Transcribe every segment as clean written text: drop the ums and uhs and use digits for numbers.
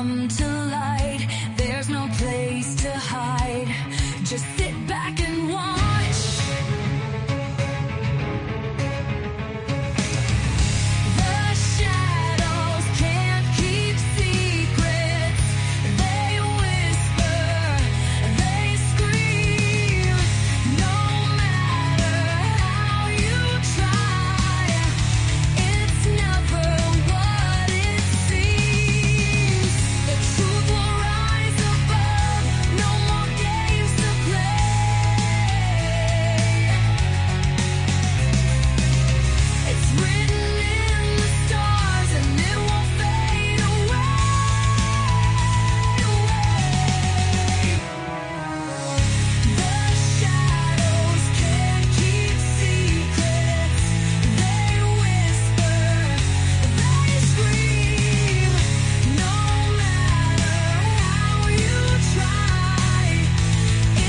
come to light. There's no place to hide. Just sit back and watch. The shadows can't keep secrets. They whisper, they scream. No matter how you try, it's never what it seems. The truth will rise above. No more games to play. It's written in the stars and it won't fade away. The shadows can't keep secrets. They whisper, they scream. No matter how you try,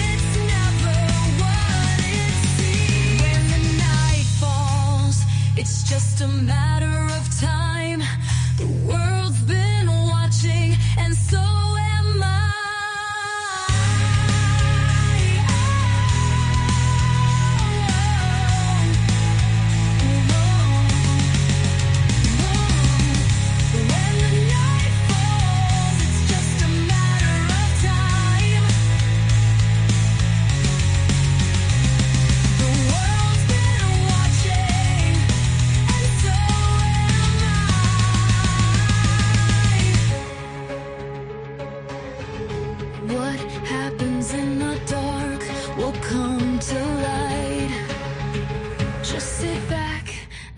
it's never what it seems. When the night falls, it's just a matter of time. The world's been watching, and so am I. When the night falls, it's just a matter of time. The world's been watching, and so am I. What happens in the dark will come to light. Just sit back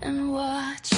and watch.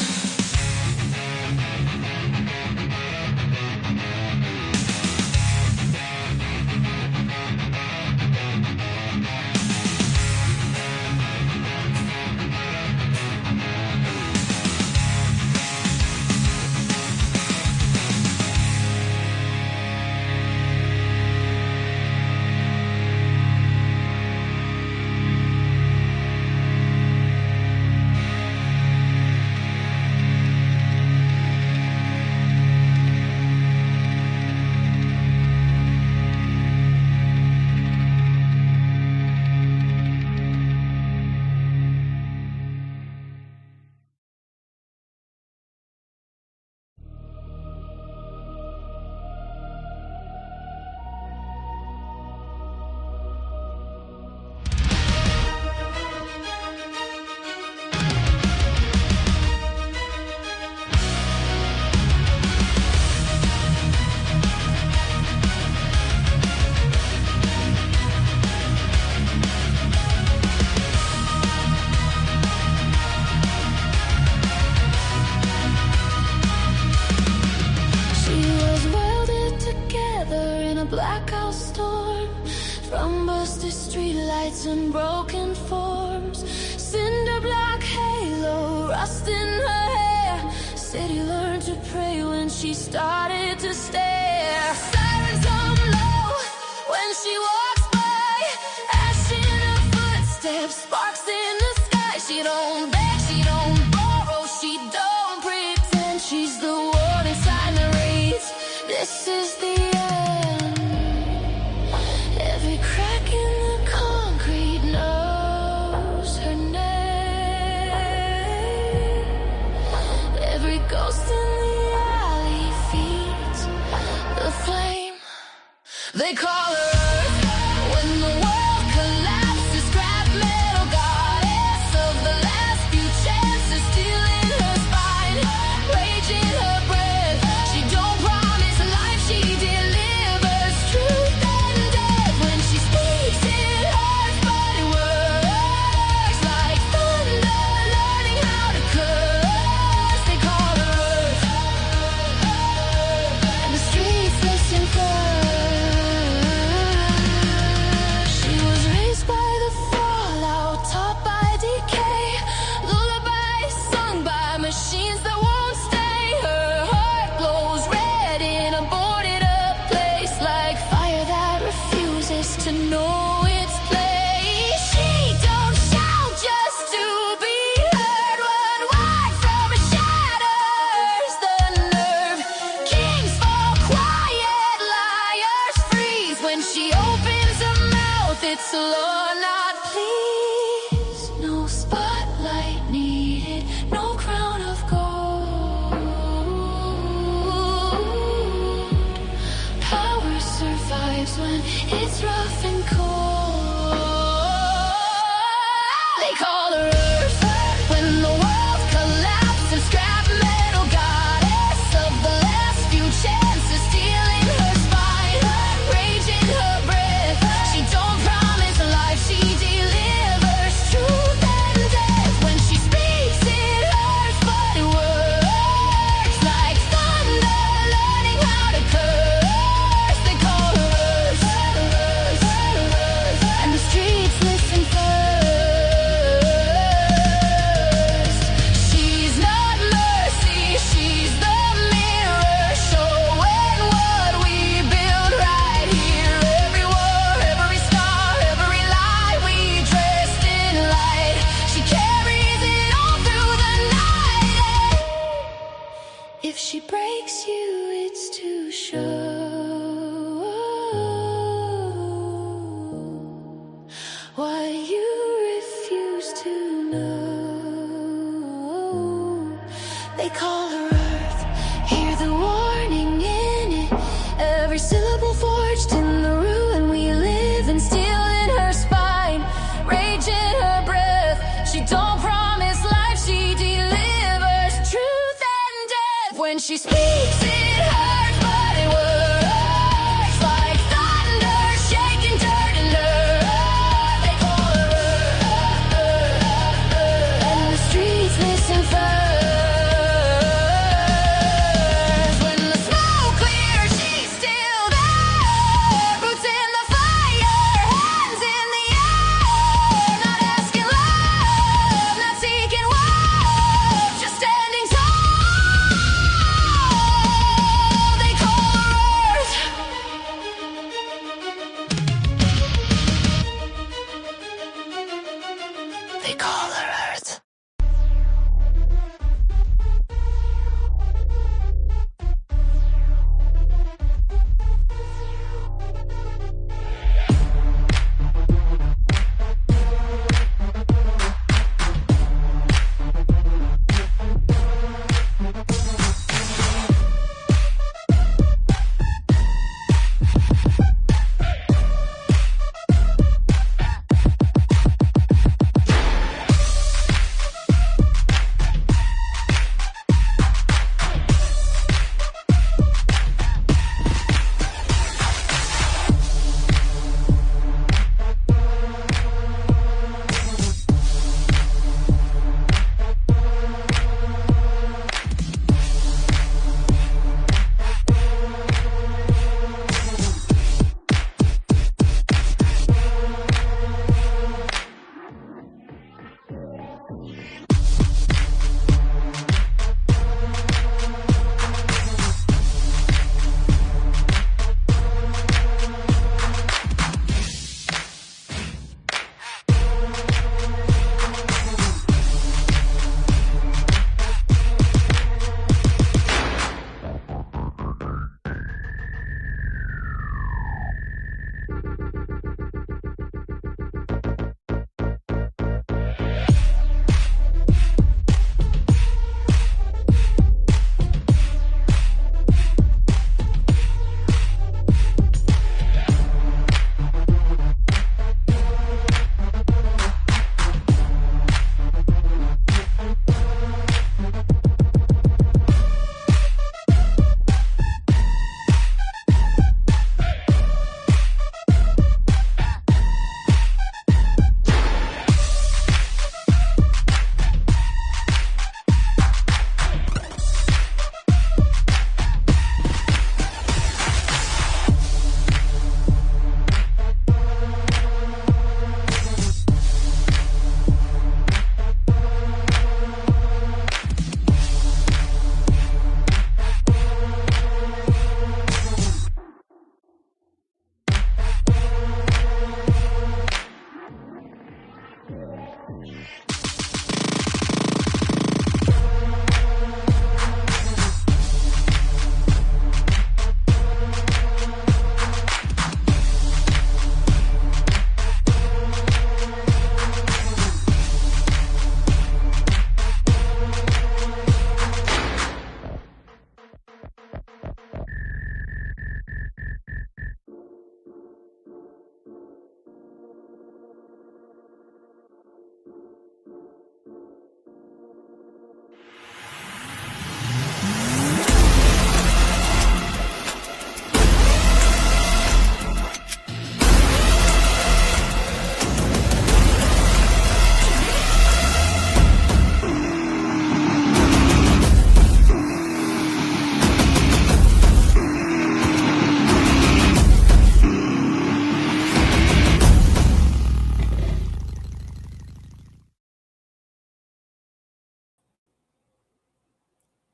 She was welded together in a blackout storm, from busted streetlights and broken forms. Cinder block halo, rust in her hair. City learned to pray when she started to stare. Sirens on low when she walks by, ash in her footsteps, sparks in the sky. She don't beg, she don't borrow, she don't pretend. She's the one inside the reeds. This is the end. Every crack in the concrete knows her name. Every ghost in the alley feeds the flame. They call her Earth when the world collapses. Scrap metal goddess of the last few chances, stealing her spine, rage in her breath. She don't promise life, she delivers truth and death. When she speaks, it hurts, but it works like thunder, learning how to curse. They call her Earth, and the streets listen first. it's a law, not please. No spotlight needed, no crown of gold. Power survives when it's rough and cold. They call her Earth when the world collapses. Scrap metal goddess of the last few chances, stealing her spine, rage in her breath. She don't promise life, she delivers truth and death. When she speaks it hurts, but it works like thunder, learning how to curse. They call her Earth, and the streets listen first. She's not mercy, she's the mirror, showing what we build right here. Every war, every scar, every lie, we dressed in light. She carries it all through the night. If she breaks you, it's to show what you refuse to know. They call her Earth, hear the warning in it. Every syllable forged in the ruin we live in, steel in her spine, rage in her breath. She don't promise life, she delivers truth and death. When she speaks it hurts, but it works like thunder, shaking dirt and earth. They call her Earth, and the streets listen first. When the smoke clears, she's still there, boots in the fire, hands in the air, not asking love, not seeking war, just standing tall. They call her Earth. They call her Earth.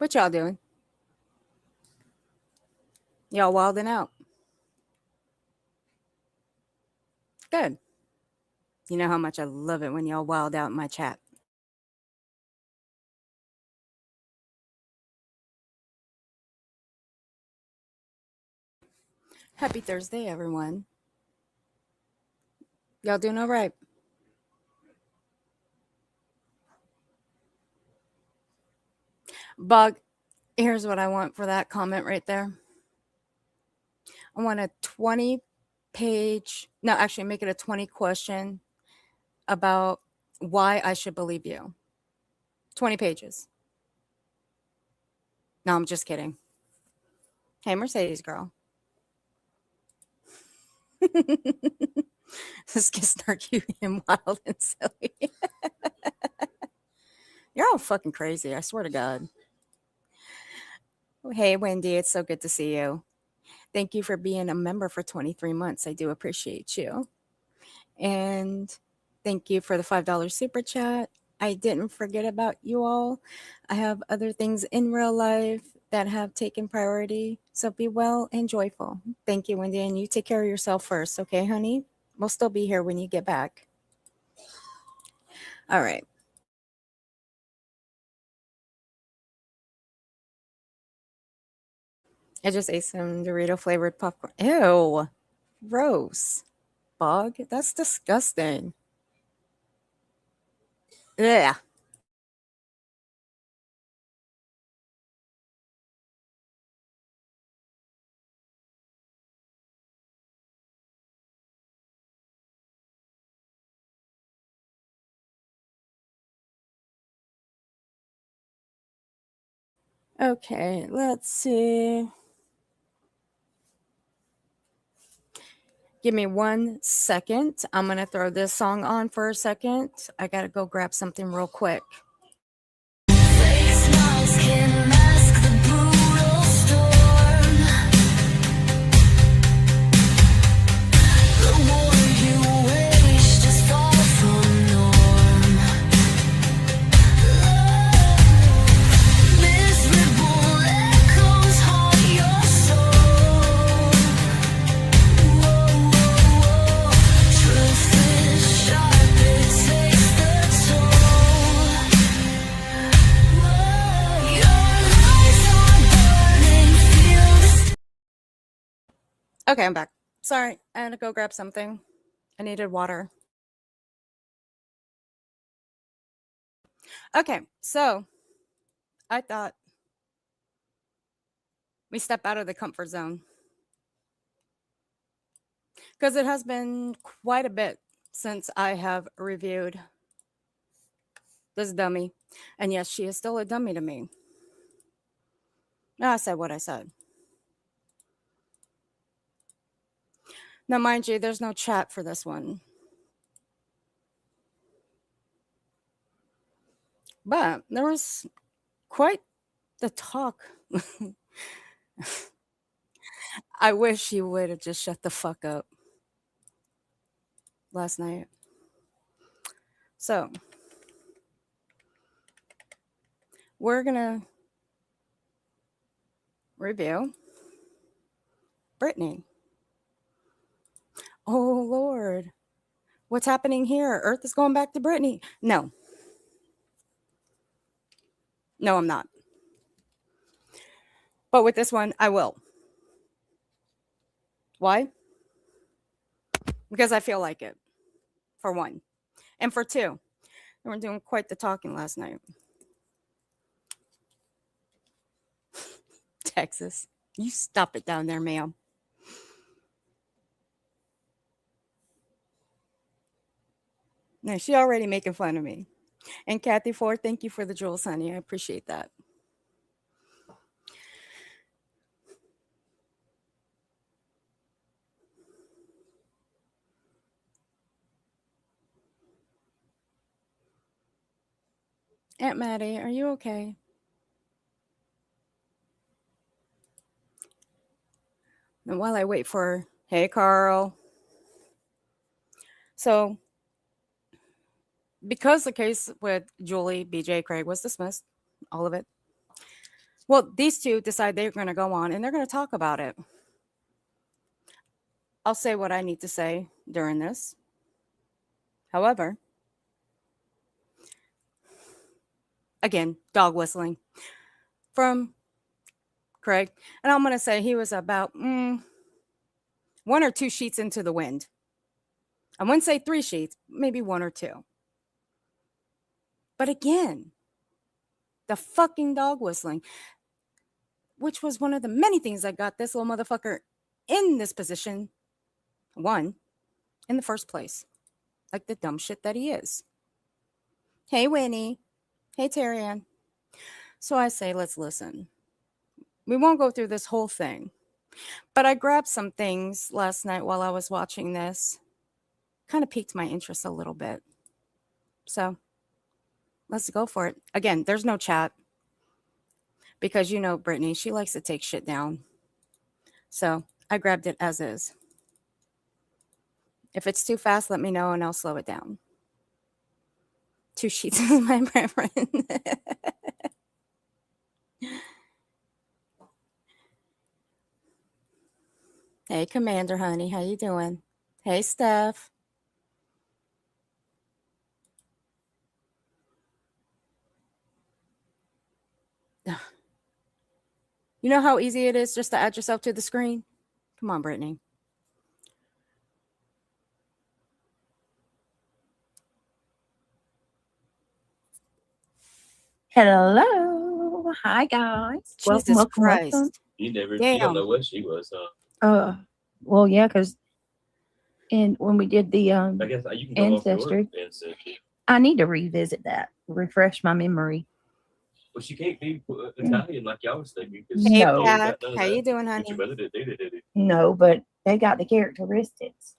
What y'all doing? Y'all wilding out. Good. You know how much I love it when y'all wild out in my chat. Happy Thursday, everyone. Y'all doing all right? Bug, here's what I want for that comment right there. I want a 20 page, no, actually, make it a 20 question about why I should believe you. 20 pages. No, I'm just kidding. Hey, Mercedes girl. This gets start cute and wild and silly. You're all fucking crazy, I swear to God. Hey, Wendy, it's so good to see you. Thank you for being a member for 23 months. I do appreciate you. And thank you for the $5 super chat. I didn't forget about you all. I have other things in real life that have taken priority. So be well and joyful. Thank you, Wendy. And you take care of yourself first, okay, honey? We'll still be here when you get back. All right. I just ate some Dorito flavored popcorn. Ew. Gross. Bog? That's disgusting. Yeah. Okay, let's see. Give me 1 second. I'm going to throw this song on for a second. I got to go grab something real quick. Face smiles can mask the brutal storm. The war you waged is far from norm. Miserable echoes haunt your soul. Truth is sharp, it takes the toll. Your lies are burning, feel the Okay, I'm back. Sorry, I had to go grab something. I needed water. Okay, so I thought we step out of the comfort zone because it has been quite a bit since I have reviewed this dummy. And yes, she is still a dummy to me. I said what I said. Now, mind you, there's no chat for this one. But there was quite the talk. I wish he would have just shut the fuck up last night. So, we're going to review Brittany. Oh, Lord. What's happening here? Earth is going back to Brittany. No. No, I'm not. But with this one, I will. Why? Because I feel like it, for one. And for two, we were doing quite the talking last night. Texas. You stop it down there, ma'am. No, she already making fun of me. And Kathy Ford, thank you for the jewels, honey. I appreciate that. Aunt Maddie, are you okay? And while I wait for, hey, Carl. So, because the case with Julie, BJ, Craig was dismissed, all of it, Well, these two decide they're going to go on and they're going to talk about it. I'll say what I need to say during this. However, again, dog whistling from Craig. And I'm going to say he was about 1 or 2 sheets into the wind. I wouldn't say 3 sheets, maybe 1 or 2. But again, the fucking dog whistling, which was one of the many things that got this little motherfucker in this position, one, in the first place. Like the dumb shit that he is. Hey, Winnie. Hey, Terry Ann. So I say, let's listen. We won't go through this whole thing. But I grabbed some things last night while I was watching this. Kind of piqued my interest a little bit. So let's go for it. Again, there's no chat. Because you know Brittany, she likes to take shit down. So I grabbed it as is. If it's too fast, let me know and I'll slow it down. 2 sheets is my preference. Hey, Commander Honey, how you doing? Hey, Steph. You know how easy it is just to add yourself to the screen? Come on, Brittany. Hello. Hi, guys. Jesus Christ. Welcome. You don't Damn. know what she was, huh? Well, yeah, because when we did the I guess you can go off your ancestry, ancestry. I need to revisit that, refresh my memory. Well, she can't be Italian like y'all was thinking. Hey, No. Pat. How you doing, honey? But your brother did it. No, but they got the characteristics.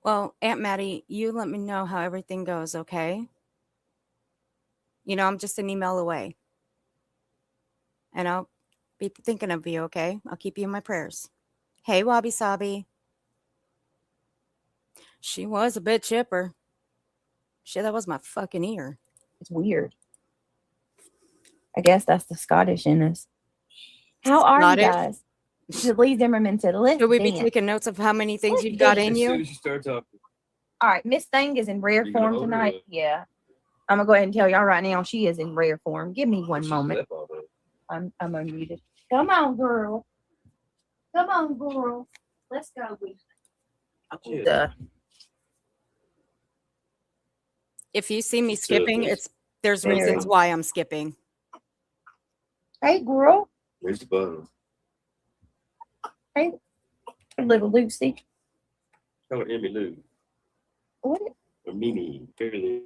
Well, Aunt Maddie, you let me know how everything goes, okay? You know, I'm just an email away. And I'll be thinking of you, okay? I'll keep you in my prayers. Hey, Wabi Sabi. She was a bit chipper. Shit, that was my fucking ear. It's weird. I guess that's the Scottish in us. How are Scottish? you guys? Lee Zimmerman said, let's Should we be dance. taking notes of how many things Let's you've got in As soon you? as you start talking, All right, Miss Thing is in rare You gonna form hold her tonight. up? Yeah. I'm going to go ahead and tell y'all right now, she is in rare form. Give me one she's moment. left all that. I'm unmuted. Come on, girl. Come on, girl. Let's go. Yeah. If you see me So skipping, there's Very- reasons why I'm skipping. Hey, girl. Where's the bottle? Hey, little Lucy. Call her Emmy Lou. What? Or Mimi. Fairly.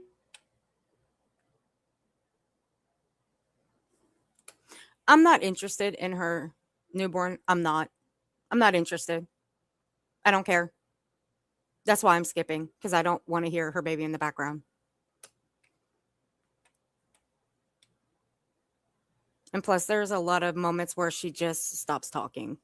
I'm not interested in her newborn. I'm not interested. I don't care. That's why I'm skipping, because I don't want to hear her baby in the background. And plus, there's a lot of moments where she just stops talking.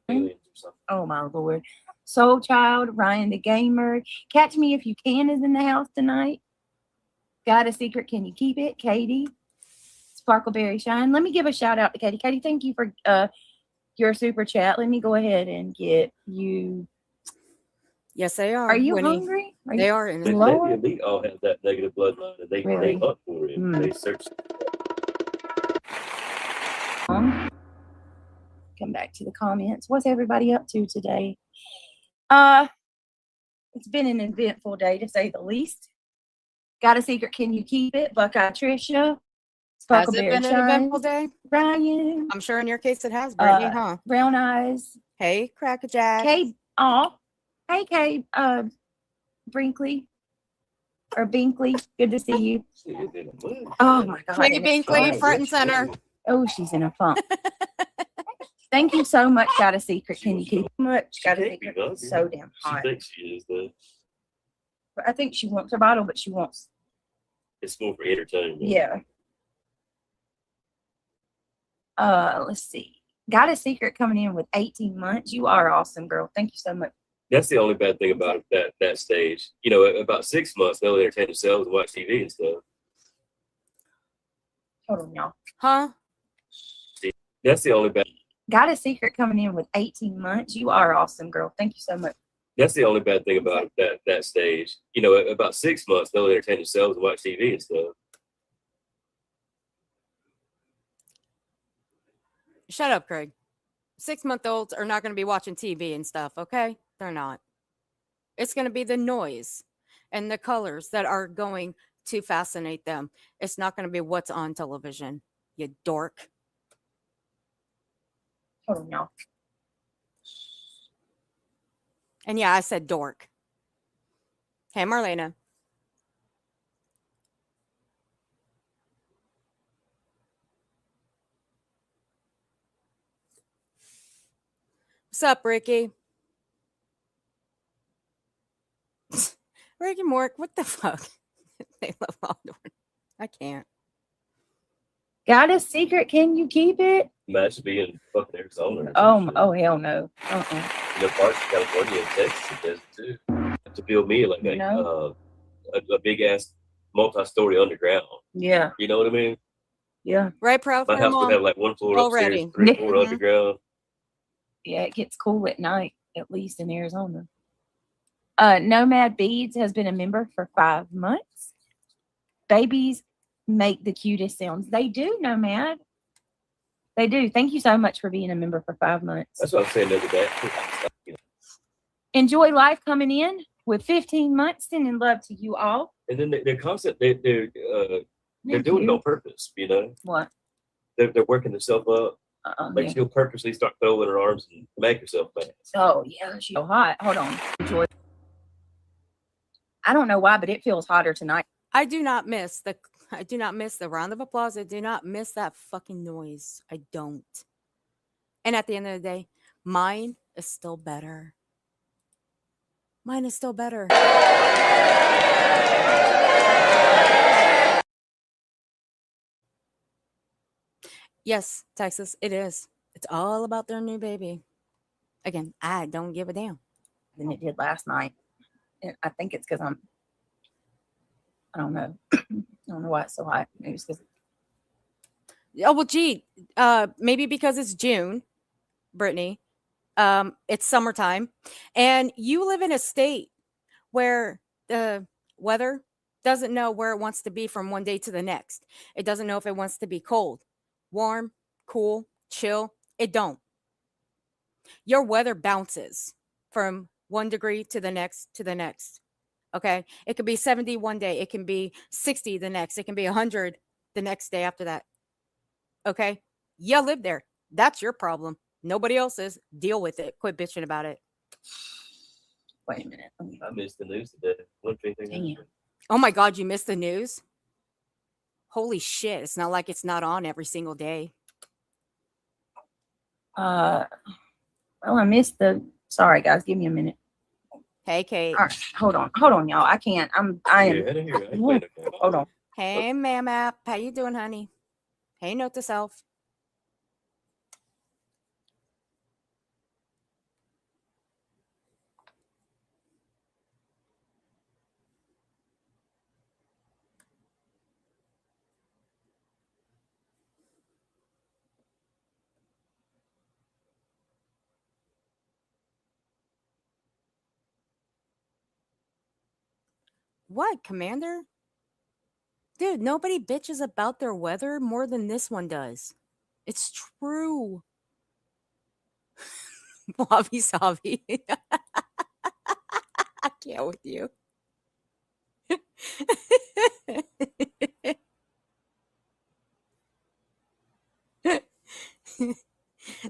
Aliens or something. Oh, my Lord. Soul Child, Ryan the Gamer. Catch Me If You Can is in the house tonight. Got a Secret, Can You Keep It? Katie. Sparkleberry Shine. Let me give a shout out to Katie. Katie, thank you for your super chat. Let me go ahead and get you. Yes, they are. Are you Winnie. hungry? They are in But it. Lower? the elite all have that negative bloodline, and they Really? hunt for it. Mm. They search. Come back to the comments. What's everybody up to today? It's been an eventful day to say the least. Got a Secret, Can You Keep It? Buckeye Tricia. Has it Sparkleberry been an Shine. eventful day? Ryan. I'm sure in your case it has, Brittany, huh? Brown Eyes. Hey, Crackerjack. Kay. Hey, Kay. Brinkley. Or Binkley. Good to see you. Oh my God. Kay and it's Binkley, Friday. front and center. Oh, she's in a funk. Thank you so much. Got a Secret, Can You Keep It? Much. Got a can't be Secret. vulgar. So damn She hot. thinks she is, though. But I think she wants her bottle, but she wants. It's more for entertainment. Yeah. Let's see. Got a Secret coming in with 18 months. You are awesome, girl. Thank you so much. That's the only bad thing about that stage. You know, about 6 months, they'll entertain themselves and watch TV and stuff. Hold on, y'all. Huh? That's the only bad. Got a secret coming in with 18 months. You are awesome, girl. Thank you so much. That's the only bad thing about that stage. You know, about 6 months, they'll entertain themselves and watch TV and stuff. Shut up, Craig. 6-month-olds are not going to be watching TV and stuff, okay? They're not. It's going to be the noise and the colors that are going to fascinate them. It's not going to be what's on television, you dork. Hold on, y'all. And yeah, I said dork. Hey, Marlena. What's up, Ricky? Ricky Mork, what the fuck? They love Hawthorne. I can't. Got a secret? Can you keep it? Imagine being in fucking Arizona. Oh, hell no. You know, parts of California and Texas it does too. To build me like a big ass multi-story underground. Yeah. You know what I mean? Yeah. Right, proud My for house Mom? would have like 1 floor Already. upstairs, 3 floor underground. Yeah, it gets cool at night, at least in Arizona. Nomad Beads has been a member for 5 months. Babies make the cutest sounds. They do, Nomad. They do. Thank you so much for being a member for 5 months. That's what I'm saying the other day. You know. Enjoy life coming in with 15 months. Sending love to you all. And then they're constant. They're doing it on purpose. You know. What? They're working themselves up. Like Yeah. she'll purposely start throwing her arms and make herself mad. Oh yeah, she's so hot. Hold on. Enjoy. I don't know why, but it feels hotter tonight. I do not miss the round of applause. I do not miss that fucking noise. I don't. And at the end of the day, mine is still better. Mine is still better. Yes, Texas, it is. It's all about their new baby. Again, I don't give a damn. Than it did last night. And I think it's because I don't know. I don't know why it's so hot. Maybe it's because Oh, well, gee, maybe because it's June, Brittany. It's summertime, and you live in a state where the weather doesn't know where it wants to be from one day to the next. It doesn't know if it wants to be cold, warm, cool, chill. It don't. Your weather bounces from 1 degree to the next to the next. Okay. It could be 70 one day. It can be 60 the next. It can be 100 the next day after that. Okay. You live there. That's your problem. Nobody else's. Deal with it. Quit bitching about it. wait a minute. I missed the news today. Damn. Oh my God, you missed the news? Holy shit. It's not like it's not on every single day. Well, I missed the. Sorry, guys. Give me a minute. Hey, Kate. All right, hold on, y'all. I can't. I am. Hold on. Hey, Ma'am App. How you doing, honey? Hey, note to self. What, Commander? Dude, nobody bitches about their weather more than this one does. It's true. Wabi Sabi. I can't with you.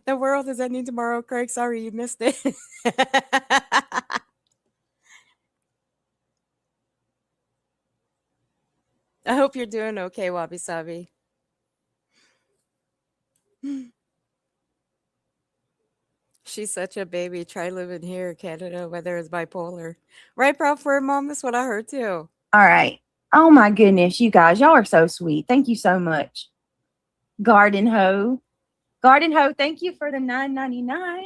The world is ending tomorrow, Craig. Sorry you missed it. I hope you're doing okay, Wabi Sabi. She's such a baby. Try living here, Canada, whether it's bipolar. Right, bro? For a mom, that's what I heard too. All right. Oh my goodness, you guys, y'all are so sweet. Thank you so much. Garden Hoe. Thank you for the $9.99.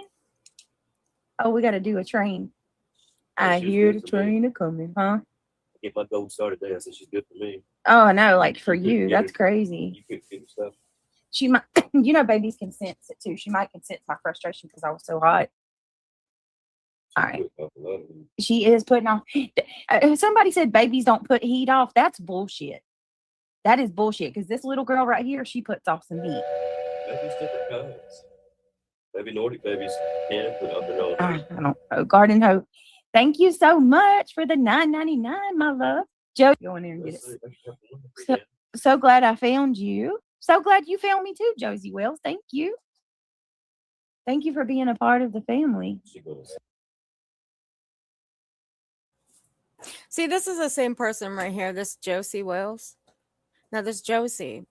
Oh, we got to do a train. I she was hear good the for me. train a coming, huh? Get my gold star today. I said she's good for me. Oh, no, like for You couldn't you. get That's her. crazy. You couldn't get her stuff. She might, babies can sense it too. She might can sense my frustration because I was so hot. All right. She is putting off. Somebody said babies don't put heat off. That's bullshit. That is bullshit because this little girl right here, she puts off some heat. Babies different kinds. Maybe Nordic babies can put up their own heat. I don't know. Garden Hope. Thank you so much for the $9.99, my love. Joe, go in there and get it. So glad I found you. So glad you found me too, Josie Wells. Thank you. Thank you for being a part of the family. See, this is the same person right here. This Josie Wells. Now, this Josie.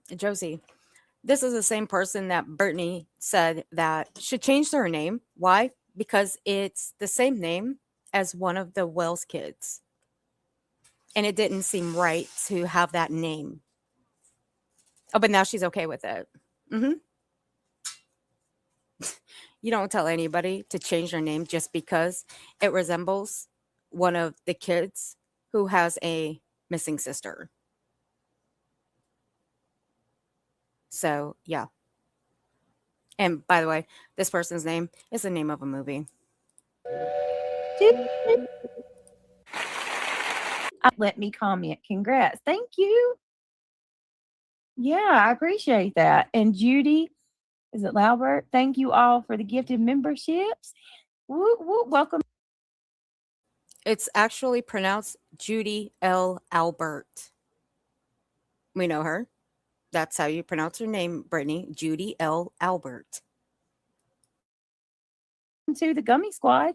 This is the same person that Brittany said that should change their name. Why? Because it's the same name as one of the Wells kids. And it didn't seem right to have that name. Oh, but now she's okay with it. Mm-hmm. You don't tell anybody to change their name just because it resembles one of the kids who has a missing sister. So, yeah. And by the way, this person's name is the name of a movie. Let me comment. Congrats. Thank you. Yeah, I appreciate that. And Judy, is it Laubert? Thank you all for the gifted memberships. Woo, woo, welcome. It's actually pronounced Judy L. Albert. We know her. That's how you pronounce her name, Brittany. Judy L. Albert. To the Gummy Squad.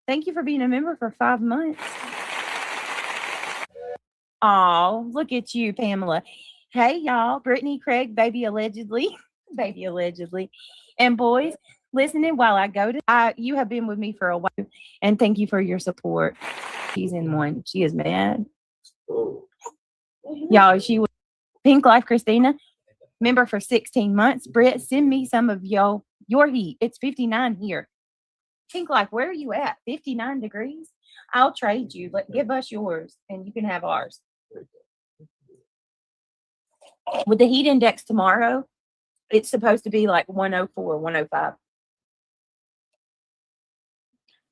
Thank you for being a member for 5 months. Oh, look at you, Pamela. Hey, y'all. Brittany, Craig, baby allegedly. Baby allegedly. And boys, listening while I go to you have been with me for a while. And thank you for your support. She's in one. She is mad. Y'all, she was Pink Life Christina, member for 16 months. Britt, send me some of your heat. It's 59 here. Pink Life, where are you at? 59 degrees? I'll trade you. Give us yours and you can have ours. With the heat index tomorrow, it's supposed to be like 104, 105.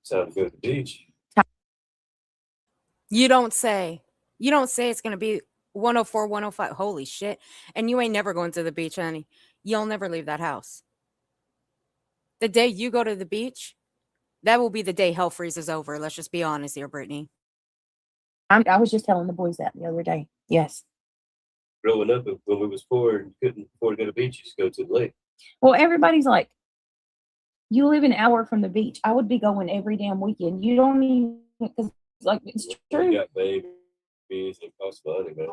So to go to the beach. You don't say. You don't say it's going to be 104, 105. Holy shit. And you ain't never going to the beach, honey. You'll never leave that house. The day you go to the beach, that will be the day hell freezes over. Let's just be honest here, Brittany. I was just telling the boys that the other day. Yes. Growing up, when we was poor and couldn't afford to go to the beach, you just go to the lake. Well, everybody's like, you live an hour from the beach. I would be going every damn weekend. You don't even, because like it's true. You got babies, it costs money, man.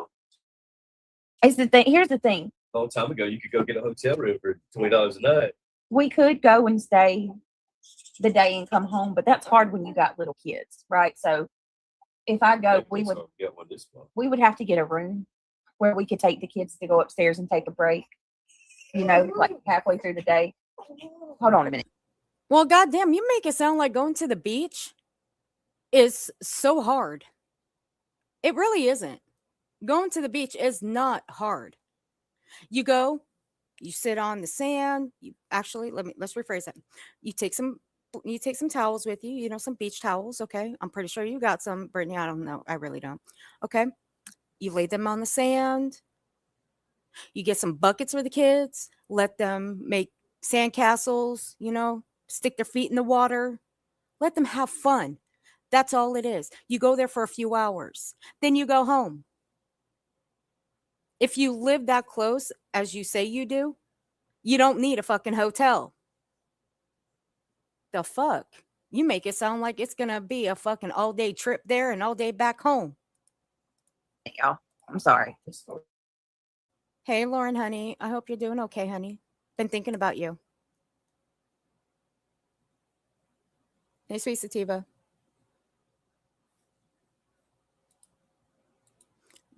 It's the thing. Here's the thing. A long time ago, you could go get a hotel room for $20 a night. We could go and stay the day and come home, but that's hard when you got little kids, right? So if I go, we would have to get a room where we could take the kids to go upstairs and take a break, like halfway through the day. Hold on a minute. Well, goddamn, you make it sound like going to the beach is so hard. It really isn't. Going to the beach is not hard. You go, you sit on the sand. Let's rephrase that. You take some towels with you, some beach towels. Okay. I'm pretty sure you got some, Brittany. I don't know. I really don't. Okay. You lay them on the sand. You get some buckets for the kids, let them make sand castles, stick their feet in the water, let them have fun. That's all it is. You go there for a few hours, then you go home. If you live that close as you say you do, you don't need a fucking hotel. The fuck? You make it sound like it's going to be a fucking all-day trip there and all day back home. Y'all, I'm sorry. Hey, Lauren, honey. I hope you're doing okay, honey. Been thinking about you. Hey, sweet sativa.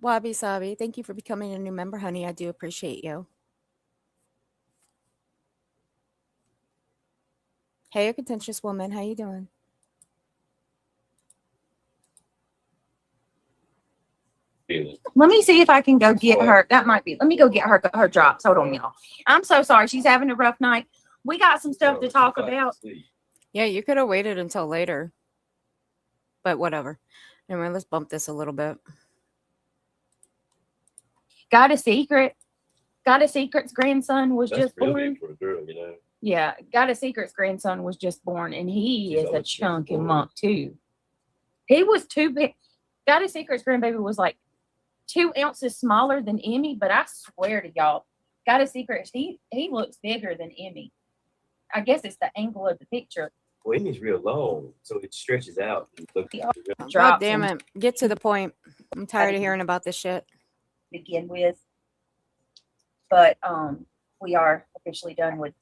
Wabi Sabi, thank you for becoming a new member, honey. I do appreciate you. Hey, a contentious woman. How you doing? Let me see if I can go get her. That might be. Let me go get her drops. Hold on, y'all. I'm so sorry. She's having a rough night. We got some stuff to talk about. Yeah, you could have waited until later. But whatever. Anyway, let's bump this a little bit. Got a secret. Got a secret's grandson was just real born. big for a girl, you know. Yeah, Got a secret's grandson was just born, and he is a chunky monk too. He was too big. Got a secret's grandbaby was like 2 ounces smaller than Emmy, but I swear to y'all, Got a secret. He looks bigger than Emmy. I guess it's the angle of the picture. Well, Emmy's real long, so it stretches out. God damn it. Get to the point. I'm tired of hearing about this shit. Begin with. But we are officially done with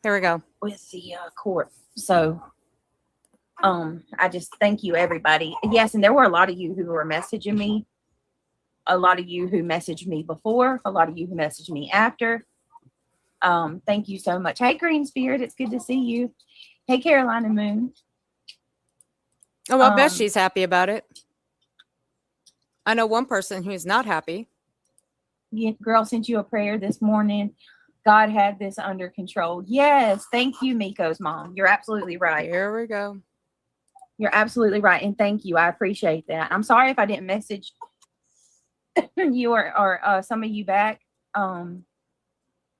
Here we go. with the court. So I just thank you everybody. Yes, and there were a lot of you who were messaging me. A lot of you who messaged me before, a lot of you who messaged me after. Thank you so much. Hey Green Spirit, it's good to see you. Hey Carolina Moon. Oh, I bet she's happy about it. I know one person who's not happy. Girl sent you a prayer this morning. God had this under control. Yes, thank you, Miko's mom. You're absolutely right. Here we go. You're absolutely right, and thank you. I appreciate that. I'm sorry if I didn't message you or some of you back.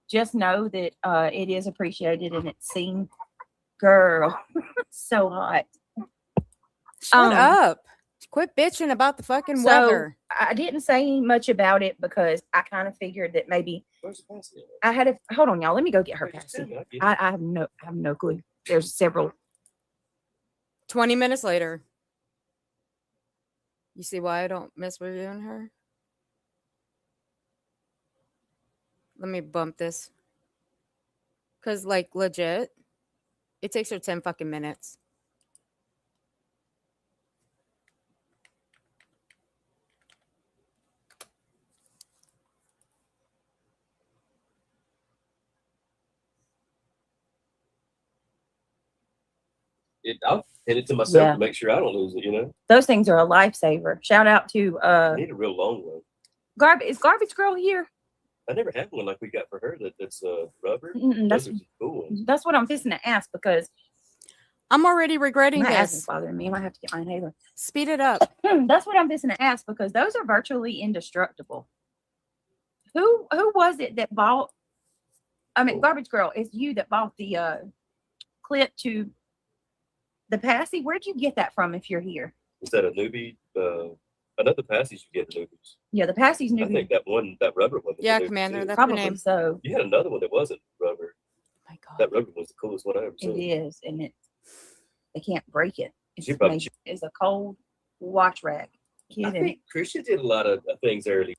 Just know that it is appreciated and it's seen. Girl, so hot. Shut up. Quit bitching about the fucking weather. I didn't say much about it because I kind of figured that maybe Where's the passy? I had a hold on, y'all. Let me go get her passy. I have no clue. There's several. 20 minutes later. You see why I don't miss reviewing her? Let me bump this. Because, like, legit, it takes her 10 fucking minutes. I'll hit it to myself Yeah. to make sure I don't lose it, you know? Those things are a lifesaver. Shout out to I need a real long one. Is Garbage Girl here? I never had one like we got for her that's rubber. That's Those are cool ones. that's what I'm fixing to ask because I'm already regretting my ass is this. bothering me. I might have to get my inhaler. Speed it up. That's what I'm fixing to ask because those are virtually indestructible. Who was it that bought? I mean, Garbage Girl, it's you that bought the clip to the passy. Where'd you get that from? If you're here, Is that a newbie? Another passage you get the newbies. yeah, the passy's new. I think that rubber one. Was Yeah, the newbie Commander, too. that's her Probably name. so. You had another one that wasn't rubber. My God. That rubber was the coolest one I ever It seen. is, and they can't break it. It's You probably made- it's a cold watch rack. I Kidding. think Christian did a lot of things early.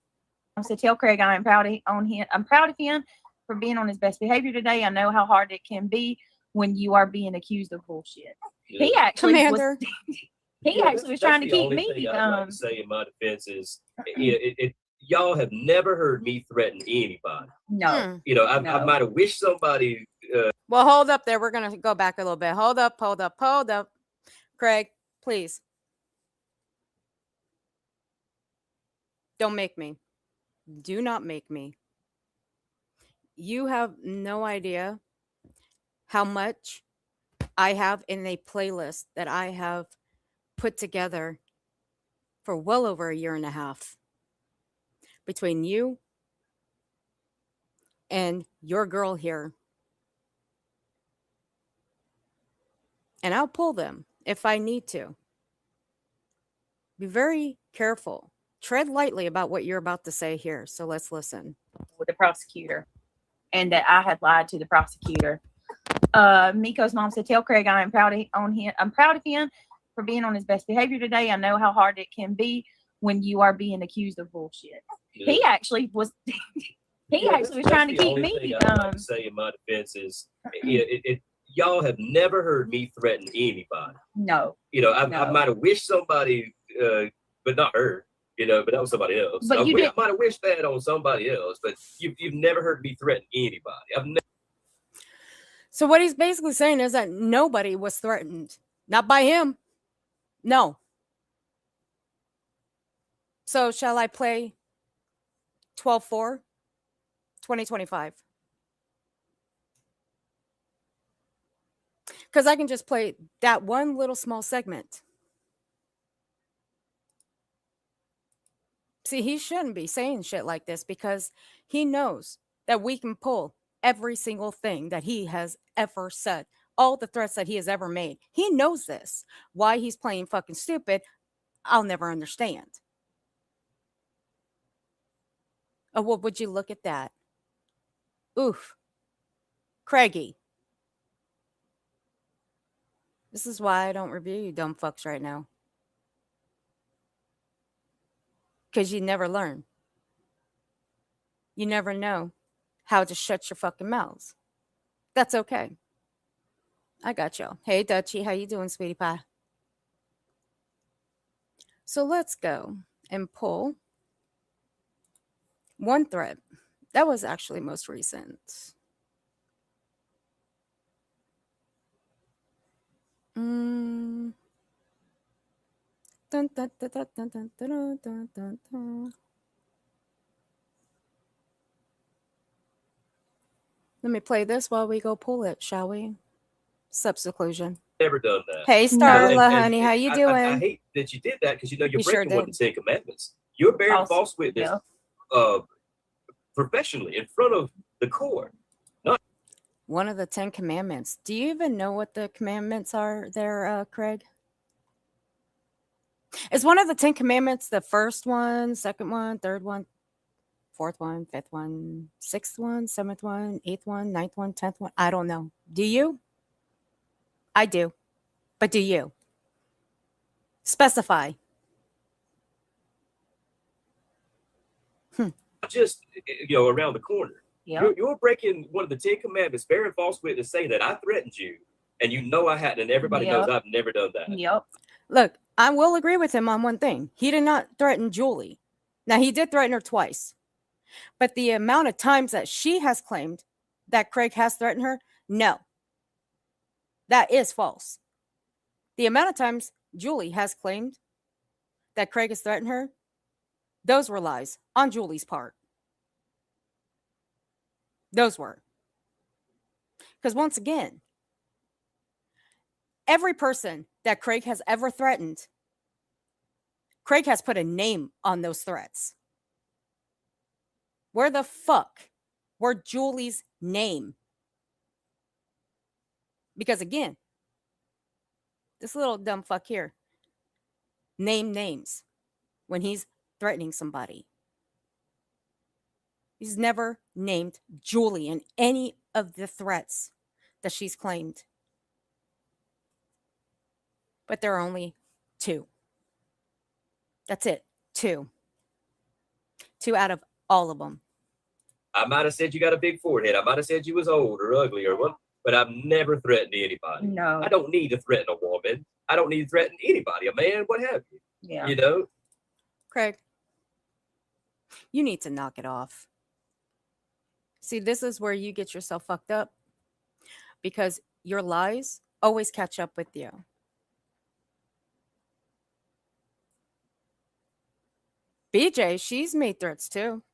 I said, tell Craig I am proud of him. I'm proud of him for being on his best behavior today. I know how hard it can be when you are being accused of bullshit. He actually Commander. was trying to keep me. I'd like to say in my defense is, y'all have never heard me threaten anybody. No. You know, I No. might have wished somebody. Well, hold up there. We're going to go back a little bit. Hold up. Craig, please. Don't make me. Do not make me. You have no idea how much I have in a playlist that I have put together for well over a year and a half. Between you and your girl here. And I'll pull them if I need to. Be very careful. Tread lightly about what you're about to say here. So let's listen. With the prosecutor, and that I had lied to the prosecutor. Miko's mom said, tell Craig I am proud of him for being on his best behavior today. I know how hard it can be when you are being accused of bullshit. Yeah. He actually was trying to keep me. I'd like to say in my defense is, y'all have never heard me threaten anybody. No. You know, I No. might have wished somebody, but not her. You know, but that was somebody else. But I you might have wished that on somebody else, but you've never heard me threaten anybody. I've never. So what he's basically saying is that nobody was threatened. Not by him. No. So shall I play 12-4, 2025? Because I can just play that one little small segment. See, he shouldn't be saying shit like this because he knows that we can pull every single thing that he has ever said, all the threats that he has ever made. He knows this. Why he's playing fucking stupid, I'll never understand. Oh, well, would you look at that? Oof. Craigie. This is why I don't review you dumb fucks right now. Because you never learn. You never know how to shut your fucking mouths. That's okay. I got y'all. Hey, Dutchie, how you doing, sweetie pie? So let's go and pull one thread. That was actually most recent. Dun, dun, dun, dun, dun, dun, dun, dun, dun, dun. Let me play this while we go pull it, shall we? Subseclusion. Never done that. Hey, Starla, honey, how you doing? I hate that you did that because you know you're You sure breaking one of did. the 10 commandments. You're bearing false witness Yeah. Professionally in front of the court. One of the 10 commandments. Do you even know what the commandments are there, Craig? Is one of the 10 commandments the first one, second one, third one, fourth one, fifth one, sixth one, seventh one, eighth one, ninth one, 10th one? I don't know. Do you? I do. But do you? Specify. Just, around the corner. Yeah. You're breaking one of the 10 commandments, bearing false witness, saying that I threatened you, and you know I hadn't, and everybody knows I've never done that. Yep. Look, I will agree with him on one thing. He did not threaten Julie. Now, he did threaten her twice. But the amount of times that she has claimed that Craig has threatened her, no. That is false. The amount of times Julie has claimed that Craig has threatened her, those were lies on Julie's part. Those were. Because once again, every person that Craig has ever threatened, Craig has put a name on those threats. Where the fuck were Julie's name? Because again, this little dumb fuck here, name names when he's threatening somebody. He's never named Julie in any of the threats that she's claimed. But there are only 2. That's it. 2. 2 out of all of them. I might have said you got a big forehead. I might have said you was old or ugly or what, but I've never threatened anybody. No. I don't need to threaten a woman. I don't need to threaten anybody, a man, what have you. Yeah. You know? Craig, you need to knock it off. See, this is where you get yourself fucked up because your lies always catch up with you. BJ, she's made threats too.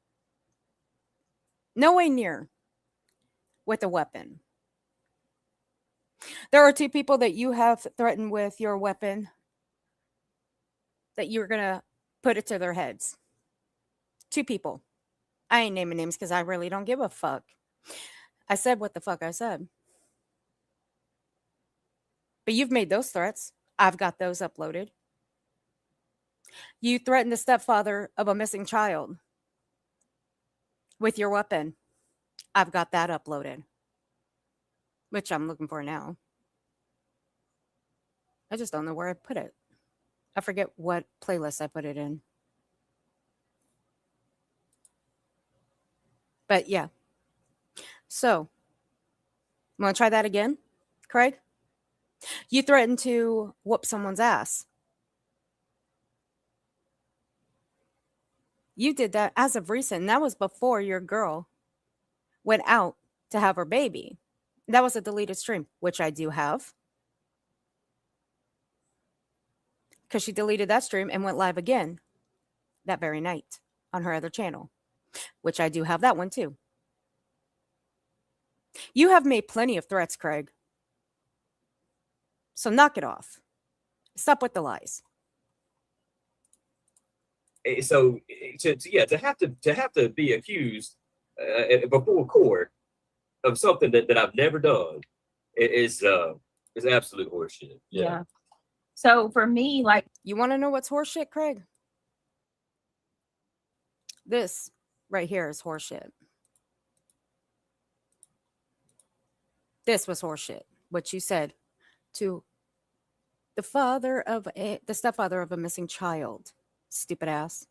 No way near with a weapon. There are 2 people that you have threatened with your weapon that you're going to put it to their heads. 2 people. I ain't naming names because I really don't give a fuck. I said what the fuck I said. But you've made those threats. I've got those uploaded. You threatened the stepfather of a missing child with your weapon. I've got that uploaded, which I'm looking for now. I just don't know where I put it. I forget what playlist I put it in. But yeah. So, want to try that again, Craig? You threatened to whoop someone's ass. You did that as of recent. And that was before your girl went out to have her baby. That was a deleted stream, which I do have. Because she deleted that stream and went live again that very night on her other channel, which I do have that one too. You have made plenty of threats, Craig. So knock it off. Stop with the lies. So to have to be accused before court of something that I've never done is absolute horseshit. Yeah. So for me, like, you want to know what's horseshit, Craig? This right here is horseshit. This was horseshit. What you said to the stepfather of a missing child. Stupid ass.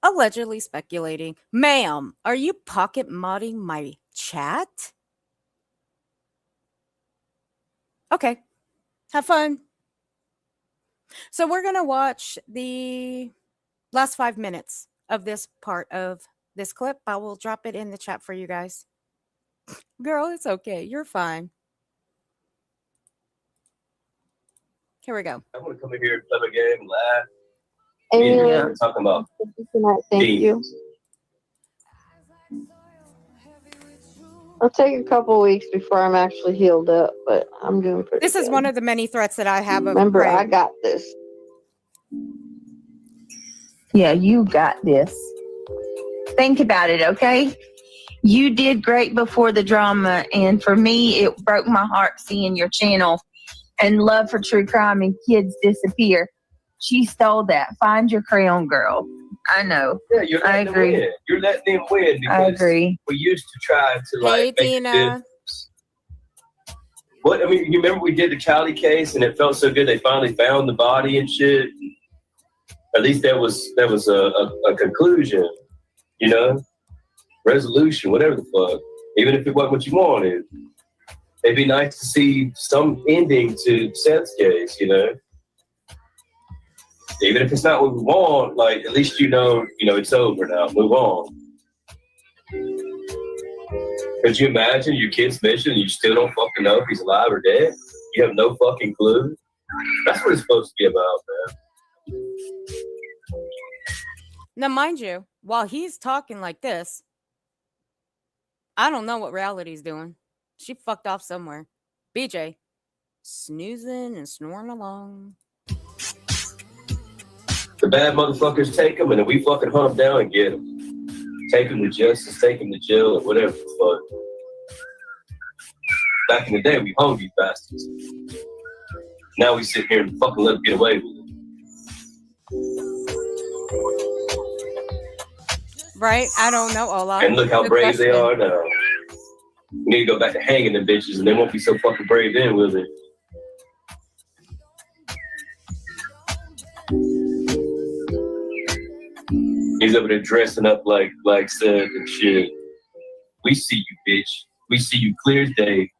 Allegedly speculating. Ma'am, are you pocket modding my chat? Okay. Have fun. So we're going to watch the last 5 minutes of this part of this clip. I will drop it in the chat for you guys. Girl, it's okay. You're fine. Here we go. I want to come in here and play a game, laugh. Amen. Talking about Thank you. I'll take a couple weeks before I'm actually healed up, but I'm doing pretty This is good. one of the many threats that I have. Remember, I got this. yeah, you got this. Think about it, okay? You did great before the drama, and for me, it broke my heart seeing your channel and love for true crime and kids disappear. She stole that. Find your crayon, girl. I know. Yeah, you're letting them win. You're letting them win because I agree. we used to try to Hey, make it Tina. What I mean, you remember we did the Cali case and it felt so good. They finally found the body and shit. At least that was a conclusion, you know, resolution, whatever the fuck. Even if it wasn't what you wanted, it'd be nice to see some ending to Seth's case, you know. Even if it's not what we want, like at least you know it's over now. Move on. Could you imagine your kid's mission and you still don't fucking know if he's alive or dead? You have no fucking clue. That's what it's supposed to be about, man. Now, mind you, while he's talking like this, I don't know what reality's doing. She fucked off somewhere. BJ, snoozing and snoring along. The bad motherfuckers take them, and then we fucking hunt them down and get them. Take them to justice, take them to jail, or whatever the fuck. Back in the day, we hung these bastards. Now we sit here and fucking let them get away with it. Right? I don't know, Ola. And look how Good brave they question. are now. We need to go back to hanging them bitches, and they won't be so fucking brave then, will they? He's over there dressing up like Seth and shit. We see you, bitch. We see you clear as day.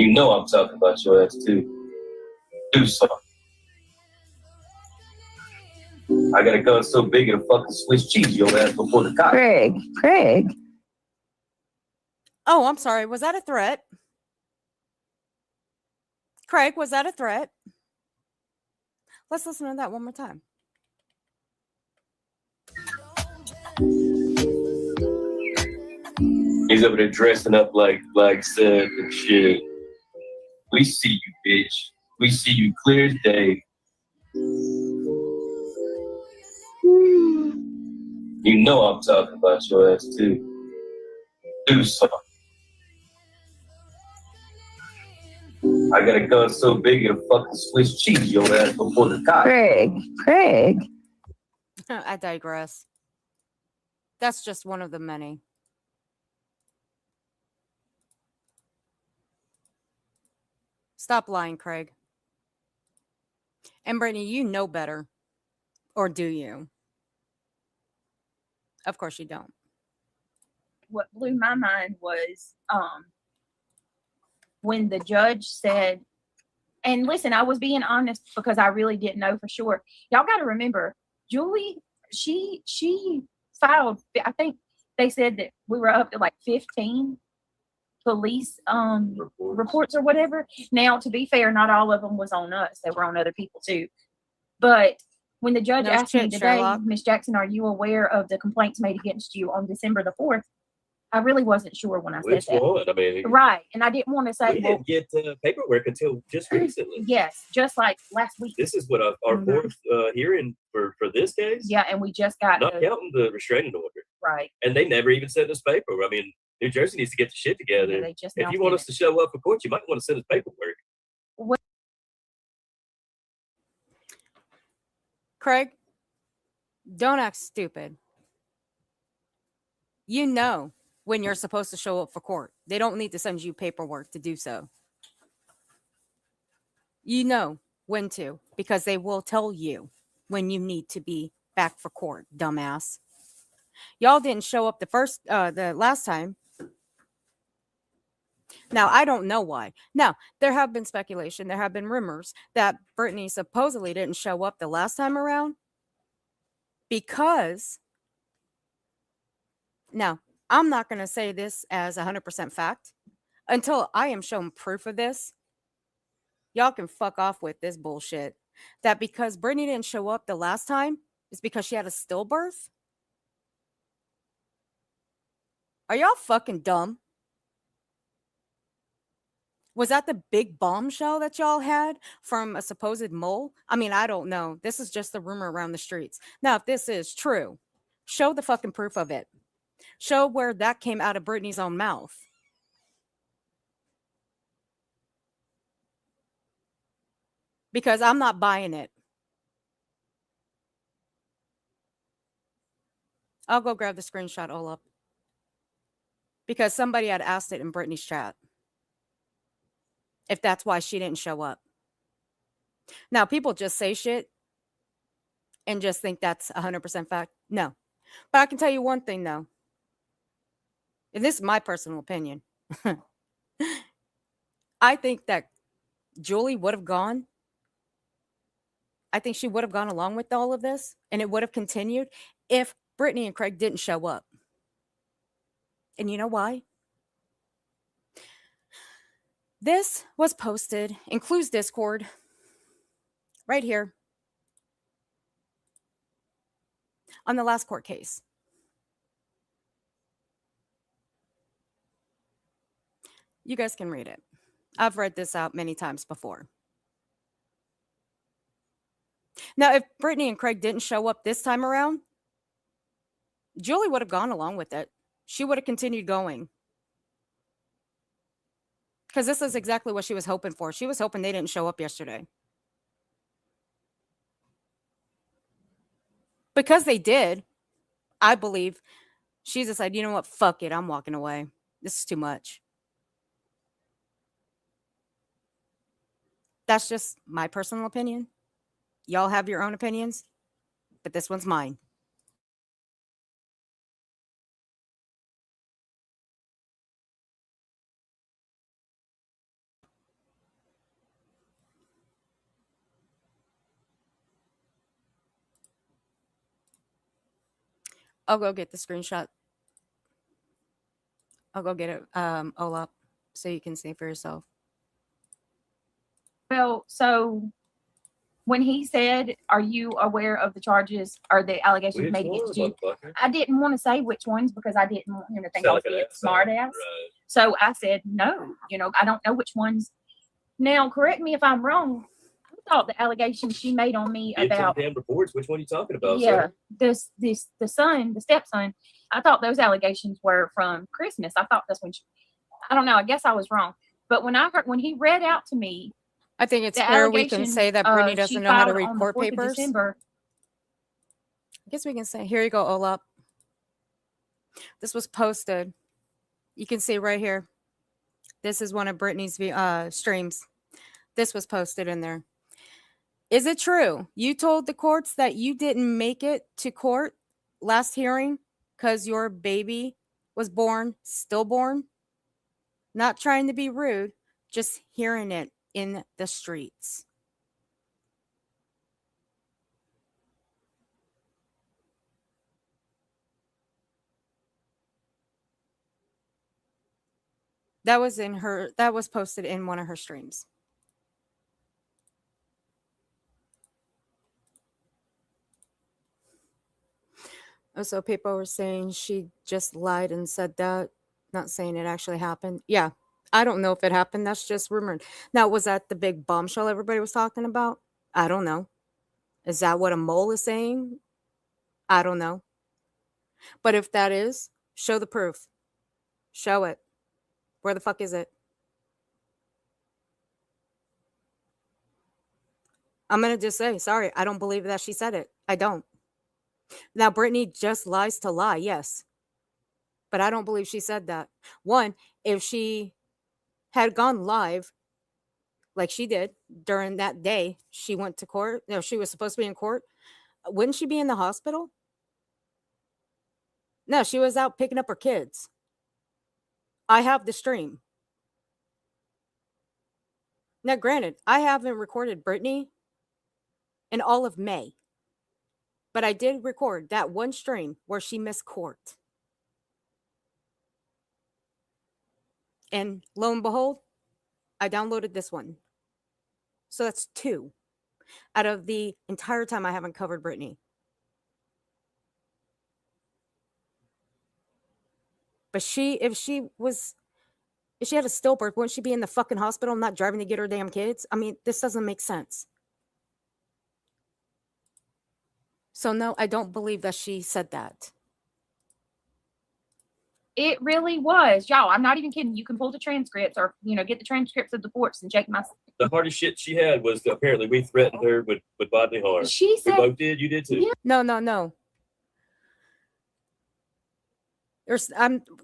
You know I'm talking about your ass too. Do something. I got a gun so big it'll fucking Swiss cheese your ass before the cops. Craig. Oh, I'm sorry. Was that a threat? Craig, was that a threat? Let's listen to that one more time. He's over there dressing up like Seth and shit. We see you, bitch. We see you clear as day. You know I'm talking about your ass too. Do something. I got a gun so big it'll fucking Swiss cheese your ass before the cops. Craig. I digress. That's just one of the many. Stop lying, Craig. And Brittany, you know better. Or do you? Of course you don't. What blew my mind was when the judge said, and listen, I was being honest because I really didn't know for sure. Y'all got to remember, Julie, she filed, I think they said that we were up to like 15 police reports or whatever. Now, to be fair, not all of them was on us. They were on other people too. But when the judge No asked me shit, today, Sherlock. Miss Jackson, are you aware of the complaints made against you on December the 4th? I really wasn't sure when I Which said that. one? I mean, Right. And I didn't want to say, we didn't get paperwork until just recently. Yes, just like last week. This is what our fourth hearing for this case. Yeah, and we just got not counting the restraining order. Right. And they never even sent us paper. I mean, New Jersey needs to get the shit together. Yeah, they just if you want us to show up for court, you might want to send us paperwork. Craig, don't act stupid. You know when you're supposed to show up for court. They don't need to send you paperwork to do so. You know when to, because they will tell you when you need to be back for court, dumbass. Y'all didn't show up the last time. Now, I don't know why. Now, there have been speculation, there have been rumors that Brittany supposedly didn't show up the last time around because, now, I'm not going to say this as 100% fact until I am shown proof of this. Y'all can fuck off with this bullshit. That because Brittany didn't show up the last time is because she had a stillbirth? Are y'all fucking dumb? Was that the big bombshell that y'all had from a supposed mole? I mean, I don't know. This is just the rumor around the streets. Now, if this is true, show the fucking proof of it. Show where that came out of Brittany's own mouth. Because I'm not buying it. I'll go grab the screenshot all up. Because somebody had asked it in Brittany's chat. If that's why she didn't show up. Now, people just say shit and just think that's 100% fact. No. But I can tell you one thing, though. And this is my personal opinion. I think that Julie would have gone. I think she would have gone along with all of this. And it would have continued if Brittany and Craig didn't show up. And you know why? This was posted in Clues Discord. Right here. On the last court case. You guys can read it. I've read this out many times before. Now, if Brittany and Craig didn't show up this time around, Julie would have gone along with it. She would have continued going. Because this is exactly what she was hoping for. She was hoping they didn't show up yesterday. Because they did, I believe, she decided, you know what, fuck it, I'm walking away. This is too much. That's just my personal opinion. Y'all have your own opinions, but this one's mine. I'll go get the screenshot. I'll go get it all up so you can see for yourself. Well, so when he said, are you aware of the charges or the allegations made against you? I didn't want to say which ones because I didn't want him to think I was being smart ass. Right. So I said, no, I don't know which ones. Now, correct me if I'm wrong. I thought the allegations she made on me about damn reports. Which one are you talking about? Yeah, the stepson. I thought those allegations were from Christmas. I thought that's when I don't know. I guess I was wrong. But when he read out to me, I think it's clear we can say that Brittany doesn't know how to read court papers. I guess we can say, here you go, Olap. This was posted. You can see right here. This is one of Brittany's streams. This was posted in there. Is it true? You told the courts that you didn't make it to court last hearing because your baby was stillborn? Not trying to be rude, just hearing it in the streets. That was in her. That was posted in one of her streams. So people were saying she just lied and said that, not saying it actually happened. Yeah, I don't know if it happened. That's just rumored. Now, was that the big bombshell everybody was talking about? I don't know. Is that what a mole is saying? I don't know. But if that is, show the proof. Show it. Where the fuck is it? I'm going to just say, sorry, I don't believe that she said it. I don't. Now, Brittany just lies to lie, yes. But I don't believe she said that. One, if she had gone live like she did during that day she went to court, no, she was supposed to be in court, wouldn't she be in the hospital? No, she was out picking up her kids. I have the stream. Now, granted, I haven't recorded Brittany in all of May, but I did record that one stream where she missed court. And lo and behold, I downloaded this one. So that's 2 out of the entire time I haven't covered Brittany. But if she had a stillbirth, wouldn't she be in the fucking hospital not driving to get her damn kids? I mean, this doesn't make sense. So no, I don't believe that she said that. It really was. Y'all, I'm not even kidding. You can pull the transcripts or, get the transcripts of the courts and check my. The hardest shit she had was apparently we threatened her with bodily harm. She We said, both did. You did too. Yeah. No.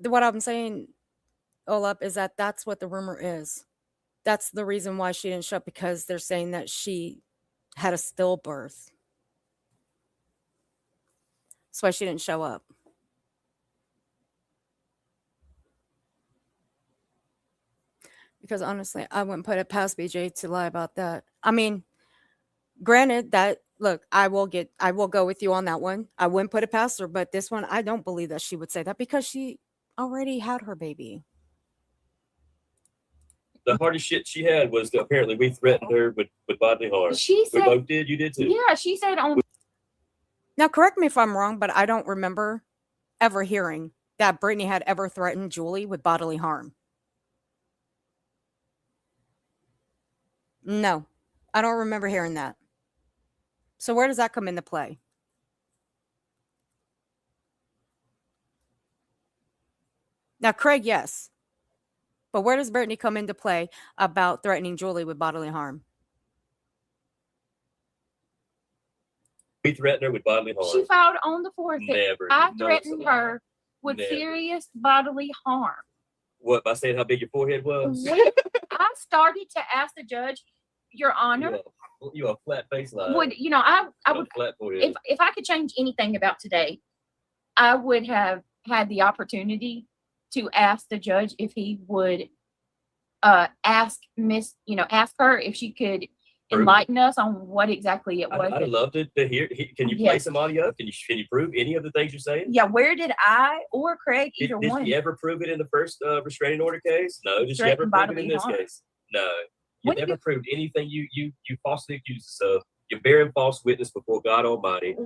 What I'm saying, Olap, is that that's what the rumor is. That's the reason why she didn't show up, because they're saying that she had a stillbirth. That's why she didn't show up. Because honestly, I wouldn't put it past BJ to lie about that. I mean, granted that, look, I will go with you on that one. I wouldn't put it past her, but this one, I don't believe that she would say that because she already had her baby. The hardest shit she had was apparently we threatened her with bodily harm. She said, we both did. You did too. Yeah, she said on. Now, correct me if I'm wrong, but I don't remember ever hearing that Brittany had ever threatened Julie with bodily harm. No, I don't remember hearing that. So where does that come into play? Now, Craig, yes. But where does Brittany come into play about threatening Julie with bodily harm? We threatened her with bodily harm. She filed on the 4th. Never. I threatened her with Never. serious bodily harm. What, by saying how big your forehead was? I started to ask the judge, Your Honor, You a flat face line. I would, flat forehead. if I could change anything about today, I would have had the opportunity to ask the judge if he would ask her if she could enlighten us on what exactly it was. I'd have loved to hear. Can you play some audio? Can you prove any of the things you're saying? Yeah, where did I or Craig, either one? Did you ever prove it in the first restraining order case? No. Did you ever prove it in this case? No. You never proved anything you falsely accused us of. You're bearing false witness before God Almighty.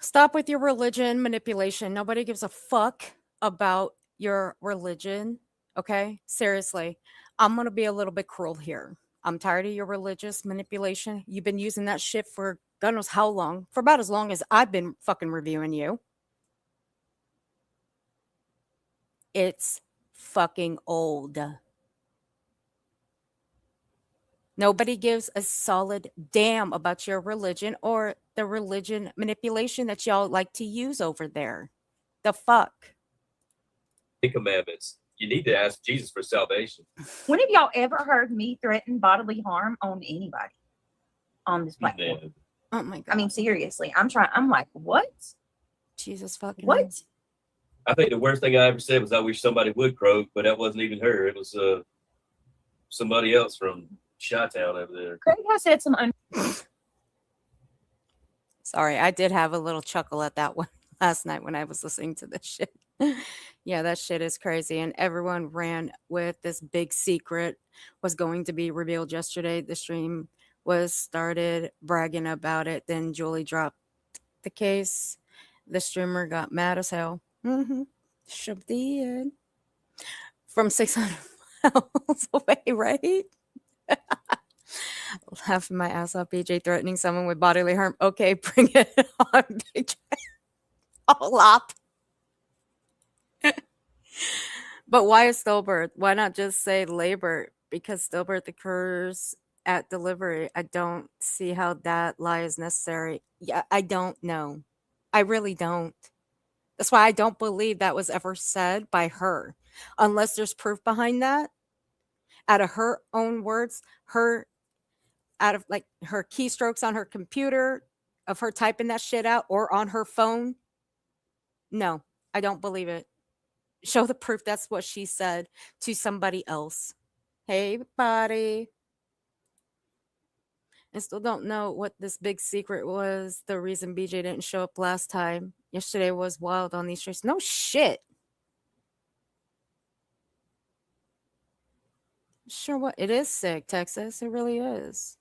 Stop with your religion manipulation. Nobody gives a fuck about your religion. Okay? Seriously. I'm going to be a little bit cruel here. I'm tired of your religious manipulation. You've been using that shit for God knows how long. For about as long as I've been fucking reviewing you. It's fucking old. Nobody gives a solid damn about your religion or the religion manipulation that y'all like to use over there. The fuck? The commandments. You need to ask Jesus for salvation. When have y'all ever heard me threaten bodily harm on anybody on this platform? Man. Oh my God. I mean, seriously, I'm like, what? Jesus fucking. What? I think the worst thing I ever said was I wish somebody would croak, but that wasn't even her. It was somebody else from Chi-Town over there. Craig has said some. Sorry, I did have a little chuckle at that one last night when I was listening to this shit. Yeah, that shit is crazy. And everyone ran with this big secret was going to be revealed yesterday. The stream was started bragging about it. Then Julie dropped the case. The streamer got mad as hell. Sure did. From 600 miles away, right? Laughing my ass off, BJ threatening someone with bodily harm. Okay, bring it on, BJ. All up. But why a stillbirth? Why not just say labor? Because stillbirth occurs at delivery. I don't see how that lie is necessary. Yeah, I don't know. I really don't. That's why I don't believe that was ever said by her. Unless there's proof behind that. Out of her own words, her out of like her keystrokes on her computer of her typing that shit out or on her phone. No, I don't believe it. Show the proof that's what she said to somebody else. Hey, buddy. I still don't know what this big secret was. The reason BJ didn't show up last time. Yesterday was wild on these streets. No shit. Sure, what? It is sick, Texas. It really is.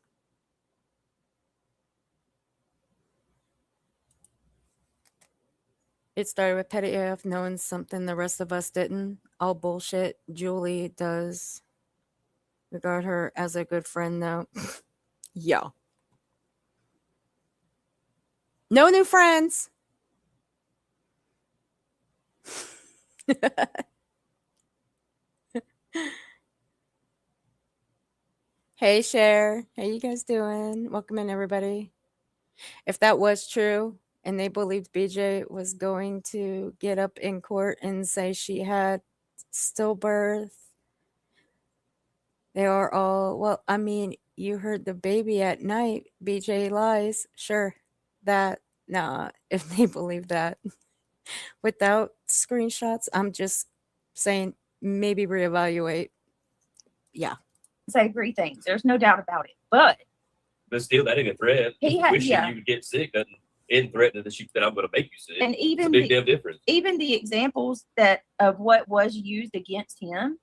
It started with Petty AF knowing something the rest of us didn't. All bullshit. Julie does regard her as a good friend, though. Yeah. No new friends. Hey, Cher. How you guys doing? Welcome in, everybody. If that was true and they believed BJ was going to get up in court and say she had stillbirth, they are all, well, I mean, you heard the baby at night. BJ lies. Sure. That, nah, if they believe that without screenshots, I'm just saying maybe reevaluate. Yeah. Say agree things. There's no doubt about it. But still, that ain't a threat. he had, Wishing yeah. you would get sick doesn't threatening that I'm going to make you sick. And even it's a big damn difference. Even the examples that of what was used against him.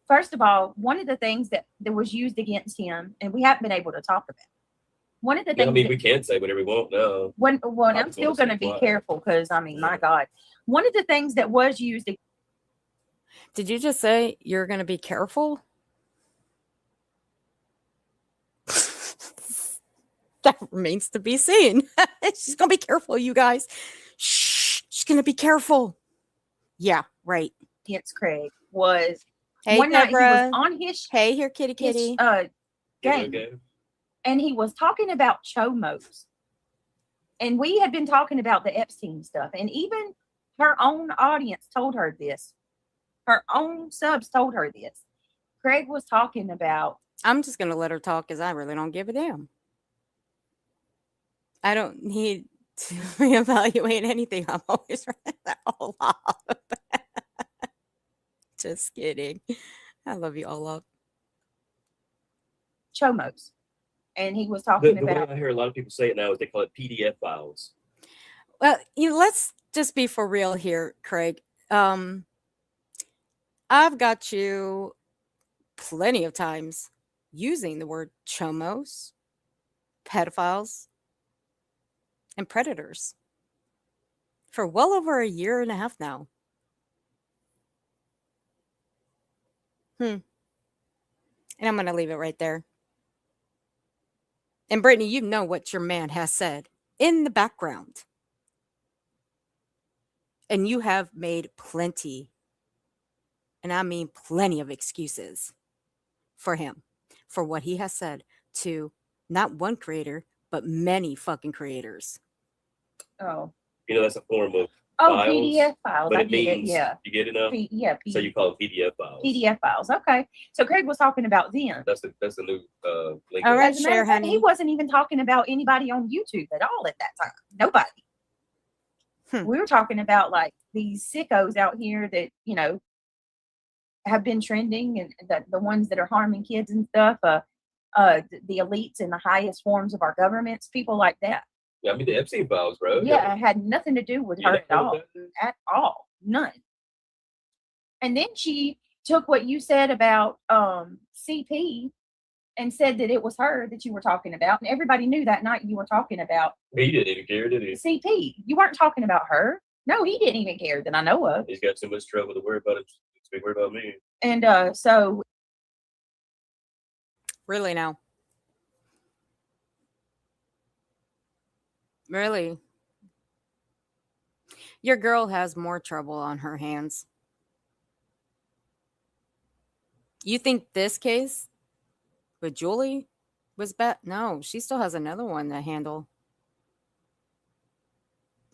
First of all, one of the things that was used against him, and we haven't been able to talk about. One of the things. I mean, we can say whatever we want now. I'm still going to be careful because I mean, my God, one of the things that was used. Did you just say you're going to be careful? That remains to be seen. She's going to be careful, you guys. Shh. She's going to be careful. Yeah, right. Against Craig was hey, one night he Deborah. was on his hey here, kitty. Game, and he was talking about chomos, and we had been talking about the Epstein stuff, and even her own audience told her this. Her own subs told her this. Craig was talking about. I'm just going to let her talk because I really don't give a damn. I don't need to reevaluate anything. I'm always right that all up. Just kidding. I love you all up. Chomos. And he was talking the about. way I hear a lot of people say it now is they call it PDF files. Well, let's just be for real here, Craig. I've got you plenty of times using the word chomos, pedophiles, and predators for well over a year and a half now. And I'm going to leave it right there. And Brittany, you know what your man has said in the background. And you have made plenty, and I mean plenty of excuses for him, for what he has said to not one creator, but many fucking creators. Oh. That's a form of files, PDF files. But I it means, yeah. You get it now? So you call it PDF files. PDF files. Okay. So Craig was talking about them. That's the new link. All right, share, honey. He wasn't even talking about anybody on YouTube at all at that time. Nobody. We were talking about like these sickos out here that, have been trending and the ones that are harming kids and stuff. The elites and the highest forms of our governments, people like that. Yeah, I mean the Epstein files, bro. Yeah, it had nothing to do with her at all. At all. None. And then she took what you said about CP and said that it was her that you were talking about. And everybody knew that night you were talking about. He didn't even care, did he? CP. You weren't talking about her. No, he didn't even care that I know of. He's got too much trouble to worry about it. To be worried about me. And so. Really now? Really? Your girl has more trouble on her hands. You think this case with Julie was bad? No, she still has another one to handle.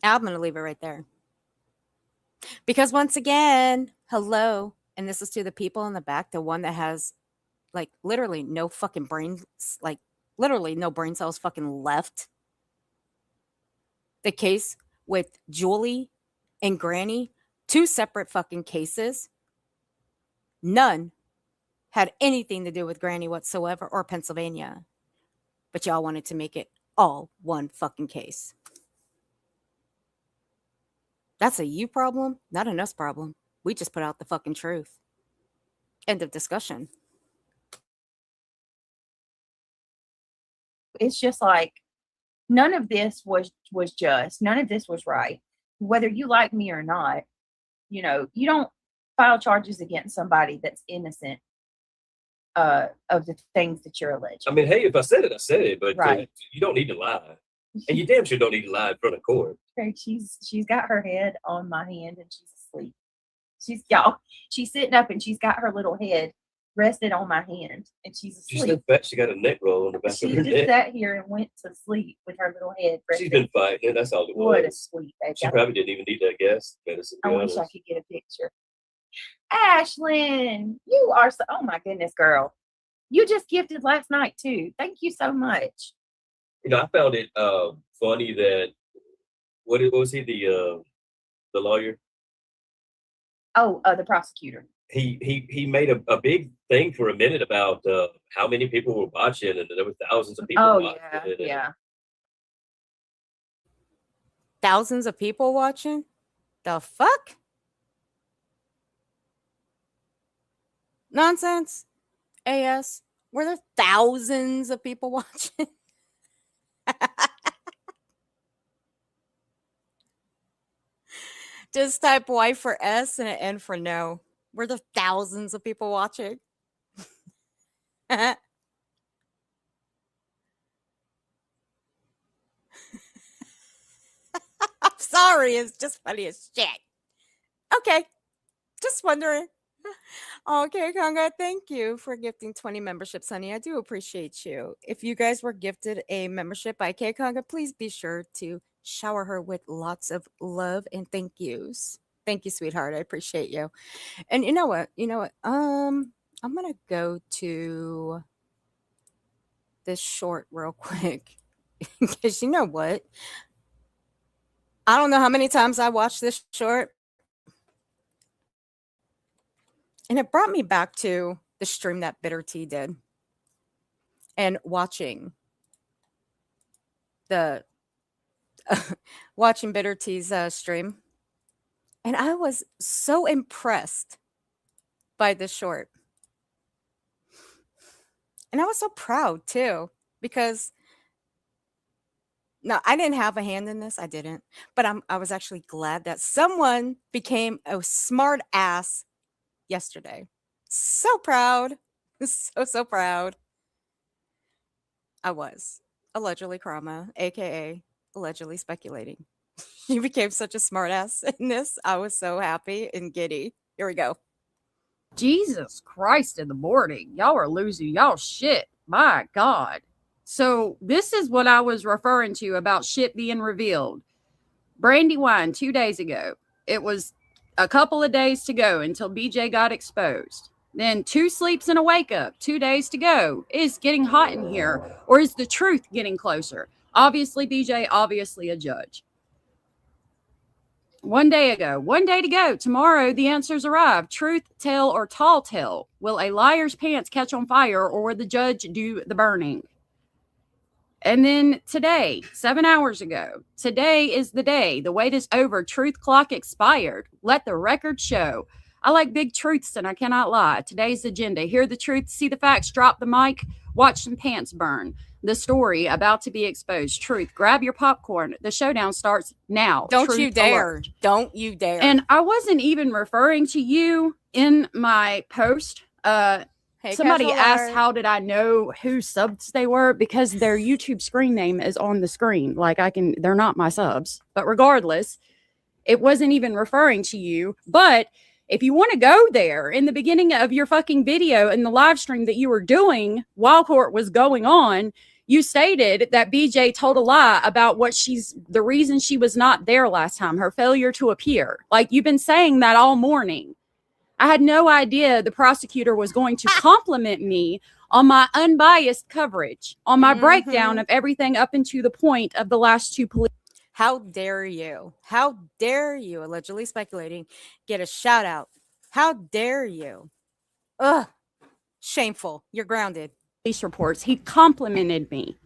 I'm going to leave it right there. Because once again, hello, and this is to the people in the back, the one that has like literally no fucking brains, like literally no brain cells fucking left. The case with Julie and Granny, 2 separate fucking cases. None had anything to do with Granny whatsoever or Pennsylvania. But y'all wanted to make it all one fucking case. That's a you problem, not an us problem. We just put out the fucking truth. End of discussion. It's just like none of this was just. None of this was right. Whether you like me or not, you don't file charges against somebody that's innocent of the things that you're alleged. I mean, hey, if I said it, I said it, but right. You don't need to lie. And you damn sure don't need to lie in front of court. She's got her head on my hand and she's asleep. She's sitting up and she's got her little head rested on my hand and she's asleep. She's so fat, she got a neck roll on the back of her neck. She just sat here and went to sleep with her little head rested. She's been fighting, that's all it was. What a sweet baby. She probably didn't even need that gas medicine. I wish I could get a picture. Ashlyn, you are so, oh my goodness, girl. You just gifted last night too. Thank you so much. I found it funny that what was he, the lawyer? Oh, the prosecutor. He made a big thing for a minute about how many people were watching, and there were thousands of people watching. Yeah. Thousands of people watching? The fuck? Nonsense. AS. Were there thousands of people watching? Just type Y for S and an N for no. Were there thousands of people watching? I'm sorry, it's just funny as shit. Okay, just wondering. Okay, Conga, thank you for gifting 20 memberships, honey. I do appreciate you. If you guys were gifted a membership by K Conga, please be sure to shower her with lots of love and thank yous. Thank you, sweetheart. I appreciate you. And you know what? I'm gonna go to this short real quick because you know what? I don't know how many times I watched this short. And it brought me back to the stream that Bitter Tea did and watching the watching Bitter Tea's stream. And I was so impressed by this short. And I was so proud too, because no, I didn't have a hand in this. I didn't. But I was actually glad that someone became a smart ass yesterday. So proud. So proud. I was. Allegedly Krama, aka allegedly speculating. You became such a smart ass in this. I was so happy and giddy. Here we go. Jesus Christ in the morning. Y'all are losing y'all shit. My God. So this is what I was referring to about shit being revealed. Brandywine 2 days ago. It was a couple of days to go until BJ got exposed. Then 2 sleeps and a wake up. 2 days to go. Is getting hot in here, or is the truth getting closer? Obviously BJ, obviously a judge. 1 day ago, 1 day to go. Tomorrow, the answers arrive. Truth tell or tall tale. Will a liar's pants catch on fire, or will the judge do the burning? And then today, 7 hours ago, today is the day. The wait is over. Truth clock expired. Let the record show. I like big truths and I cannot lie. Today's agenda. Hear the truth, see the facts, drop the mic, watch some pants burn. The story about to be exposed. Truth. Grab your popcorn. The showdown starts now. Don't Truth you dare. alert. Don't you dare. And I wasn't even referring to you in my post. Hey, Somebody casual asked alert. how did I know whose subs they were, because their YouTube screen name is on the screen. Like they're not my subs. But regardless, it wasn't even referring to you. But if you want to go there in the beginning of your fucking video in the live stream that you were doing while court was going on, you stated that BJ told a lie about the reason she was not there last time, her failure to appear. Like, you've been saying that all morning. I had no idea the prosecutor was going to compliment me on my unbiased coverage, on my breakdown of everything up into the point of the last two police. How dare you? How dare you, allegedly speculating, get a shout out? How dare you? Ugh. Shameful. You're grounded. Police reports. He complimented me.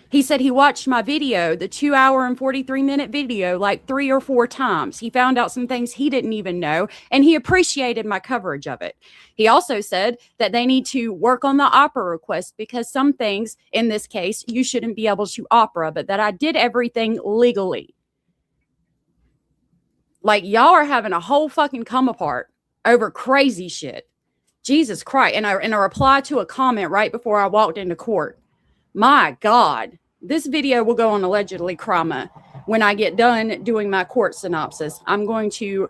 He said he watched my video, the 2 hour and 43-minute video, like 3 or 4 times. He found out some things he didn't even know, and he appreciated my coverage of it. He also said that they need to work on the opera request because some things in this case you shouldn't be able to opera, but that I did everything legally. Like, y'all are having a whole fucking come apart over crazy shit. Jesus Christ. And I reply to a comment right before I walked into court. My God, this video will go on allegedly crama when I get done doing my court synopsis. I'm going to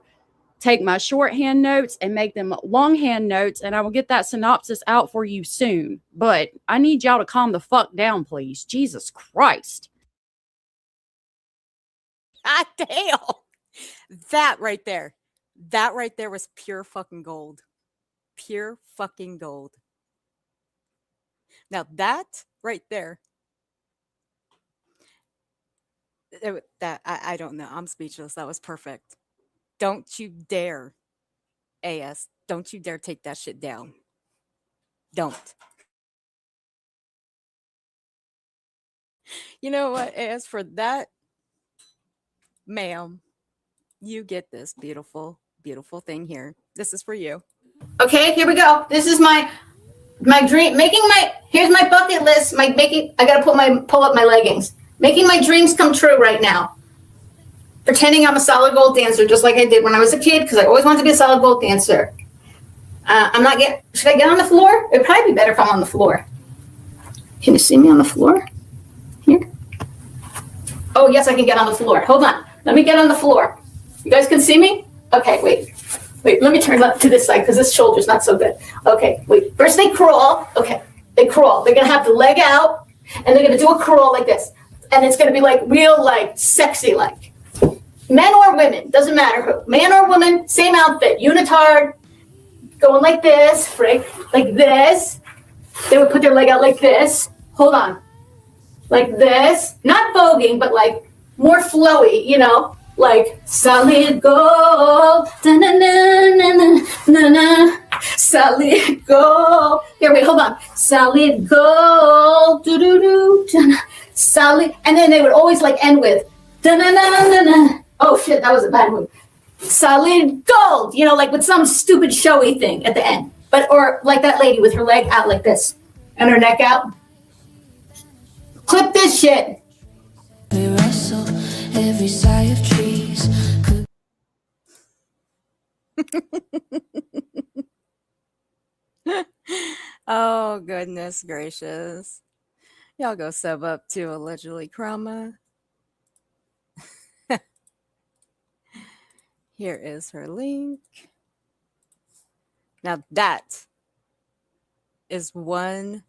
take my shorthand notes and make them longhand notes, and I will get that synopsis out for you soon. But I need y'all to calm the fuck down, please. Jesus Christ. God damn. That right there was pure fucking gold. Pure fucking gold. Now that right there, I don't know. I'm speechless. That was perfect. Don't you dare, AS. Don't you dare take that shit down. Don't. You know what, AS, for that, ma'am, you get this beautiful, beautiful thing here. This is for you. Okay, here we go. This is my dream. Here's my bucket list. I gotta pull up my leggings. Making my dreams come true right now. Pretending I'm a solid gold dancer, just like I did when I was a kid, because I always wanted to be a solid gold dancer. Should I get on the floor? It'd probably be better if I'm on the floor. Can you see me on the floor? Here? Oh, yes, I can get on the floor. Hold on. Let me get on the floor. You guys can see me? Okay, wait, let me turn to this side because this shoulder's not so good. Okay, wait. First they crawl. Okay, they crawl. They're going to have the leg out, and they're going to do a crawl like this. And it's going to be like real, like, sexy, like. Men or women, doesn't matter who. Man or woman, same outfit, unitard, going like this, right? Like this. They would put their leg out like this. Hold on. Like this. Not voguing, but like more flowy, you know? Like solid gold. Da-na-na-na-na-na-na. Solid gold. Here, wait, hold on. Solid gold. Do-do-do. Solid. And then they would always like end with da-na-na-na-na. Oh shit, that was a bad move. Solid gold, you know, like with some stupid showy thing at the end. Or like that lady with her leg out like this and her neck out. Clip this shit. We wrestle every sigh of trees. Oh, goodness gracious. Y'all go sub up to allegedly Krama. Here is her link. Now that is one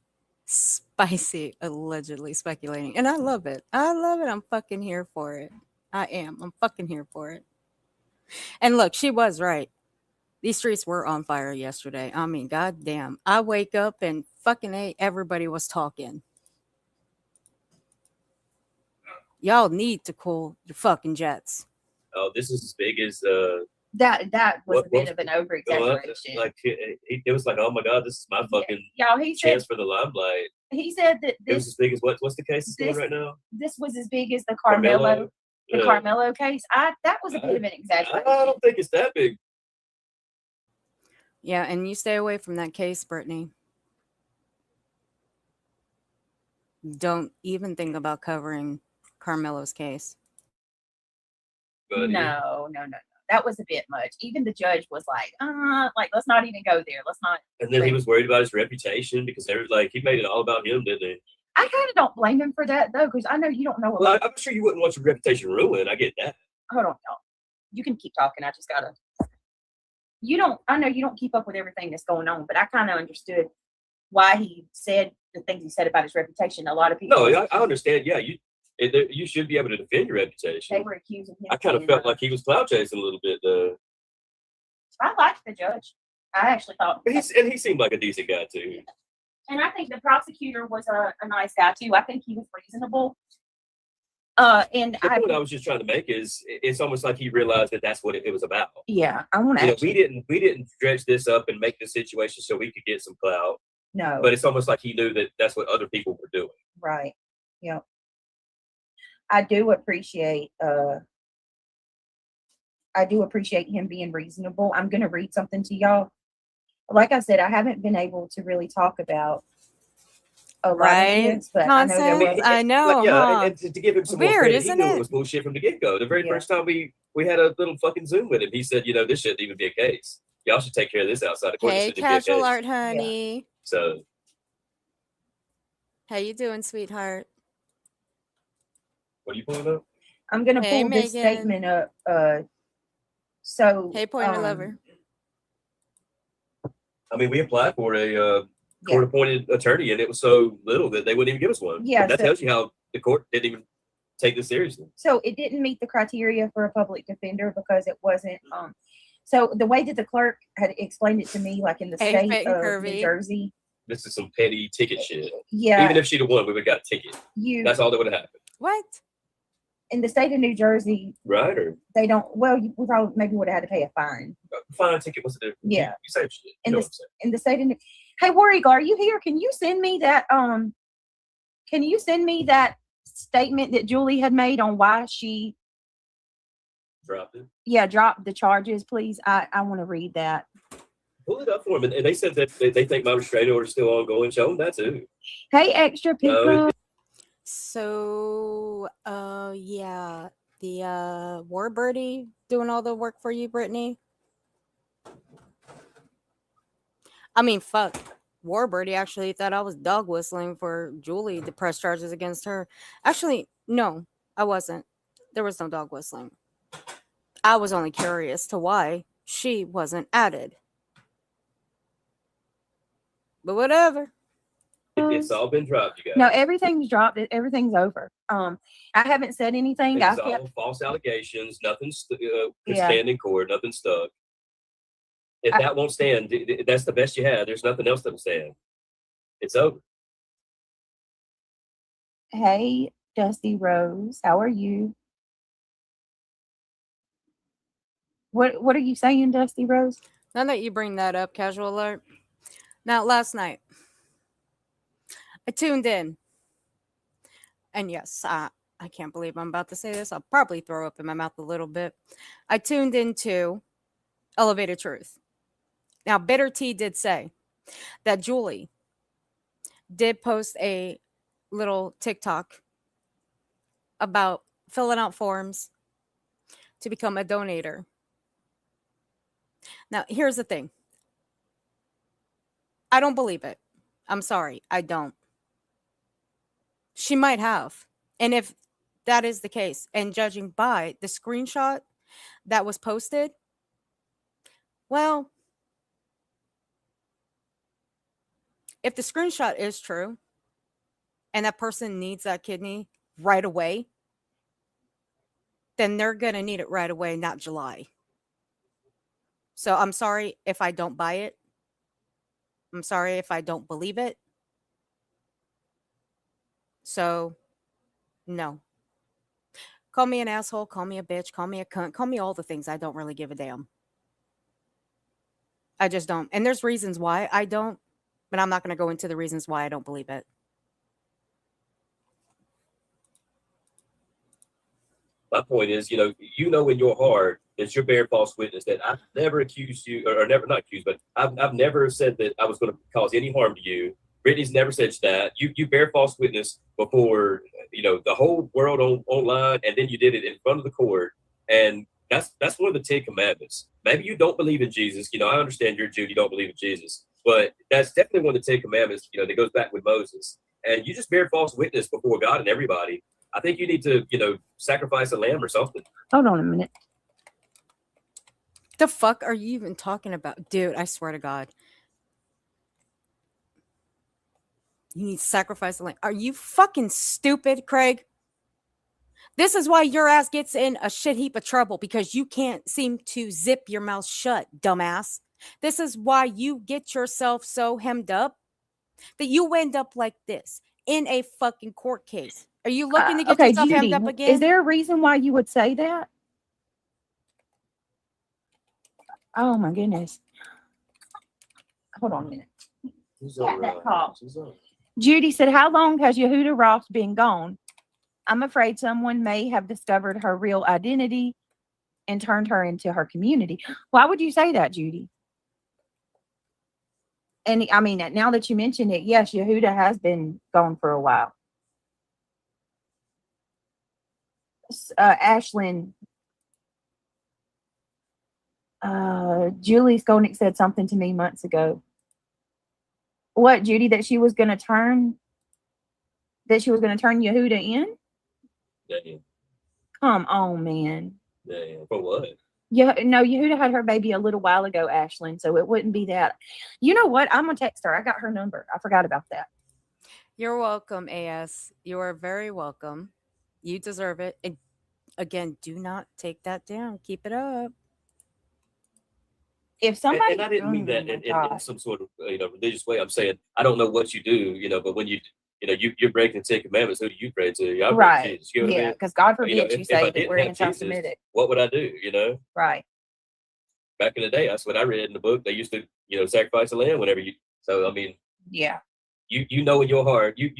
spicy allegedly speculating. And I love it. I'm fucking here for it. I am. I'm fucking here for it. And look, she was right. These streets were on fire yesterday. I mean, goddamn. I wake up and fucking everybody was talking. Y'all need to cool your fucking jets. Oh, this is as big as That was a What- bit of an over exaggeration. Like it was like, oh my god, this is my fucking Y'all, he chance said for the limelight. he said that It was this as big as what's the case that's going this- right now? this was as big as the Carmelo Yeah. Carmelo case. That was a bit of an exaggeration. I don't think it's that big. Yeah, and you stay away from that case, Brittany. Don't even think about covering Carmelo's case. But No. That was a bit much. Even the judge was like, let's not even go there. Let's not. And then he was worried about his reputation because they were like, he made it all about him, didn't he? I kind of don't blame him for that though, because I know you don't know. Well, I'm sure you wouldn't want your reputation ruined. I get that. Hold on, y'all. You can keep talking. I just gotta. You don't. I know you don't keep up with everything that's going on, but I kind of understood why he said the things he said about his reputation. A lot of people. No, I understand. Yeah, you should be able to defend your reputation. They were accusing him. I kind of felt like he was cloud chasing a little bit, though. I liked the judge. I actually thought. But he seemed like a decent guy too. And I think the prosecutor was a nice guy too. I think he was reasonable. And The point I was just trying to make is, it's almost like he realized that that's what it was about. Yeah, I want to. We didn't dredge this up and make the situation so we could get some clout. No, But it's almost like he knew that that's what other people were doing. right. Yep. I do appreciate him being reasonable. I'm gonna read something to y'all. Like I said, I haven't been able to really talk about a lot of this, but Nonsense. I know. Huh? And to give him some Weird, more credit, isn't he knew it? it was bullshit from the get-go. The very Yeah. first time we had a little fucking Zoom with him, he said, this shouldn't even be a case. Y'all should take care of this outside of court. Hey, This shouldn't be a casual case. art, honey. So How you doing, sweetheart? what are you pulling up? I'm gonna Hey, pull this Megan. statement up. So Hey, pointer lover. I mean, we applied for a court-appointed attorney, and it was so little that they wouldn't even give us one. Yeah, That so- tells you how the court didn't even take this seriously. So it didn't meet the criteria for a public defender because it wasn't. So the way that the clerk had explained it to me, like in the Hey, state Fit and of Curvy. New Jersey, This is some petty ticket shit. yeah, Even if she'd have won, we would have got a ticket. That's all that would have happened. What? in the state of New Jersey, Right? Or they don't. Well, we probably maybe would have had to pay a fine. fine ticket, what's the difference? Yeah. You say shit. You In know the what I'm saying. in the state of New. Hey, Warrior, are you here? Can you send me that? Can you send me that statement that Julie had made on why she Dropped it. dropped the charges, please? I want to read that. Pull it up for them. And they said that they think my restraining order is still ongoing. Show them that too. Hey, extra people. No, So, yeah, the Warbirdie doing all the work for you, Brittany. I mean, fuck. Warbirdie actually thought I was dog whistling for Julie to press charges against her. Actually, no, I wasn't. There was no dog whistling. I was only curious to why she wasn't added. But whatever. it's all been dropped, you guys. No, everything's dropped. Everything's over. I haven't said anything. It's I kept, all false allegations. Nothing's can Yeah. stand in court. Nothing stuck. If that won't stand, that's the best you had. There's nothing else that'll stand. It's over. hey, Dusty Rose, how are you? What are you saying, Dusty Rose? Now that you bring that up, casual alert. Now, last night, I tuned in. And yes, I can't believe I'm about to say this. I'll probably throw up in my mouth a little bit. I tuned into Elevated Truth. Now, Bitter T did say that Julie did post a little TikTok about filling out forms to become a donator. Now, here's the thing. I don't believe it. I'm sorry. I don't. She might have. And if that is the case, and judging by the screenshot that was posted, well, if the screenshot is true and that person needs that kidney right away, then they're going to need it right away, not July. So I'm sorry if I don't buy it. I'm sorry if I don't believe it. So, no. Call me an asshole, call me a bitch, call me a cunt, call me all the things. I don't really give a damn. I just don't. And there's reasons why I don't, but I'm not going to go into the reasons why I don't believe it. My point is, you know in your heart that you're bearing false witness, that I've never accused you, or never, not accused, but I've never said that I was going to cause any harm to you. Brittany's never said that. You bear false witness before, the whole world online, and then you did it in front of the court. And that's one of the 10 commandments. Maybe you don't believe in Jesus. I understand you're a Jew, you don't believe in Jesus, but that's definitely one of the 10 commandments, that goes back with Moses. And you just bear false witness before God and everybody. I think you need to, sacrifice a lamb or something. Hold on a minute. The fuck are you even talking about? Dude, I swear to God. You need to sacrifice a lamb. Are you fucking stupid, Craig? This is why your ass gets in a shit heap of trouble, because you can't seem to zip your mouth shut, dumbass. This is why you get yourself so hemmed up that you end up like this in a fucking court case. Are you looking to get Okay, yourself Judy, hemmed up again? is there a reason why you would say that? Oh my goodness. Hold on a minute. That call. Judy said, how long has Yehuda Ross been gone? I'm afraid someone may have discovered her real identity and turned her into her community. Why would you say that, Judy? And I mean, now that you mention it, yes, Yehuda has been gone for a while. Ashlyn, Julie Skolnick said something to me months ago. What, Judy? That she was going to turn Yehuda in? Damn. Come on, man. Damn. For what? Yeah, no, Yehuda had her baby a little while ago, Ashlyn, so it wouldn't be that. You know what? I'm going to text her. I got her number. I forgot about that. You're welcome, AS. You are very welcome. You deserve it. And again, do not take that down. Keep it up. If somebody, and I didn't mean that in some sort of religious way. I'm saying I don't know what you do, but when you're breaking the 10 commandments, who do you pray to? I pray to Jesus. You know what I mean? Because God forbid you say if that we're anti-Semitic. What would I do? Right. Back in the day, that's what I read in the book. They used to, sacrifice a lamb whenever you. So I mean, yeah. You know in your heart, you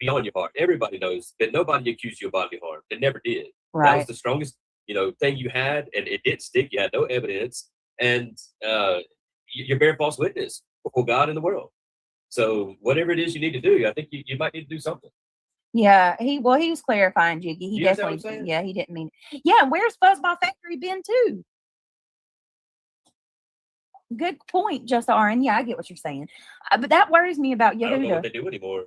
beyond your heart. Everybody knows that nobody accused you of bodily harm. They never did. Right. That was the strongest, thing you had, and it did stick. You had no evidence, and you're bearing false witness before God and the world. So whatever it is you need to do, I think you might need to do something. Yeah, he was clarifying, Jiggy. He definitely, yeah, he didn't mean it. Yeah, where's Fuzzball Factory been too? Good point, Just Aaron. Yeah, I get what you're saying, but that worries me about Yehuda. I don't know what they do anymore.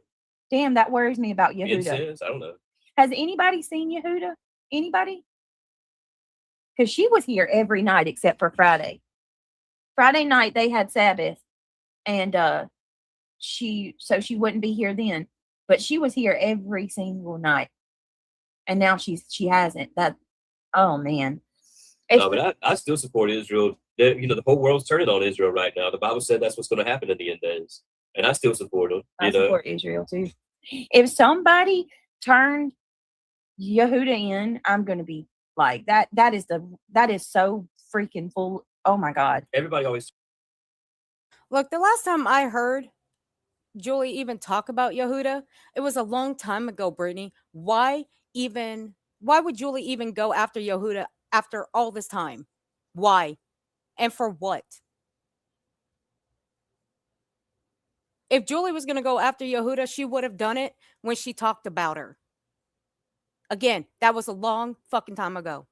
Damn, that worries me about Yehuda. Says, I don't know. Has anybody seen Yehuda? Anybody? Because she was here every night except for Friday. Friday night they had Sabbath, and she wouldn't be here then, but she was here every single night, and now she hasn't. That, oh man. No, but I still support Israel. The whole world's turning on Israel right now. The Bible said that's what's going to happen in the end days, and I still support them. I support Israel too. If somebody turned Yehuda in, I'm going to be like that. That is so freaking full. Oh my God. Everybody always. Look, the last time I heard Julie even talk about Yehuda, it was a long time ago, Brittany. Why would Julie even go after Yehuda after all this time? Why? And for what? If Julie was going to go after Yehuda, she would have done it when she talked about her. Again, that was a long fucking time ago.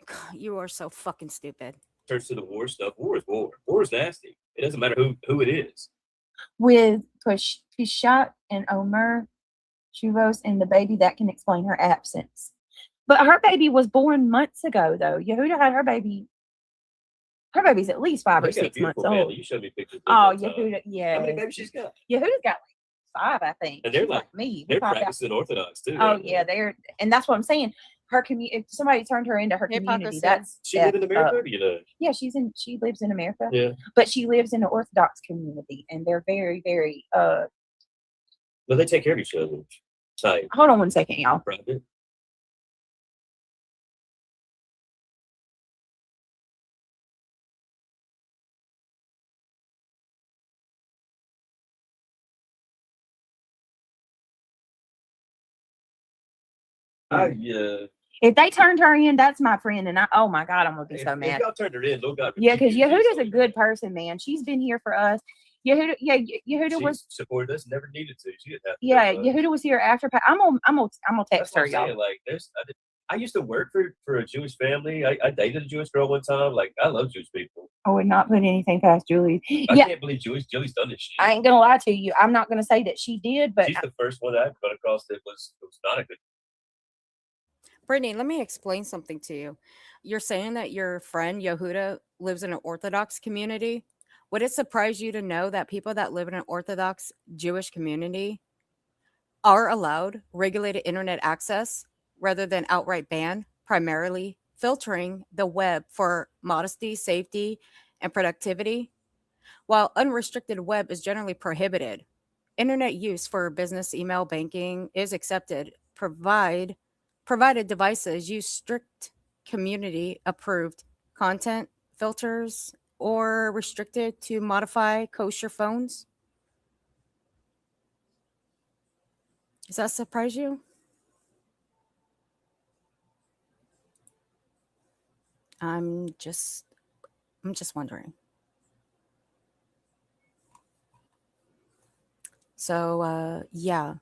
God, you are so fucking stupid. Turns to the war stuff. War is war. War is nasty. It doesn't matter who it is. With Pishat and Omer Shuvos and the baby, that can explain her absence. But her baby was born months ago, though. Yehuda had her baby. Her baby's at least 5 or 6 months old. You showed me pictures. Oh, Yehuda, yeah. How many babies she's got? Yehuda's got like 5, I think. And they're like me. They're practicing Orthodox too. Oh yeah, and that's what I'm saying. Her community. If somebody turned her into her community, that's she live in America. Yeah, she lives in America. Yeah, but she lives in an Orthodox community, and they're very, very. Well, they take care of each other. Tight. Hold on one second, y'all. Private. Yeah. If they turned her in, that's my friend, and oh my God, I'm gonna be so If mad. y'all turned her in, Lord God. Yeah, because rebuke you, Yehuda's a Jesus. good person, man. She's been here for us. Yehuda She was supported us, never needed to. She didn't have to. yeah, help us. Yehuda was here after. I'm gonna That's text what her, I'm y'all. saying. Like, I used to work for a Jewish family. I dated a Jewish girl one time. Like, I love Jewish people. I would not put anything past Julie. I Yeah, can't believe Julie's done this shit. I ain't gonna lie to you. I'm not gonna say that she did, but She's the first one I've come across that was not a good. Brittany, let me explain something to you. You're saying that your friend Yehuda lives in an Orthodox community. Would it surprise you to know that people that live in an Orthodox Jewish community are allowed regulated internet access rather than outright ban, primarily filtering the web for modesty, safety, and productivity? While unrestricted web is generally prohibited, internet use for business email banking is accepted, provided devices use strict community approved content filters or restricted to modify kosher phones. Does that surprise you? I'm just wondering. So yeah.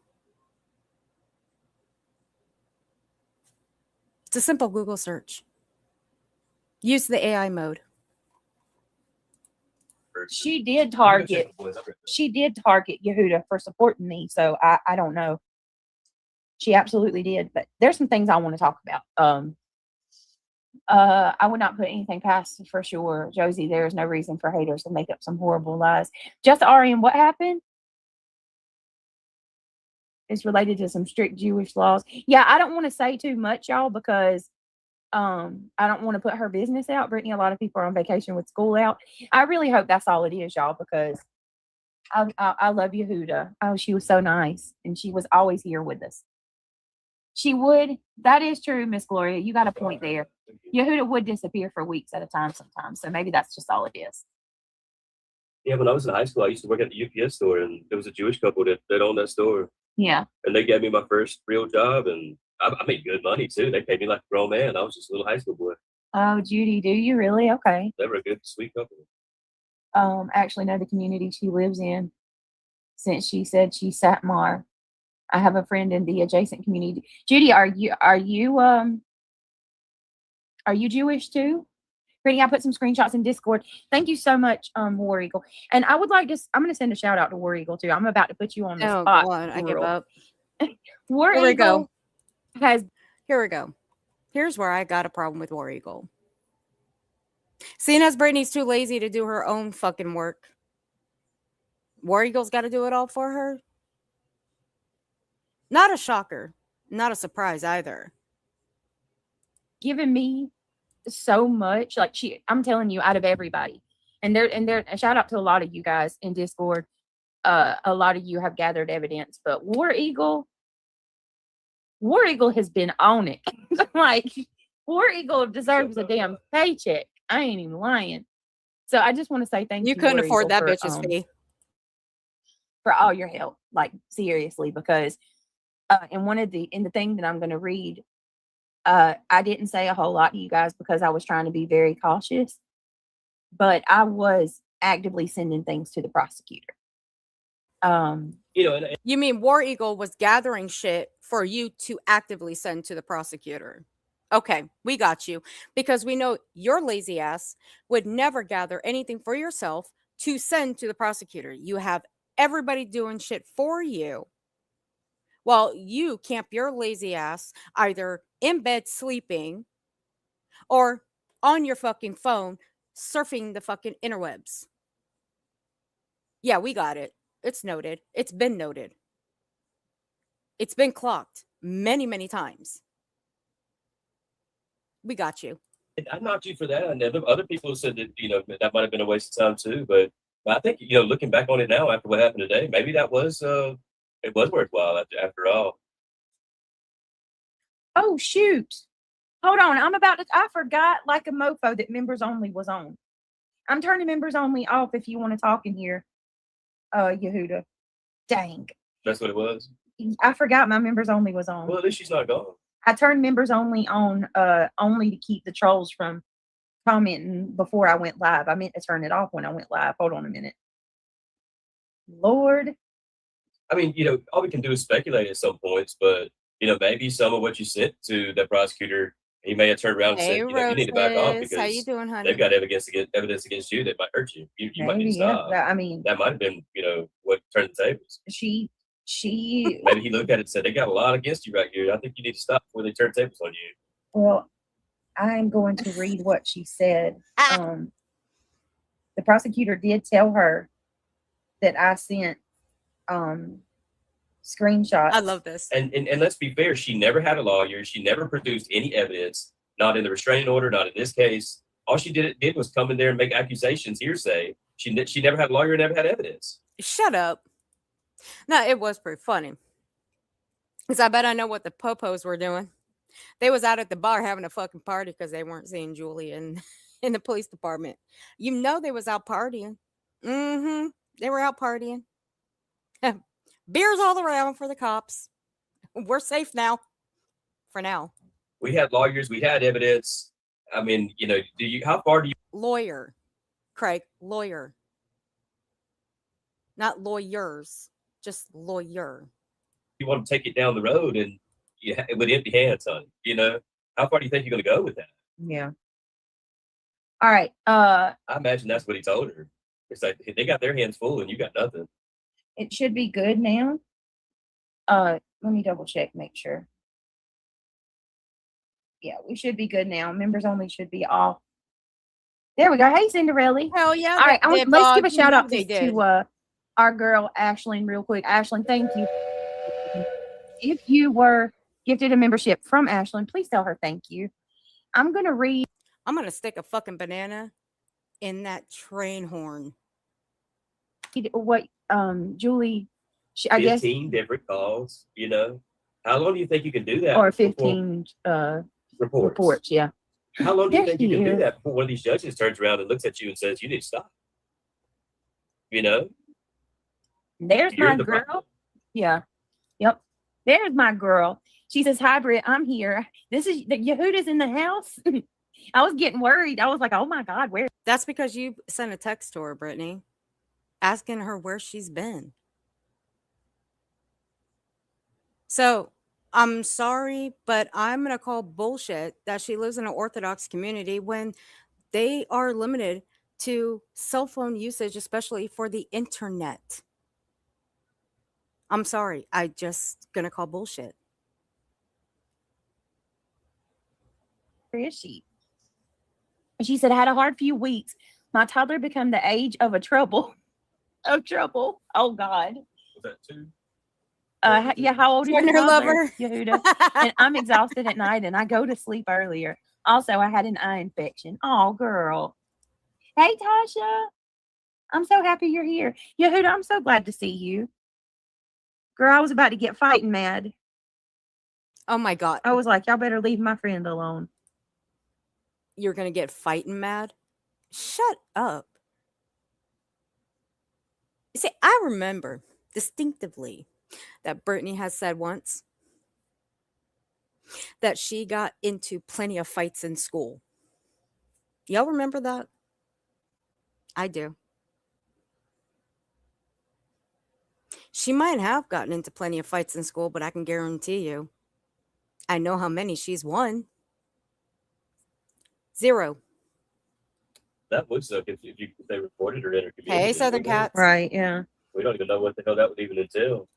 It's a simple Google search. Use the AI mode. she did target Yehuda for supporting me. So I don't know. She absolutely did. But there's some things I want to talk about. I would not put anything past for sure, Josie. There is no reason for haters to make up some horrible lies. Just Arian, what happened? It's related to some strict Jewish laws. Yeah, I don't want to say too much, y'all, because I don't want to put her business out. Brittany, a lot of people are on vacation with school out. I really hope that's all it is, y'all, because I love Yehuda. Oh, she was so nice, and she was always here with us. She would. That is true, Miss Gloria. You got a point there. Yehuda would disappear for weeks at a time sometimes, so maybe that's just all it is. Yeah, when I was in high school, I used to work at the UPS store, and there was a Jewish couple that owned that store. Yeah. And they gave me my first real job, and I made good money too. They paid me like a grown man. I was just a little high school boy. Oh, Judy, do you really? Okay. They were a good, sweet couple. Actually know the community she lives in, since she said she's Satmar. I have a friend in the adjacent community. Judy, are you Jewish too? Brittany, I put some screenshots in Discord. Thank you so much, War Eagle. And I would like to, I'm going to send a shout out to War Eagle too. I'm about to put you on the spot. Go on, I give up. War Here we Eagle go. has. Here we go. Here's where I got a problem with War Eagle. Seeing as Brittany's too lazy to do her own fucking work, War Eagle's got to do it all for her. Not a shocker. Not a surprise either. Given me so much, like I'm telling you, out of everybody, and there a shout out to a lot of you guys in Discord. A lot of you have gathered evidence, but War Eagle has been on it. Like, War Eagle deserves a damn paycheck. I ain't even lying. So I just want to say thank you. You couldn't War afford Eagle, that bitch's fee for all your help. Like, seriously, because in the thing that I'm going to read, I didn't say a whole lot to you guys because I was trying to be very cautious, but I was actively sending things to the prosecutor. You mean War Eagle was gathering shit for you to actively send to the prosecutor? Okay, we got you, because we know your lazy ass would never gather anything for yourself to send to the prosecutor. You have everybody doing shit for you, while you camp your lazy ass either in bed sleeping or on your fucking phone surfing the fucking interwebs. Yeah, we got it. It's noted. It's been noted. It's been clocked many, many times. We got you. I knocked you for that. And other people said that, that might have been a waste of time too. But I think, looking back on it now after what happened today, maybe that was, it was worthwhile after all. Oh, shoot. Hold on. I forgot like a mofo that members only was on. I'm turning members only off if you want to talk in here, Yehuda. Dang. That's what it was? I forgot my members only was on. Well, at least she's not gone. I turned members only on only to keep the trolls from commenting before I went live. I meant to turn it off when I went live. Hold on a minute. Lord. I mean, all we can do is speculate at some points, but maybe some of what you sent to the prosecutor, he may have turned around and said, you need to back off Roses. How you because doing, honey? they've got evidence against you that might hurt you. You might need to Maybe, stop. yeah. I mean, That might have been, what turned the tables. she Maybe he looked at it and said, they got a lot against you right here. I think you need to stop before they turn tables on you. well, I'm going to read what she said. The prosecutor did tell her that I sent screenshots. I love this. And let's be fair, she never had a lawyer. She never produced any evidence, not in the restraining order, not in this case. All she did was come in there and make accusations, hearsay. She never had a lawyer, never had evidence. Shut up. No, it was pretty funny. Because I bet I know what the popos were doing. They was out at the bar having a fucking party because they weren't seeing Julie in the police department. They was out partying. Mm-hmm. They were out partying. Beers all around for the cops. We're safe now. For now. We had lawyers. We had evidence. I mean, how far do you... Lawyer. Craig, lawyer. Not lawyers. Just lawyer. You want to take it down the road and with empty hands, honey? How far do you think you're going to go with that? Yeah. All right. I imagine that's what he told her. It's like they got their hands full and you got nothing. It should be good now. Let me double check, make sure. Yeah, we should be good now. Members only should be off. There we go. Hey, Cinderella. Hell yeah. All right, let's give a shout out to to our girl Ashlyn real quick. Ashlyn, thank you. If you were gifted a membership from Ashlyn, please tell her thank you. I'm gonna stick a fucking banana in that train horn. What Julie, I 15 guess 15 different calls, How long do you think you can do that? Or 15 reports, yeah. How long do you think you can do that before one of these judges turns around and looks at you and says, you need to stop? There's my girl. Yeah. Yep. There's my girl. She says, hi, Britt, I'm here. This is the Yehuda's in the house. I was getting worried. I was like, oh my God, where? That's because you sent a text to her, Brittany, asking her where she's been. So I'm sorry, but I'm going to call bullshit that she lives in an Orthodox community when they are limited to cell phone usage, especially for the internet. I'm sorry. I just going to call bullshit. Where is she? She said, I had a hard few weeks. My toddler became the age of trouble. Oh God. Was that 2? Yeah, how old is your Your lover? Yehuda? And I'm exhausted at night and I go to sleep earlier. Also, I had an eye infection. Oh, girl. Hey, Tasha. I'm so happy you're here. Yehuda, I'm so glad to see you. Girl, I was about to get fighting mad. Oh my God. I was like, y'all better leave my friend alone. You're going to get fighting mad? Shut up. You see, I remember distinctively that Brittany has said once that she got into plenty of fights in school. Y'all remember that? I do. She might have gotten into plenty of fights in school, but I can guarantee you, I know how many she's won. 0. That would suck if they reported her in her community. Hey, Southern Cats. Right, yeah. We don't even know what the hell that would even entail.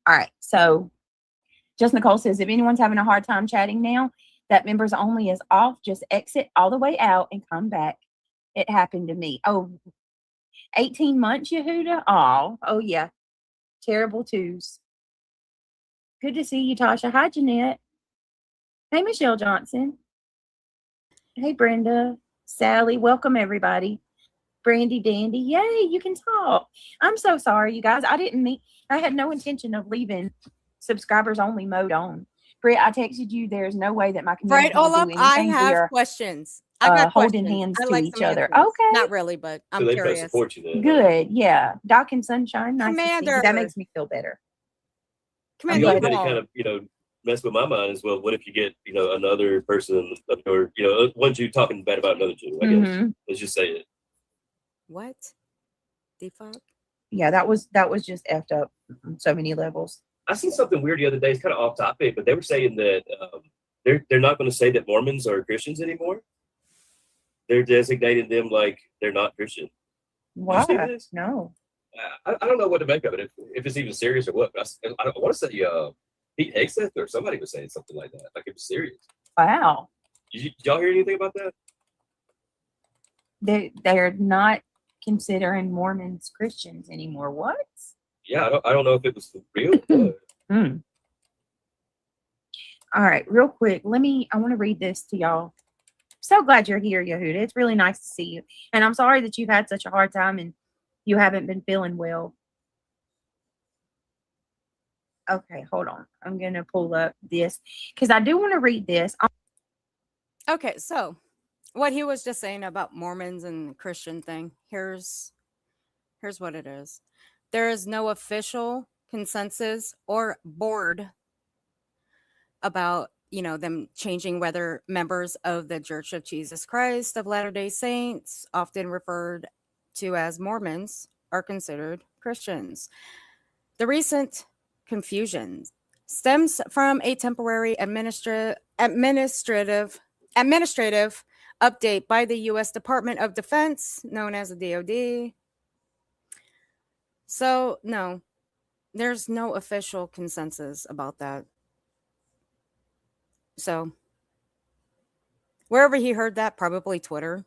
All right. So Just Nicole says, if anyone's having a hard time chatting now, that members only is off, just exit all the way out and come back. It happened to me. Oh, 18 months, Yehuda? Oh yeah. Terrible twos. Good to see you, Tasha. Hi, Jeanette. Hey, Michelle Johnson. Hey, Brenda. Sally. Welcome, everybody. Brandy Dandy. Yay, you can talk. I'm so sorry, you guys. I had no intention of leaving subscribers only mode on. Britt, I texted you. There's no way that my community Right, Olaf, do I anything have here. questions. I got holding questions. hands I to like each some other. answers. Okay. Not really, but So I'm they kind of curious. support you then. Good. Yeah. Doc and Sunshine. Nice to see you. Commander. That makes me feel better. The Commander, only you thing that wrong. kind of, messed with my mind is, well, what if you get, another person or, one Jew talking bad about another Jew, I guess. Mhm. Let's just say it. What the fuck? Yeah, that was just effed up on so many levels. I seen something weird the other day. It's kind of off topic, but they were saying that they're not going to say that Mormons are Christians anymore. They're designating them like they're not Christian. Why? Did you see this? No. I don't know what to make of it, if it's even serious or what. But I want to say Pete Hegseth or somebody was saying something like that, like it was serious. Wow. Did y'all hear anything about that? They're not considering Mormons Christians anymore. What? Yeah, I don't know if it was for real. Hmm. All right, real quick. I want to read this to y'all. So glad you're here, Yehuda. It's really nice to see you. And I'm sorry that you've had such a hard time and you haven't been feeling well. Okay, hold on. I'm going to pull up this because I do want to read this. Okay, so what he was just saying about Mormons and Christian thing, here's what it is. There is no official consensus or board about them changing whether members of the Church of Jesus Christ of Latter-day Saints, often referred to as Mormons, are considered Christians. The recent confusion stems from a temporary administrative update by the U.S. Department of Defense, known as the DoD. So, no, there's no official consensus about that. So, wherever he heard that, probably Twitter,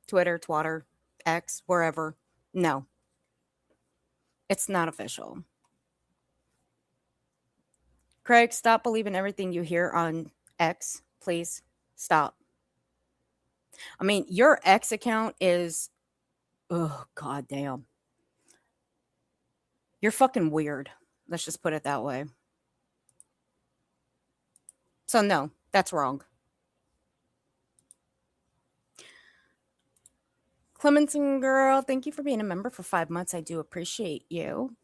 Twatter, X, wherever. No, it's not official. Craig, stop believing everything you hear on X. Please stop. I mean, your X account is, oh, goddamn. You're fucking weird. Let's just put it that way. So, no, that's wrong. Clementine girl, thank you for being a member for 5 months. I do appreciate you.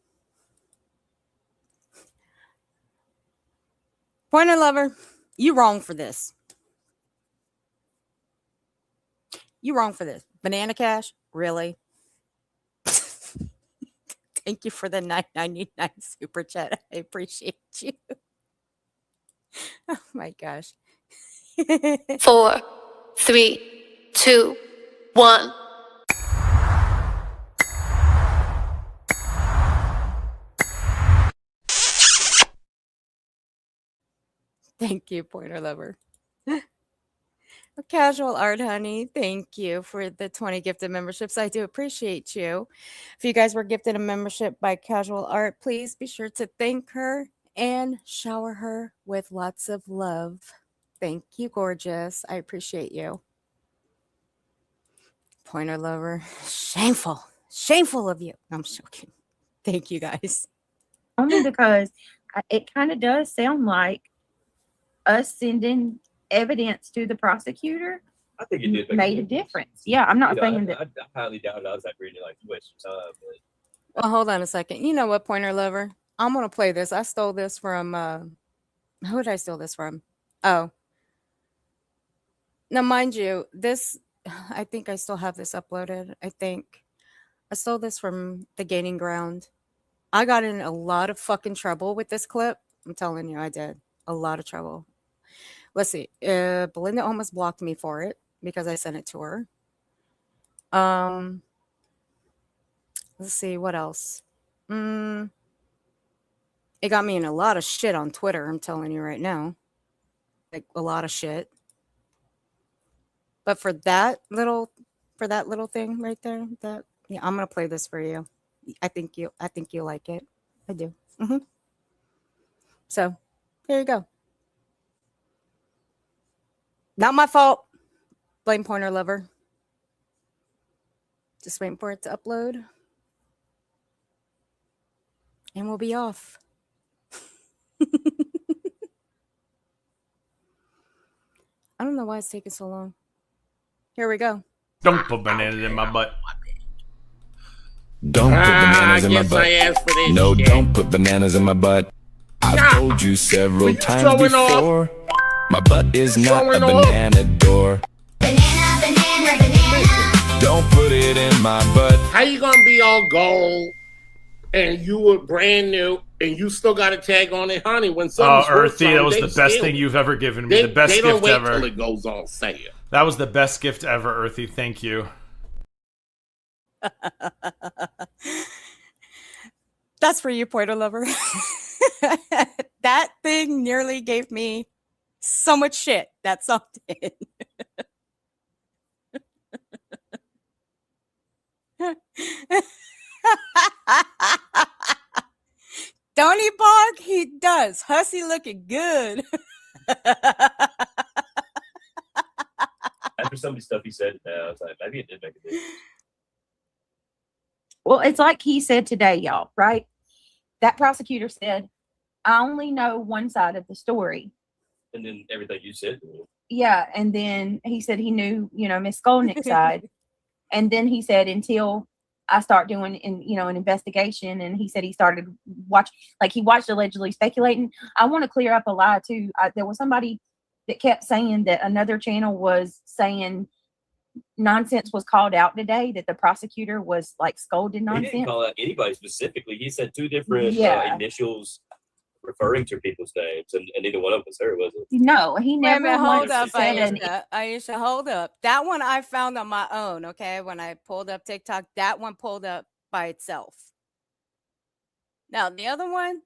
Pointer lover, you wrong for this. You wrong for this. Banana Cash, really? Thank you for the $9.99 super chat. I appreciate you. Oh my gosh. 4, 3, 2, 1. Thank you, Pointer Lover. Casual Art, honey. Thank you for the 20 gifted memberships. I do appreciate you. If you guys were gifted a membership by Casual Art, please be sure to thank her and shower her with lots of love. Thank you, gorgeous. I appreciate you. Pointer Lover. Shameful. Shameful of you. I'm joking. Thank you, guys. Only because it kind of does sound like us sending evidence to the prosecutor I think it did made a difference. Yeah, I'm not saying that. I highly doubt it. I was like reading like you waste your time, but Well, hold on a second. You know what, Pointer Lover? I'm going to play this. I stole this from, who did I steal this from? Oh. Now, mind you, this, I think I still have this uploaded. I think I stole this from the Gaining Ground. I got in a lot of fucking trouble with this clip. I'm telling you, I did. A lot of trouble. Let's see. Belinda almost blocked me for it because I sent it to her. Let's see what else. It got me in a lot of shit on Twitter. I'm telling you right now, like a lot of shit. But for that little thing right there, I'm gonna play this for you. I think you like it. I do. So there you go. Not my fault. Blame Pointer Lover. Just waiting for it to upload. And we'll be off. I don't know why it's taking so long. Here we go. Don't put bananas in my butt. Don't put bananas in my I butt. asked for this No, shit. don't put bananas in my butt. I've told you several you times showing off? before. My butt is not a Showing off? banana door. Don't put it in my butt. How you gonna be all gold and you were brand new and you still got a tag on it, honey? When Oh, something's worth Earthy, that was something, the they best steal thing it. you've ever given me. The best they don't gift wait ever. till it goes on sale. That was the best gift ever, Earthy. Thank you. That's for you, Pointer Lover. That thing nearly gave me so much shit. That song did. Don't he, Bog? He does. Hussy looking good. After some of the stuff he said now, I was like, maybe it did make a difference. Well, it's like he said today, y'all, right? That prosecutor said, I only know one side of the story. And then everything you said to me. Yeah. And then he said he knew, Miss Skolnick's side. And then he said, until I start doing, an investigation. And he said he started he watched allegedly speculating. I want to clear up a lie too. There was somebody that kept saying that another channel was saying nonsense was called out today, that the prosecutor was like scolded He nonsense. didn't call out anybody specifically. He said two different Yeah. initials referring to people's names, and neither one of them was her, was it? No, he Wait a never minute, hold once up, said an Aisha, hold up. That one I found on my own, okay? When I pulled up TikTok, that one pulled up by itself. Now, the other one,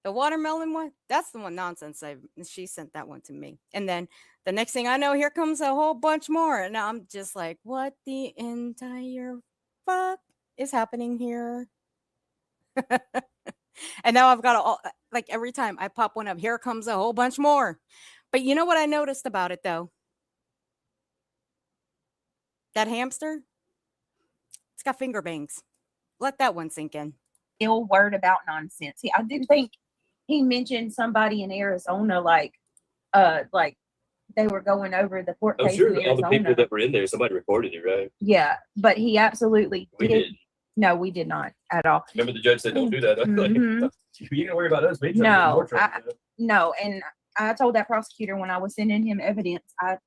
the watermelon one, that's the one nonsense. She sent that one to me. And then the next thing I know, here comes a whole bunch more. And I'm just like, what the entire fuck is happening here? And now I've got all, like every time I pop one up, here comes a whole bunch more. But you know what I noticed about it though? That hamster, it's got finger bangs. Let that one sink in. ill word about nonsense. I do think he mentioned somebody in Arizona, like they were going over the court I'm case sure in all the people Arizona. that were in there, somebody recorded it, right? Yeah, but he absolutely We did. did. No, we did not at all. Remember the judge said, "Don't do that." Mhm. You don't worry about us. We try to get No, more trouble. No, and I told that prosecutor when I was sending him evidence, I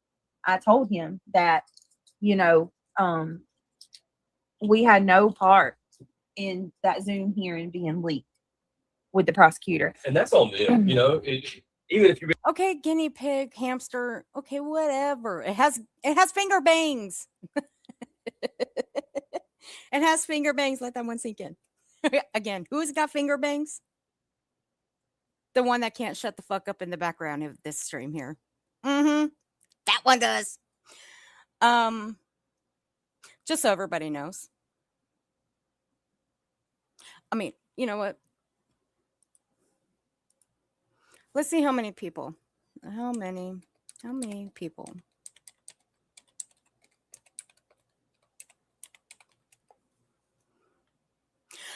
told him that, we had no part in that Zoom hearing being leaked with the prosecutor. And that's on them, even if you Okay, guinea pig, hamster, okay, whatever. It has finger bangs. It has finger bangs. Let that one sink in. Again, who's got finger bangs? The one that can't shut the fuck up in the background of this stream here. Mm-hmm. That one does. Just so everybody knows. I mean, you know what? Let's see how many people. How many people?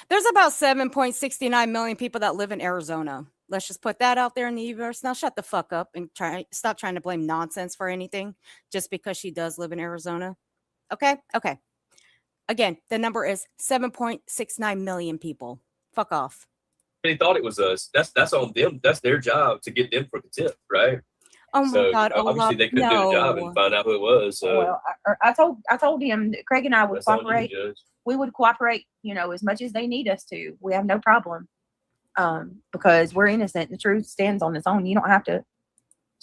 There's about 7.69 million people that live in Arizona. Let's just put that out there in the universe. Now shut the fuck up and stop trying to blame nonsense for anything just because she does live in Arizona. Okay? Okay. Again, the number is 7.69 million people. Fuck off. they thought it was us, that's on them. That's their job to get them for contempt, right? Oh my So God. obviously they couldn't do the job and find out who it was. So Well, I told him that Craig and I would that's on you, cooperate. Judge. We would cooperate, as much as they need us to. We have no problem. Because we're innocent. The truth stands on its own. You don't have to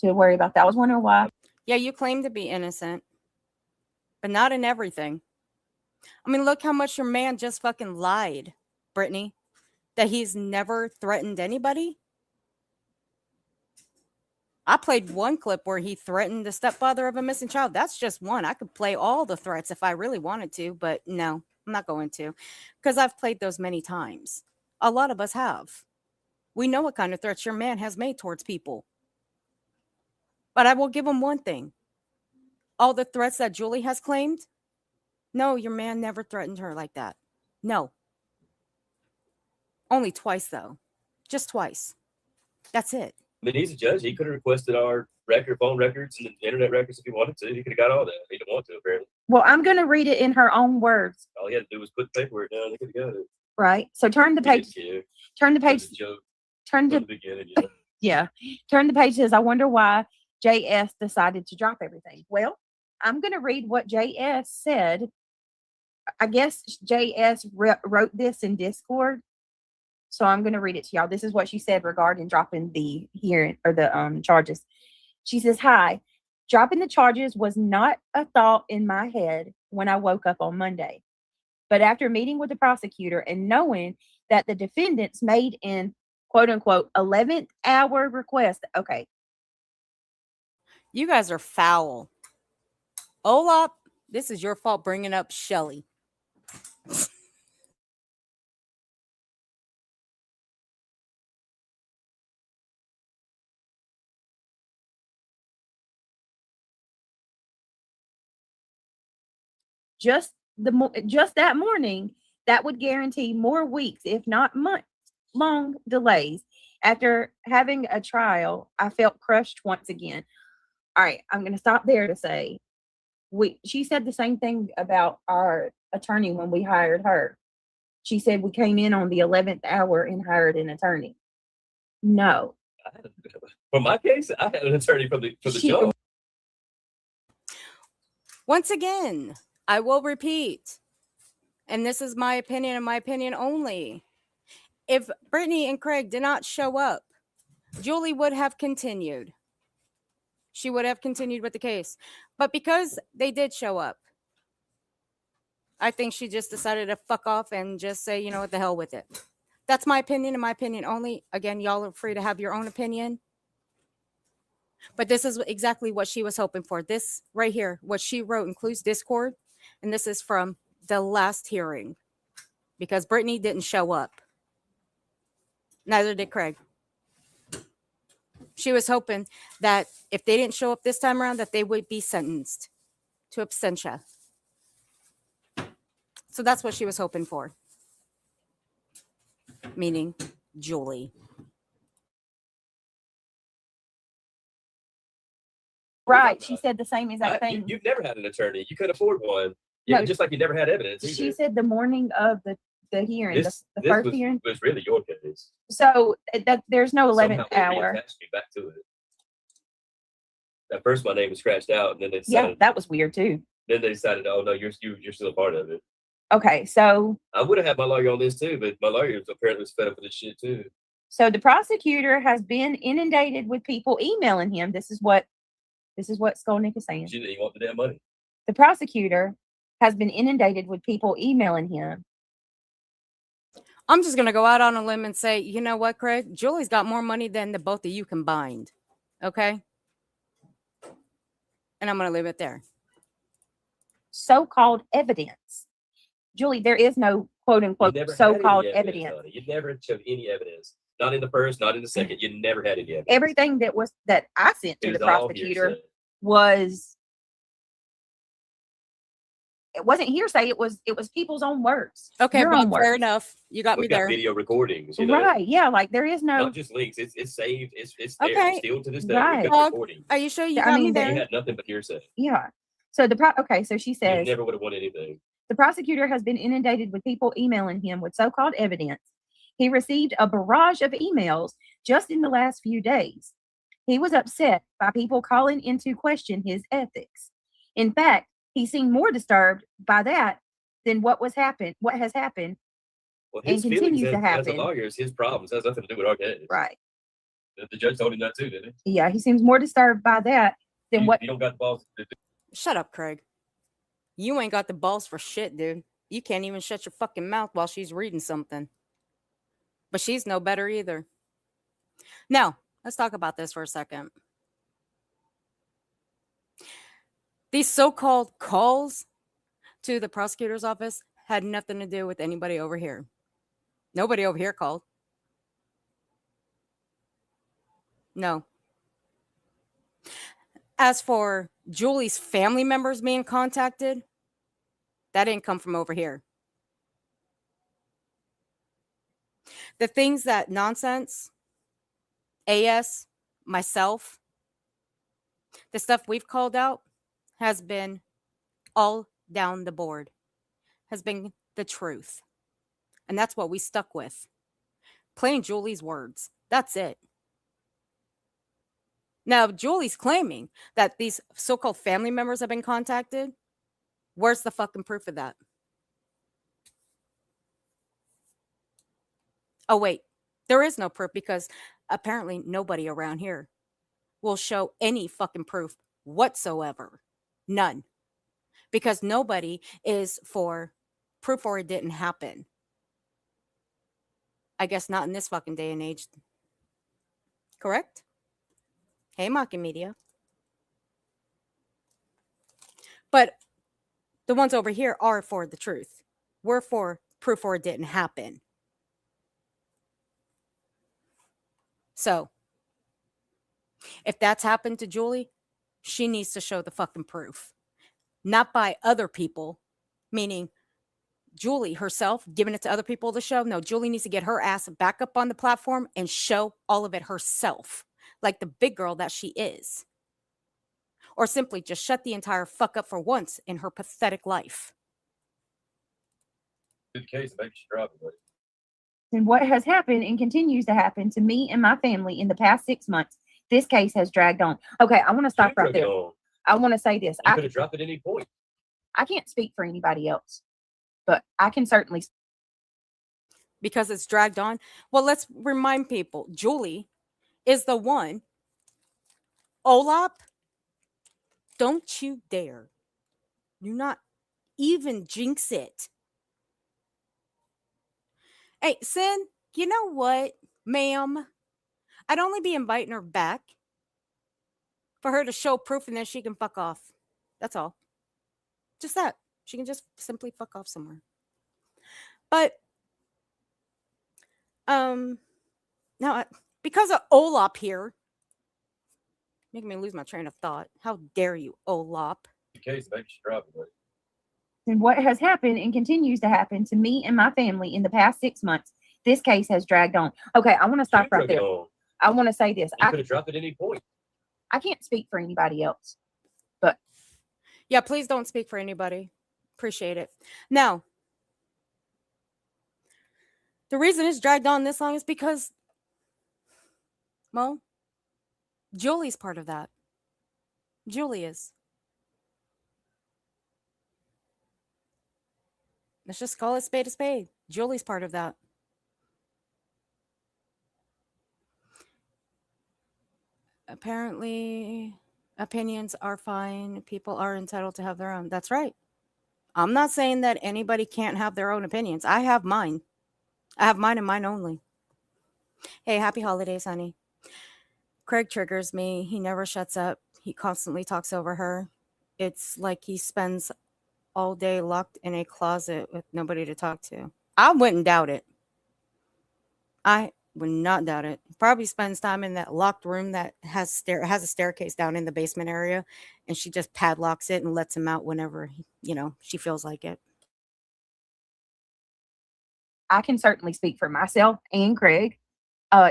worry about that. I was wondering why. Yeah, you claim to be innocent, but not in everything. I mean, look how much your man just fucking lied, Brittany, that he's never threatened anybody. I played one clip where he threatened the stepfather of a missing child. That's just one. I could play all the threats if I really wanted to, but no, I'm not going to, because I've played those many times. A lot of us have. We know what kind of threats your man has made towards people. But I will give him one thing. All the threats that Julie has claimed, no, your man never threatened her like that. No. Only twice, though. Just twice. That's it. I mean, he's a judge. He could have requested our phone records and the internet records if he wanted to. He could have got all that. He didn't want to, apparently. Well, I'm going to read it in her own words. All he had to do was put the paperwork down. He could have got it. Right. So turn the page. Turn the page. Turn to yeah. Turn the page. Says, I wonder why JS decided to drop everything. Well, I'm going to read what JS said. I guess JS wrote this in Discord. So I'm going to read it to y'all. This is what she said regarding dropping the hearing or the charges. She says, hi, dropping the charges was not a thought in my head when I woke up on Monday. But after meeting with the prosecutor and knowing that the defendants made an quote unquote 11th hour request. Okay. You guys are foul. Olap, this is your fault bringing up Shelly. Just that morning, that would guarantee more weeks, if not months, long delays. After having a trial, I felt crushed once again. All right, I'm going to stop there to say, she said the same thing about our attorney when we hired her. She said we came in on the 11th hour and hired an attorney. No. For my case, I had an attorney for the job. Once again, I will repeat, and this is my opinion and my opinion only. If Brittany and Craig did not show up, Julie would have continued. She would have continued with the case. But because they did show up, I think she just decided to fuck off and just say, you know what, the hell with it. That's my opinion and my opinion only. Again, y'all are free to have your own opinion. But this is exactly what she was hoping for. This right here, what she wrote includes Discord. And this is from the last hearing. Because Brittany didn't show up. Neither did Craig. She was hoping that if they didn't show up this time around, that they would be sentenced to absentia. So that's what she was hoping for. Meaning Julie. Right. She said the same exact thing. You've never had an attorney. You could afford one. No, just like you never had evidence either. She said the morning of the hearing, the first hearing. Was really your case. So that there's no 11th hour. Me back to it. At first, my name was scratched out, and then they decided, yeah, that was weird too. Then they decided, oh no, you're still a part of it. Okay, so I would have had my lawyer on this too, but my lawyer apparently was fed up with this shit too. So the prosecutor has been inundated with people emailing him. This is what Skolnick is saying. She didn't want the damn money. The prosecutor has been inundated with people emailing him. I'm just going to go out on a limb and say, you know what, Craig? Julie's got more money than the both of you combined. Okay? And I'm going to leave it there. So-called evidence. Julie, there is no quote-unquote so-called evidence. You never showed any evidence. Not in the first, not in the second. You never had any evidence. Everything that I sent to the prosecutor was... It wasn't hearsay. It was people's own words. Okay, but fair enough. You got me there. Video recordings, you know? Right? Yeah, like there is no. Not just links. It's saved. It's there. Okay. It's still to this day. Right. Recording. Are you sure you got me there? You had nothing but hearsay. Yeah. So okay. So she says you never would have won anything. The prosecutor has been inundated with people emailing him with so-called evidence. He received a barrage of emails just in the last few days. He was upset by people calling into question his ethics. In fact, he seemed more disturbed by that than what has happened, well, and continues to happen. As a lawyer, it's his problems. It has nothing to do with our case. Right. The judge told him that too, didn't he? Yeah, he seems more disturbed by that than what. You don't got the balls. Shut up, Craig. You ain't got the balls for shit, dude. You can't even shut your fucking mouth while she's reading something. But she's no better either. Now, let's talk about this for a second. These so-called calls to the prosecutor's office had nothing to do with anybody over here. Nobody over here called. No. As for Julie's family members being contacted, that didn't come from over here. The things that nonsense, AS, myself, The stuff we've called out has been all down the board, has been the truth. And that's what we stuck with. Plain Julie's words. That's it. Now, if Julie's claiming that these so-called family members have been contacted, where's the fucking proof of that? Oh, wait. There is no proof because apparently nobody around here will show any fucking proof whatsoever. None. Because nobody is for proof or it didn't happen. I guess not in this fucking day and age. Correct? Hey, Mocking Media. But the ones over here are for the truth. We're for proof or it didn't happen. So, if that's happened to Julie, she needs to show the fucking proof. Not by other people, meaning Julie herself giving it to other people to show. No, Julie needs to get her ass back up on the platform and show all of it herself, like the big girl that she is. Or simply just shut the entire fuck up for once in her pathetic life. Good case, maybe she dropped it. And what has happened and continues to happen to me and my family in the past 6 months, this case has dragged on. Okay, I want to stop right there. I want to say this. You could have dropped it at any point. I can't speak for anybody else, but I can certainly. Because it's dragged on. Well, let's remind people, Julie is the one. Olap, don't you dare. Do not even jinx it. Hey, Sin, you know what, ma'am? I'd only be inviting her back for her to show proof and then she can fuck off. That's all. Just that. She can just simply fuck off somewhere. But, now, because of Olap here, making me lose my train of thought. How dare you, Olap? Good case, maybe she dropped it. And what has happened and continues to happen to me and my family in the past 6 months, this case has dragged on. Okay, I want to stop right there. I want to say this. You could have dropped it at any point. I can't speak for anybody else, but. Yeah, please don't speak for anybody. Appreciate it. Now, the reason it's dragged on this long is because, well, Julie's part of that. Julie is. Let's just call it spade a spade. Julie's part of that. Apparently, opinions are fine. People are entitled to have their own. That's right. I'm not saying that anybody can't have their own opinions. I have mine. I have mine and mine only. Hey, happy holidays, honey. Craig triggers me. He never shuts up. He constantly talks over her. It's like he spends all day locked in a closet with nobody to talk to. I wouldn't doubt it. I would not doubt it. Probably spends time in that locked room that has a staircase down in the basement area, and she just padlocks it and lets him out whenever, she feels like it. I can certainly speak for myself and Craig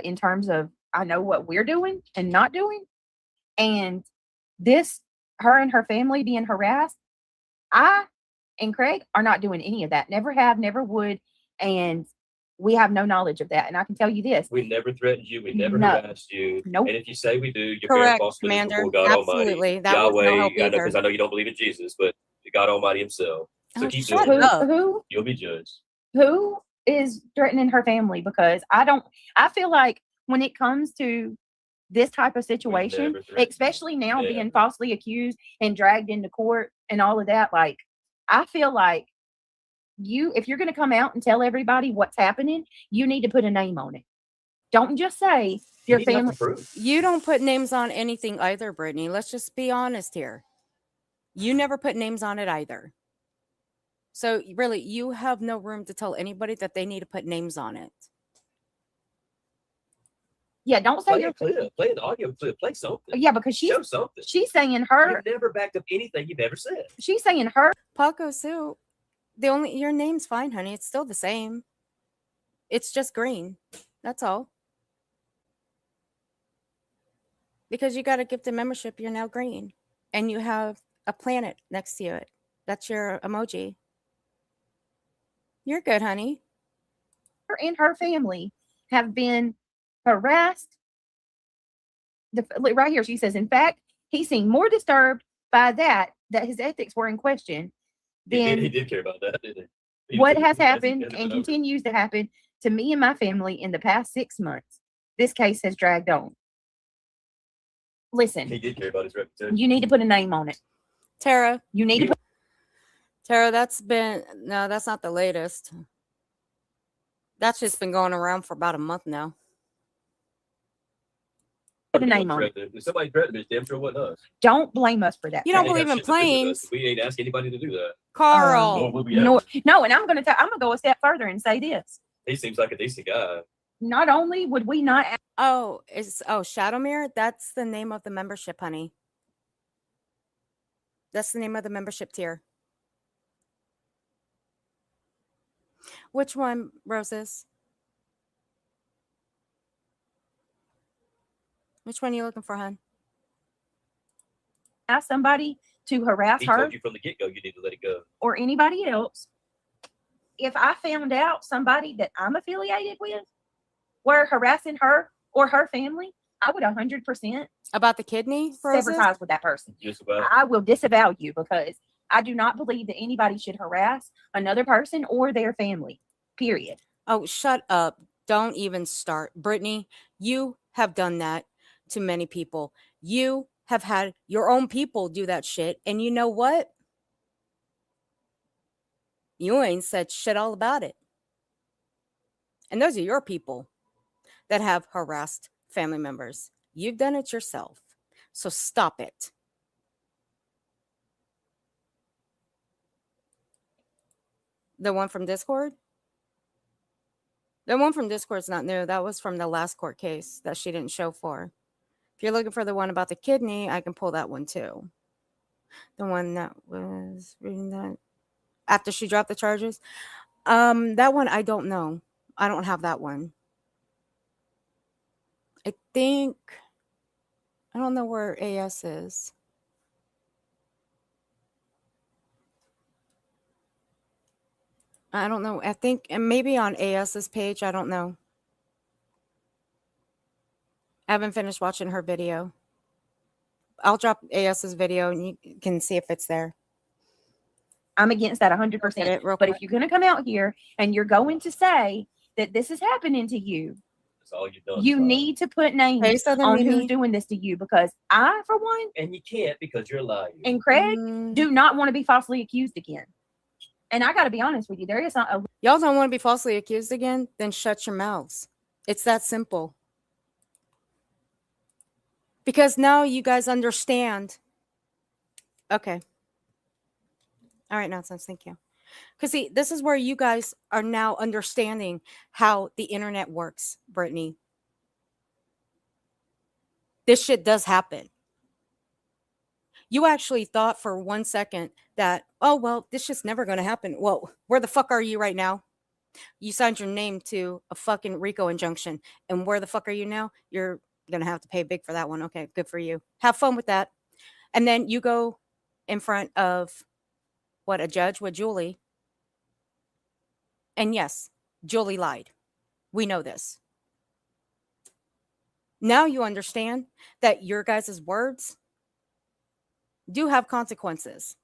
in terms of I know what we're doing and not doing. And this, her and her family being harassed, I and Craig are not doing any of that. Never have, never would. And we have no knowledge of that. And I can tell you this. We never threatened you. We never harassed you. Nope. And if you say we do, you're correct, false Commander. before God Absolutely. Almighty. That Yahweh, was no help either. because I know you don't believe in Jesus, but God Almighty himself. So keep shut doing up. Who? You'll be judged. Who is threatening her family? Because I feel like when it comes to this type of situation, especially now being falsely accused and dragged into court and all of that, like, I feel like if you're going to come out and tell everybody what's happening, you need to put a name on it. Don't just say your family. You don't put names on anything either, Brittany. Let's just be honest here. You never put names on it either. So really, you have no room to tell anybody that they need to put names on it. Yeah, don't say your clip. Play the audio clip. Play something. Yeah, because show something. She's saying her. You've never backed up anything you've ever said. She's saying her. Paco Sue, your name's fine, honey. It's still the same. It's just green. That's all. Because you got a gifted membership, you're now green. And you have a planet next to it. That's your emoji. You're good, honey. Her and her family have been harassed. Right here, she says, in fact, he seemed more disturbed by that his ethics were in question than He did care about that, didn't he? what has happened and continues to happen to me and my family in the past 6 months. This case has dragged on. Listen, He did care about his reputation. you need to put a name on it. Tara. You need to put Tara, that's not the latest. That's just been going around for about a month now. a name on it. If somebody threatened me, it's damn sure wasn't us. Don't blame us for that. You don't Ain't got believe in shit to do with us. planes. We ain't asked anybody to do that. Carl. No, and I'm going to go a step further and say this. He seems like a decent guy. Not only would we not Shadowmere, that's the name of the membership, honey. That's the name of the membership tier. Which one, Roses? Which one are you looking for, hon? ask somebody to harass He her told you from the get-go you need to let it go. or anybody else, if I found out somebody that I'm affiliated with were harassing her or her family, I would 100% about the kidney sever ties with that person. Just about. I will disavow you because I do not believe that anybody should harass another person or their family. Period. Oh, shut up. Don't even start. Brittany, you have done that to many people. You have had your own people do that shit. And you know what? You ain't said shit all about it. And those are your people that have harassed family members. You've done it yourself. So stop it. The one from Discord? The one from Discord's not new. That was from the last court case that she didn't show for. If you're looking for the one about the kidney, I can pull that one too. The one that was reading that after she dropped the charges. That one, I don't know. I don't have that one. I don't know where AS is. I don't know. I think maybe on AS's page. I don't know. I haven't finished watching her video. I'll drop AS's video and you can see if it's there. I'm against that 100%. But if you're going to come out here and you're going to say that this is happening to you, that's all you've done. You need to put names on who's doing this to you, because I, for one, and you can't because you're lying. And Craig do not want to be falsely accused again. And I got to be honest with you, there is not a y'all don't want to be falsely accused again, then shut your mouths. It's that simple. Because now you guys understand. Okay. All right, nonsense. Thank you. Because see, this is where you guys are now understanding how the internet works, Brittany. This shit does happen. You actually thought for 1 second that, oh, well, this shit's never going to happen. Well, where the fuck are you right now? You signed your name to a fucking RICO injunction. And where the fuck are you now? You're going to have to pay big for that one. Okay, good for you. Have fun with that. And then you go in front of, a judge with Julie. And yes, Julie lied. We know this. Now you understand that your guys' words do have consequences.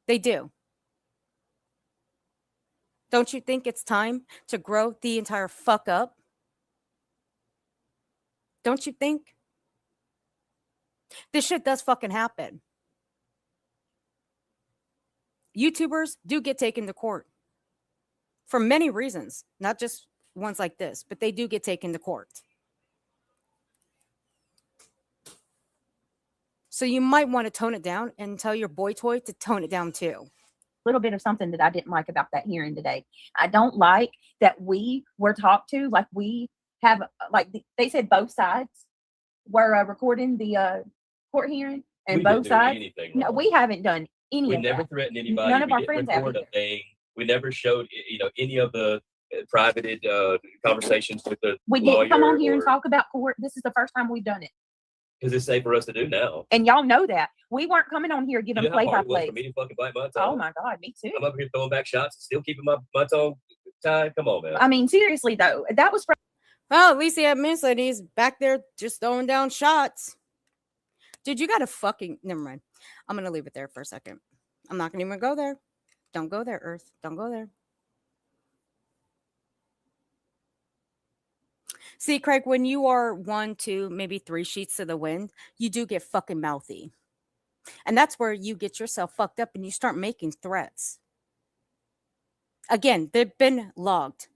They do. Don't you think it's time to grow the entire fuck up? Don't you think? This shit does fucking happen. YouTubers do get taken to court for many reasons, not just ones like this, but they do get taken to court. So you might want to tone it down and tell your boy toy to tone it down too. Little bit of something that I didn't like about that hearing today. I don't like that we were talked to like we have, like they said both sides were recording the court hearing, and both sides. No, we haven't done any. We never threatened anybody. None of our friends have. We never showed, any of the privated conversations with the We didn't come on here and talk about court. This is the first time we've done it. Because it's safe for us to do now. And y'all know that. We weren't coming on here giving You know how hard it was play-by-play. for me to fucking bite my tongue? Oh my God, me too. I'm up here throwing back shots and still keeping my tongue tied. Come on, man. I mean, seriously though, that was from Well, at least he admits that he's back there just throwing down shots. Dude, you gotta fucking never mind. I'm gonna leave it there for a second. I'm not gonna even go there. Don't go there, Earth. Don't go there. See, Craig, when you are 1, 2, maybe 3 sheets to the wind, you do get fucking mouthy. And that's where you get yourself fucked up and you start making threats. Again, they've been logged.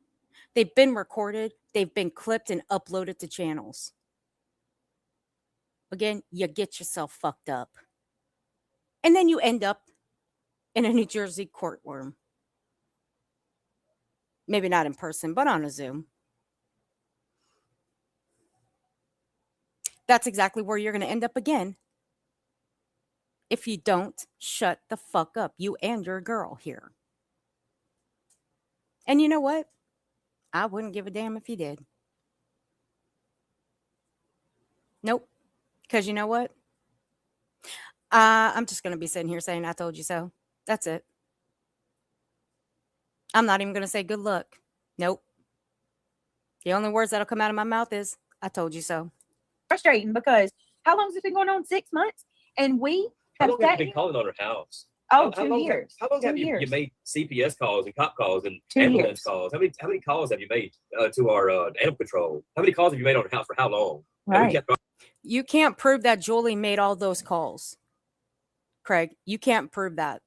They've been recorded. They've been clipped and uploaded to channels. Again, you get yourself fucked up. And then you end up in a New Jersey courtroom. Maybe not in person, but on a Zoom. That's exactly where you're going to end up again if you don't shut the fuck up, you and your girl here. And you know what? I wouldn't give a damn if you did. Nope. Because you know what? I'm just going to be sitting here saying, I told you so. That's it. I'm not even going to say good luck. Nope. The only words that'll come out of my mouth is, I told you so. Frustrating because how long has it been going on? 6 months? And we How have long have you been calling on her house? Oh, how 2 long years. How long 2 have you years. made CPS calls and cop calls and 2 ambulance years. calls? How many calls have you made to our animal control? How many calls have you made on her house for how long? Right. You can't prove that Julie made all those calls, Craig. You can't prove that.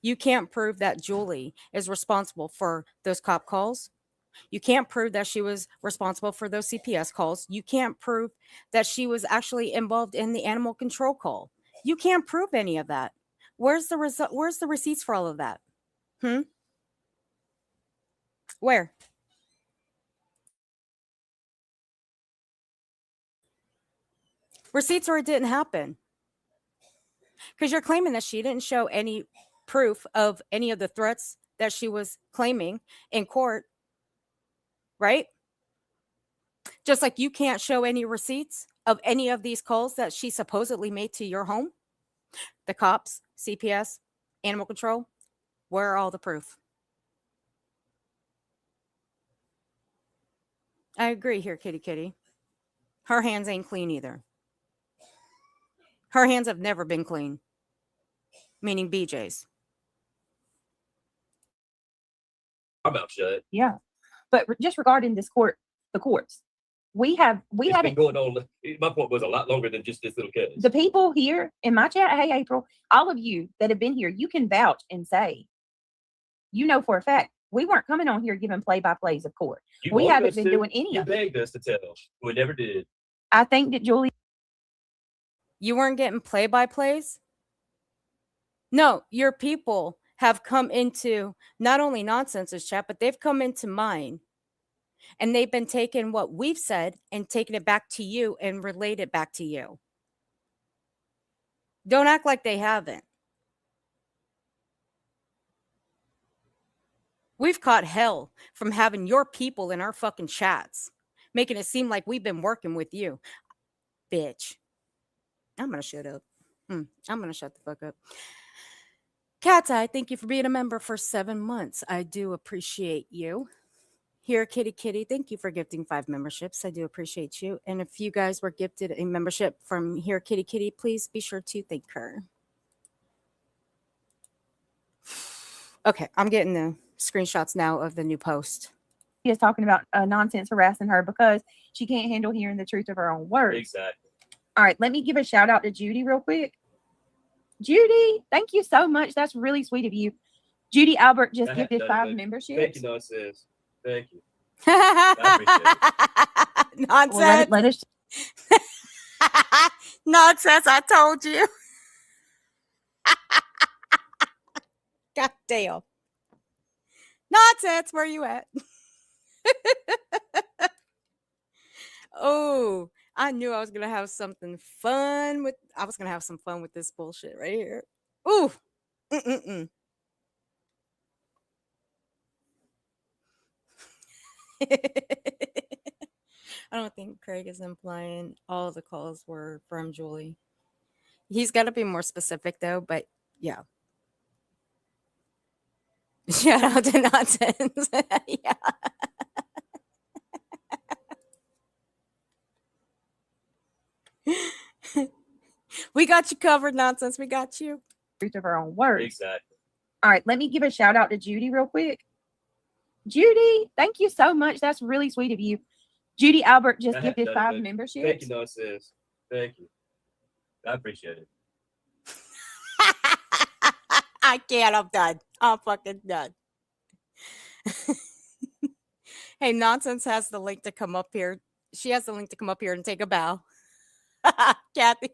You can't prove that Julie is responsible for those cop calls. You can't prove that she was responsible for those CPS calls. You can't prove that she was actually involved in the animal control call. You can't prove any of that. Where's the Where's the receipts for all of that? Where? Receipts or it didn't happen. Because you're claiming that she didn't show any proof of any of the threats that she was claiming in court, right? Just like you can't show any receipts of any of these calls that she supposedly made to your home. The cops, CPS, animal control, where are all the proof? I agree here, kitty kitty. Her hands ain't clean either. Her hands have never been clean, meaning BJ's. I'm out shut. Yeah. But just regarding this the courts, we haven't been going on. My point was a lot longer than just this little case. The people here in my chat, hey April, all of you that have been here, you can vouch and say, you know for a fact, we weren't coming on here giving play-by-plays of court. We haven't been doing any of it. You begged us to tell. We never did. I think that Julie, you weren't getting play-by-plays? No, your people have come into not only Nonsense's chat, but they've come into mine. And they've been taking what we've said and taking it back to you and relate it back to you. Don't act like they haven't. We've caught hell from having your people in our fucking chats, making it seem like we've been working with you. Bitch. I'm going to shut up. I'm going to shut the fuck up. Cat's Eye, thank you for being a member for 7 months. I do appreciate you. Here, Kitty Kitty, thank you for gifting 5 memberships. I do appreciate you. And if you guys were gifted a membership from Here, Kitty Kitty, please be sure to thank her. Okay, I'm getting the screenshots now of the new post. She is talking about Nonsense harassing her because she can't handle hearing the truth of her own words. Exactly. All right, let me give a shout out to Judy real quick. Judy, thank you so much. That's really sweet of you. Judy Albert just gifted 5 memberships. Thank you, Nonsense. Thank you. Nonsense. Well, let us Nonsense, I told you. God damn. Nonsense, where you at? Oh, I knew I was going to have something fun with, I was going to have some fun with this bullshit right here. Ooh. I don't think Craig is implying all the calls were from Julie. He's got to be more specific though, but yeah. Shout out to nonsense. Yeah. We got you covered, nonsense. We got you. Truth of her own words. Exactly. All right, let me give a shout out to Judy real quick. Judy, thank you so much. That's really sweet of you. Judy Albert just gifted 5 memberships. Thank you, nonsense. Thank you. I appreciate it. I can't. I'm done. I'm fucking done. Hey, nonsense has the link to come up here. She has the link to come up here and take a bow. Kathy,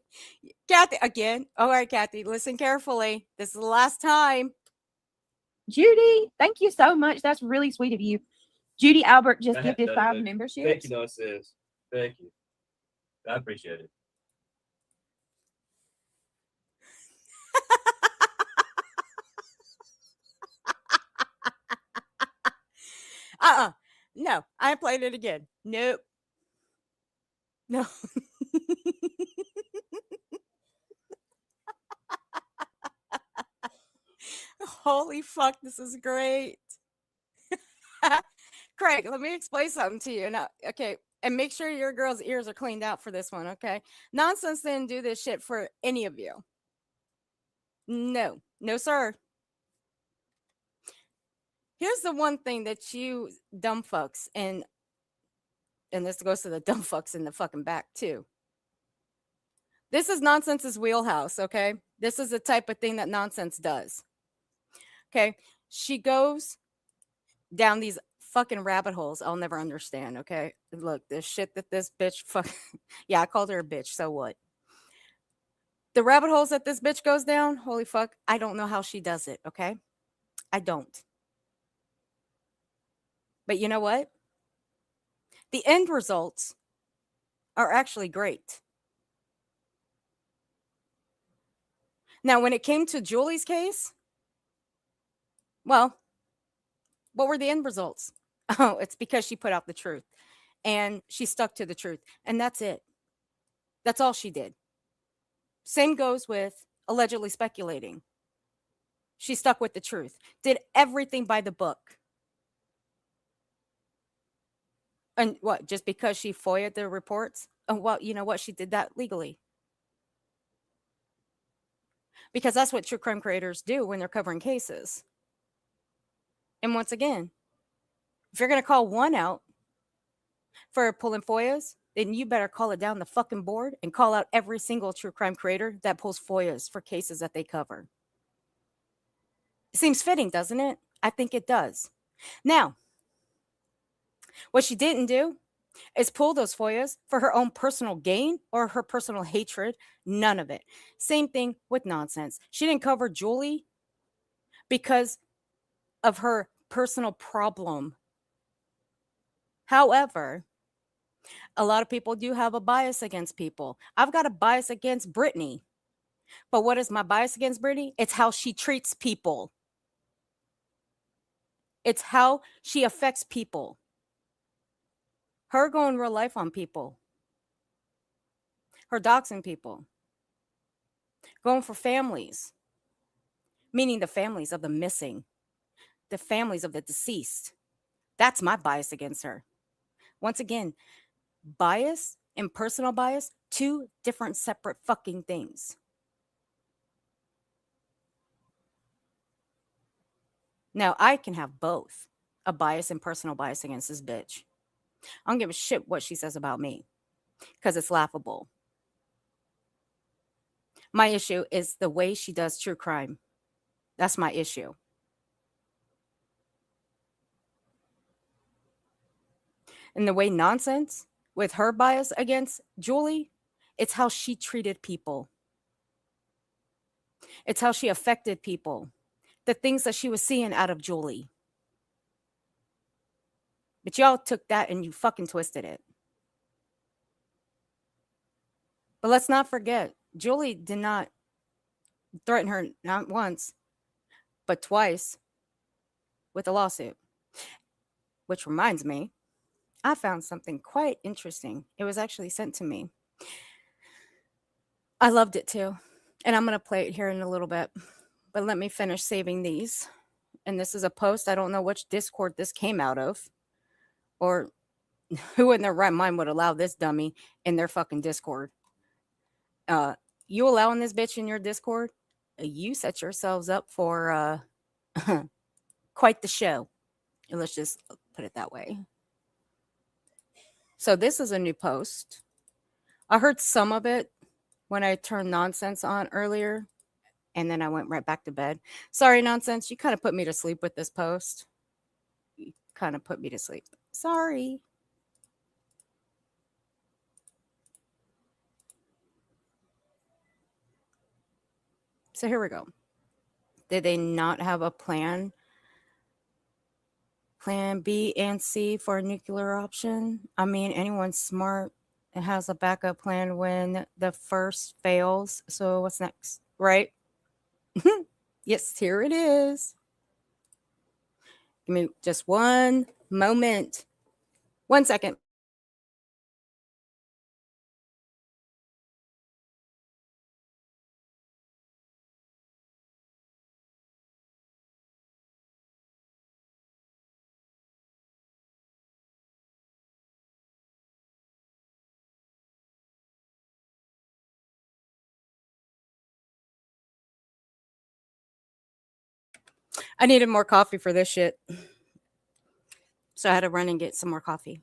again. All right, Kathy, listen carefully. This is the last time. Judy, thank you so much. That's really sweet of you. Judy Albert just gifted 5 memberships. Thank you, nonsense. Thank you. I appreciate it. No, I ain't playing it again. Nope. No. Holy fuck, this is great. Craig, let me explain something to you. Now, okay, and make sure your girl's ears are cleaned out for this one, okay? Nonsense didn't do this shit for any of you. No, sir. Here's the one thing that you dumb fucks, and this goes to the dumb fucks in the fucking back too. This is nonsense's wheelhouse, okay? This is the type of thing that nonsense does. Okay, she goes down these fucking rabbit holes I'll never understand, okay? Look, the shit that this bitch yeah, I called her a bitch, so what? The rabbit holes that this bitch goes down, holy fuck, I don't know how she does it, okay? I don't. But you know what? The end results are actually great. Now, when it came to Julie's case, well, what were the end results? Oh, it's because she put out the truth and she stuck to the truth. And that's it. That's all she did. Same goes with allegedly speculating. She stuck with the truth, did everything by the book. And what, just because she FOIA'd the reports? Oh, well, you know what? She did that legally. Because that's what true crime creators do when they're covering cases. And once again, if you're going to call one out for pulling FOIAs, then you better call it down the fucking board and call out every single true crime creator that pulls FOIAs for cases that they cover. It seems fitting, doesn't it? I think it does. Now, what she didn't do is pull those FOIAs for her own personal gain or her personal hatred. None of it. Same thing with nonsense. She didn't cover Julie because of her personal problem. However, a lot of people do have a bias against people. I've got a bias against Brittany. But what is my bias against Brittany? It's how she treats people. It's how she affects people. Her going real life on people. Her doxing people. Going for families. Meaning the families of the missing. The families of the deceased. That's my bias against her. Once again, bias and personal bias, 2 different separate fucking things. Now, I can have both. A bias and personal bias against this bitch. I don't give a shit what she says about me. Because it's laughable. My issue is the way she does true crime. That's my issue. And the way nonsense, with her bias against Julie, it's how she treated people. It's how she affected people. The things that she was seeing out of Julie. But y'all took that and you fucking twisted it. But let's not forget, Julie did not threaten her not once, but twice with a lawsuit. Which reminds me, I found something quite interesting. It was actually sent to me. I loved it too. And I'm going to play it here in a little bit. But let me finish saving these. And this is a post. I don't know which Discord this came out of, or who in their right mind would allow this dummy in their fucking Discord. You allowing this bitch in your Discord? You set yourselves up for quite the show. Let's just put it that way. So this is a new post. I heard some of it when I turned nonsense on earlier, and then I went right back to bed. Sorry, nonsense. You kind of put me to sleep with this post. You kind of put me to sleep. Sorry. So here we go. Did they not have a plan? Plan B and C for a nuclear option? I mean, anyone smart has a backup plan when the first fails. So what's next? Right? Yes, here it is. Give me just one moment. 1 second. I needed more coffee for this shit. So I had to run and get some more coffee.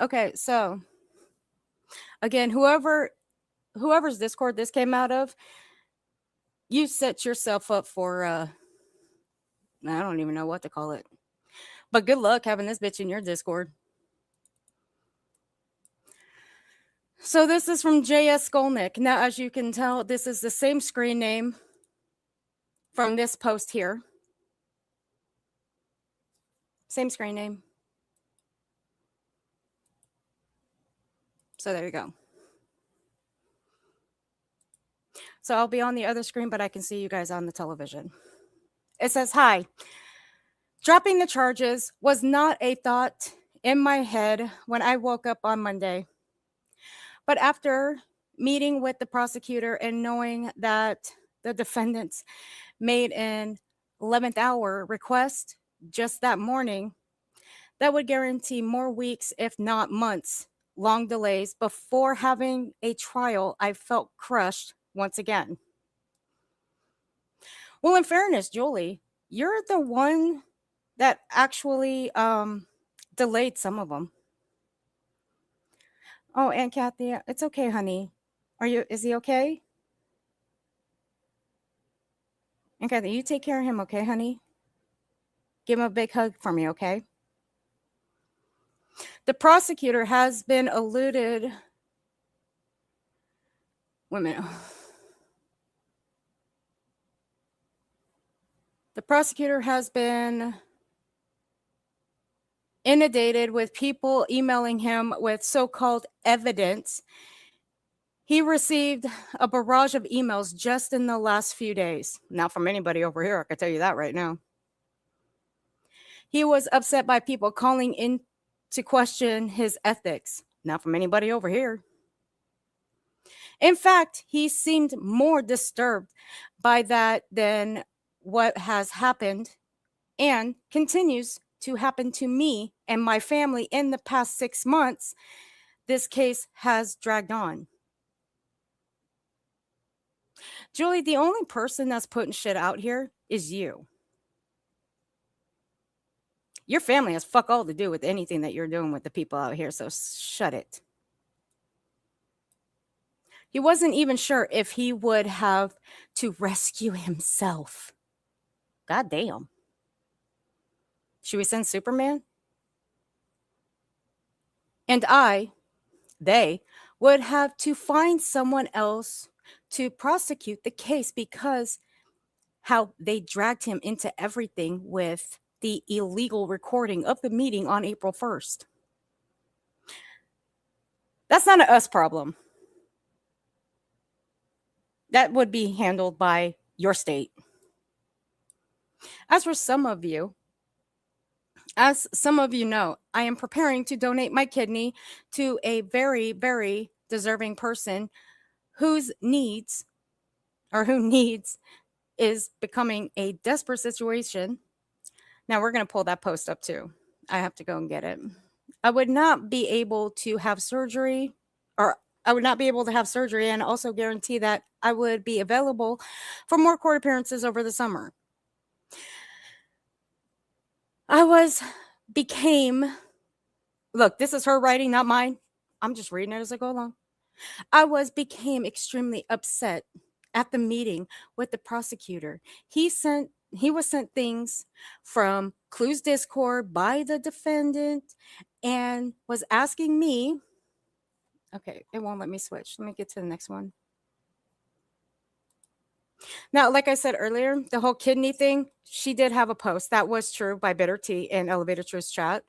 Okay, so again, whoever's Discord this came out of, you set yourself up for I don't even know what to call it. But good luck having this bitch in your Discord. So this is from JS Skolnick. Now, as you can tell, this is the same screen name from this post here. Same screen name. So there you go. So I'll be on the other screen, but I can see you guys on the television. It says, hi. Dropping the charges was not a thought in my head when I woke up on Monday. But after meeting with the prosecutor and knowing that the defendants made an 11th hour request just that morning, that would guarantee more weeks, if not months, long delays before having a trial, I felt crushed once again. Well, in fairness, Julie, you're the one that actually delayed some of them. Oh, and Kathy, it's okay, honey. Is he okay? And Kathy, you take care of him, okay, honey? Give him a big hug for me, okay? The prosecutor has been eluded. Wait a minute. The prosecutor has been inundated with people emailing him with so-called evidence. He received a barrage of emails just in the last few days. Not from anybody over here, I can tell you that right now. He was upset by people calling in to question his ethics. Not from anybody over here. In fact, he seemed more disturbed by that than what has happened and continues to happen to me and my family in the past 6 months. This case has dragged on. Julie, the only person that's putting shit out here is you. Your family has fuck all to do with anything that you're doing with the people out here, so shut it. He wasn't even sure if he would have to rescue himself. God damn. Should we send Superman? And they would have to find someone else to prosecute the case because how they dragged him into everything with the illegal recording of the meeting on April 1st. That's not an us problem. That would be handled by your state. As for some of you, As some of you know, I am preparing to donate my kidney to a very, very deserving person whose needs is becoming a desperate situation. Now we're going to pull that post up too. I have to go and get it. I would not be able to have surgery, or I would not be able to have surgery, and also guarantee that I would be available for more court appearances over the summer. Look, this is her writing, not mine. I'm just reading it as I go along. Became extremely upset at the meeting with the prosecutor. He was sent things from Clues Discord by the defendant and was asking me. Okay, it won't let me switch. Let me get to the next one. Now, like I said earlier, the whole kidney thing, she did have a post. That was true by Bitter Tea in Elevator Truth Chat.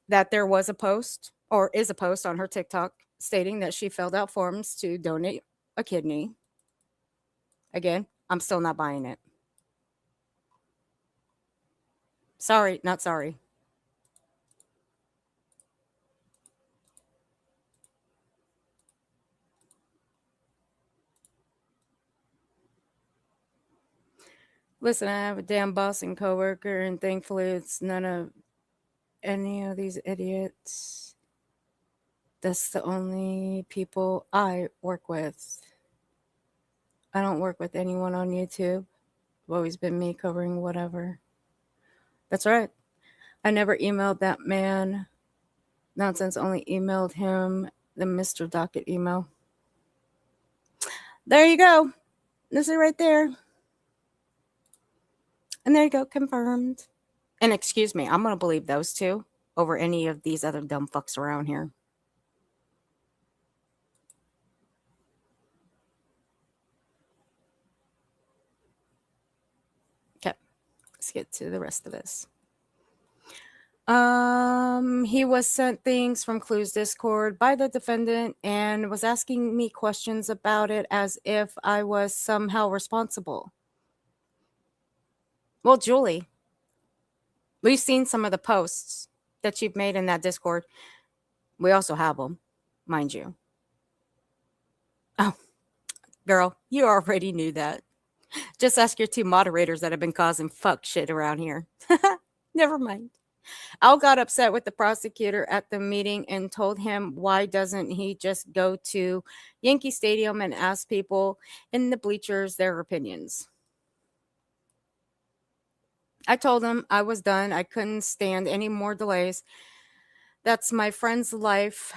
That there was a post, or is a post on her TikTok stating that she filled out forms to donate a kidney. Again, I'm still not buying it. Sorry, not sorry. Listen, I have a damn boss and coworker, and thankfully it's none of any of these idiots. That's the only people I work with. I don't work with anyone on YouTube. It's always been me covering whatever. That's right. I never emailed that man. Nonsense, only emailed him the Mr. Docket email. There you go. This is right there. And there you go, confirmed. And excuse me, I'm going to believe those two over any of these other dumb fucks around here. Okay, let's get to the rest of this. He was sent things from Clues Discord by the defendant and was asking me questions about it as if I was somehow responsible. Well, Julie, we've seen some of the posts that you've made in that Discord. We also have them, mind you. Oh, girl, you already knew that. Just ask your two moderators that have been causing fuck shit around here. Never mind. Al got upset with the prosecutor at the meeting and told him, why doesn't he just go to Yankee Stadium and ask people in the bleachers their opinions? I told him I was done. I couldn't stand any more delays. That my friend's life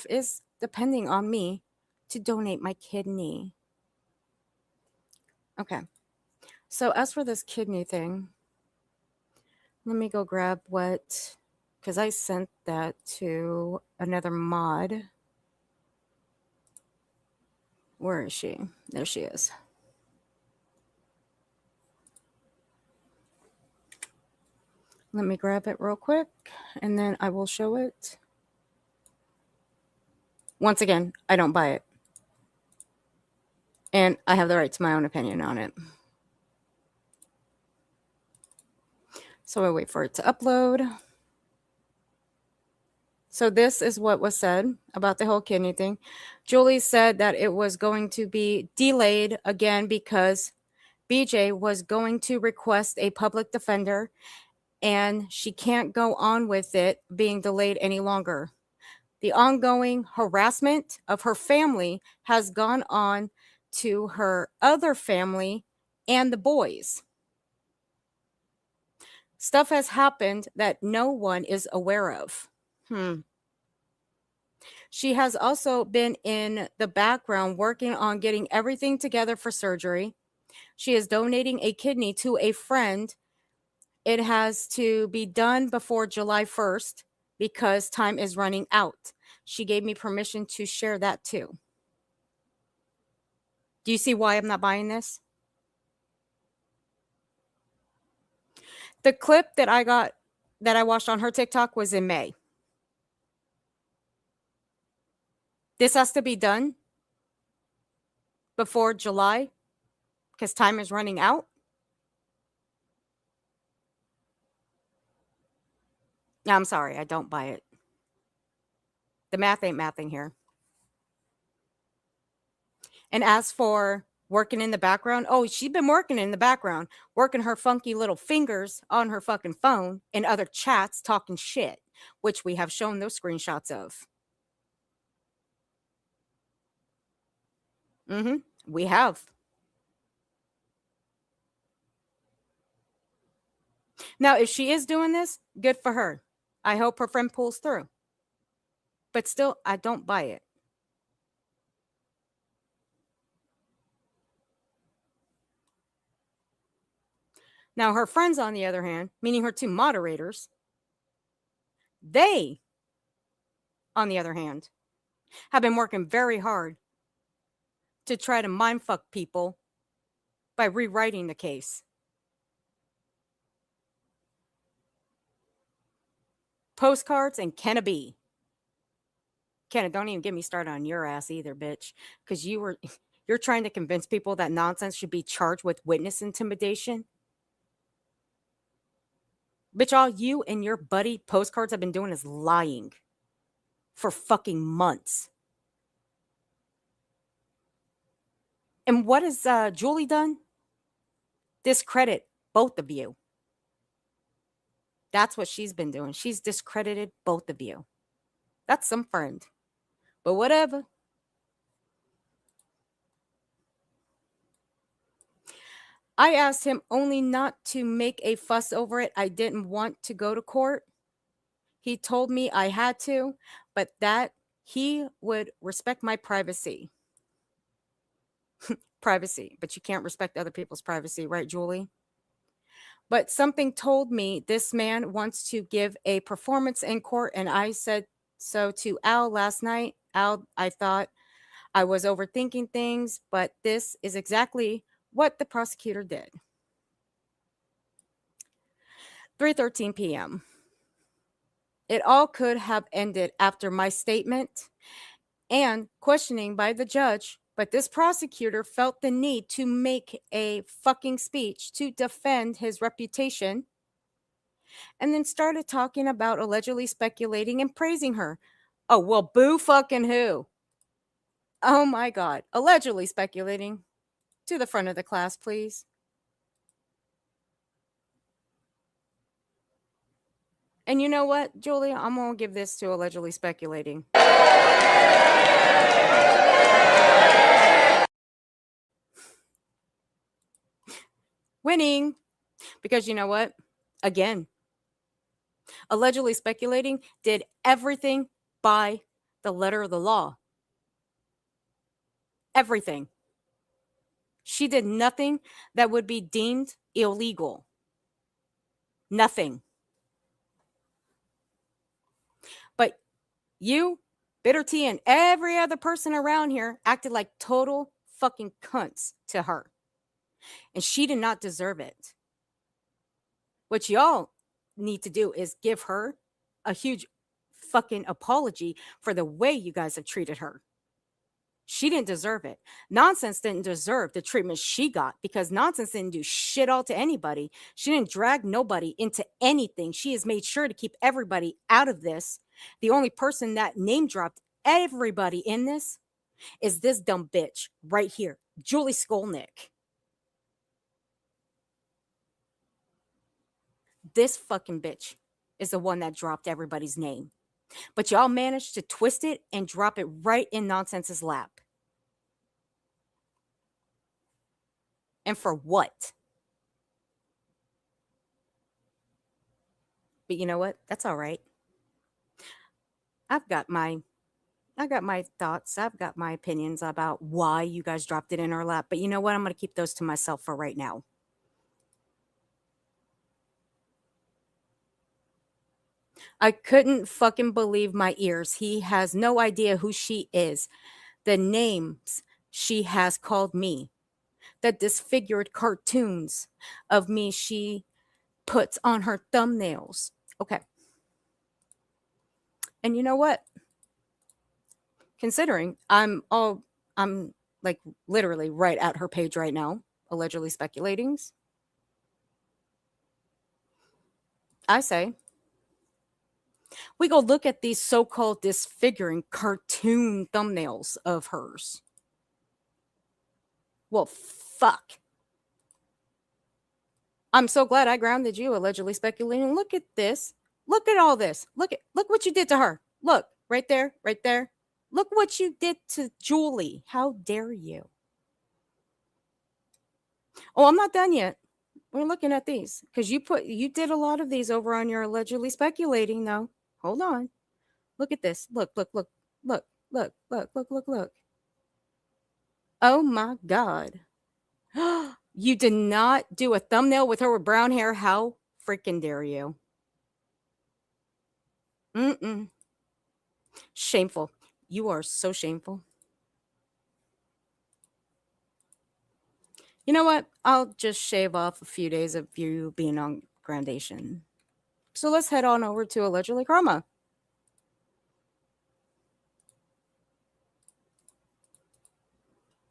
is depending on me to donate my kidney. Okay. So as for this kidney thing, let me go grab because I sent that to another mod. Where is she? There she is. Let me grab it real quick, and then I will show it. Once again, I don't buy it. And I have the right to my own opinion on it. So I wait for it to upload. So this is what was said about the whole kidney thing. Julie said that it was going to be delayed again because BJ was going to request a public defender and she can't go on with it being delayed any longer. The ongoing harassment of her family has gone on to her other family and the boys. Stuff has happened that no one is aware of. She has also been in the background working on getting everything together for surgery. She is donating a kidney to a friend. It has to be done before July 1st because time is running out. She gave me permission to share that too. Do you see why I'm not buying this? The clip that I watched on her TikTok was in May. This has to be done before July because time is running out. I'm sorry, I don't buy it. The math ain't mathing here. And as for working in the background, oh, she's been working in the background, working her funky little fingers on her fucking phone in other chats talking shit, which we have shown those screenshots of. We have. Now, if she is doing this, good for her. I hope her friend pulls through. But still, I don't buy it. Now, her friends, on the other hand, meaning her two moderators, they, on the other hand, have been working very hard to try to mindfuck people by rewriting the case. Postcards and Kenna B. Kenna, don't even get me started on your ass either, bitch, because you're trying to convince people that nonsense should be charged with witness intimidation. Bitch, all you and your buddy postcards have been doing is lying for fucking months. And what has Julie done? Discredit both of you. That's what she's been doing. She's discredited both of you. That's some friend. But whatever. I asked him only not to make a fuss over it. I didn't want to go to court. He told me I had to, but that he would respect my privacy. Privacy, but you can't respect other people's privacy, right, Julie? But something told me this man wants to give a performance in court, and I said so to Al last night. Al, I thought I was overthinking things, but this is exactly what the prosecutor did. 3:13 p.m. It all could have ended after my statement and questioning by the judge, but this prosecutor felt the need to make a fucking speech to defend his reputation and then started talking about allegedly speculating and praising her. Oh, well, boo fucking who? Oh my God. Allegedly speculating. To the front of the class, please. And you know what, Julie? I'm going to give this to allegedly speculating. Winning. Because you know what? Again, allegedly speculating did everything by the letter of the law. Everything. She did nothing that would be deemed illegal. Nothing. But you, Bitter T, and every other person around here acted like total fucking cunts to her. And she did not deserve it. What y'all need to do is give her a huge fucking apology for the way you guys have treated her. She didn't deserve it. Nonsense didn't deserve the treatment she got because Nonsense didn't do shit all to anybody. She didn't drag nobody into anything. She has made sure to keep everybody out of this. The only person that name dropped everybody in this is this dumb bitch right here, Julie Skolnick. This fucking bitch is the one that dropped everybody's name. But y'all managed to twist it and drop it right in Nonsense's lap. And for what? But you know what? That's all right. I've got my thoughts. I've got my opinions about why you guys dropped it in her lap. But you know what? I'm going to keep those to myself for right now. I couldn't fucking believe my ears. He has no idea who she is. The names she has called me. The disfigured cartoons of me she puts on her thumbnails. Okay. And you know what? Considering I'm like literally right at her page right now, allegedly speculating. I say, We go look at these so-called disfiguring cartoon thumbnails of hers. Well, fuck. I'm so glad I grounded you, allegedly speculating. Look at this. Look at all this. Look what you did to her. Look, right there, right there. Look what you did to Julie. How dare you? Oh, I'm not done yet. We're looking at these because you did a lot of these over on your allegedly speculating, though. Hold on. Look at this. Look. Oh my God. You did not do a thumbnail with her with brown hair. How freaking dare you? Shameful. You are so shameful. You know what? I'll just shave off a few days of you being on Grandation. So let's head on over to allegedly Chroma.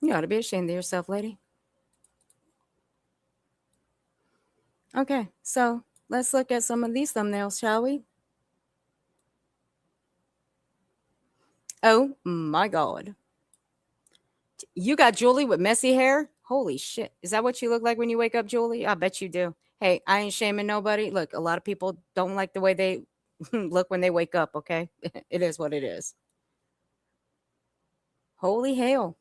You ought to be ashamed of yourself, lady. Okay, so let's look at some of these thumbnails, shall we? Oh my God. You got Julie with messy hair? Holy shit. Is that what you look like when you wake up, Julie? I bet you do. Hey, I ain't shaming nobody. Look, a lot of people don't like the way they look when they wake up, okay? It is what it is. Holy hell.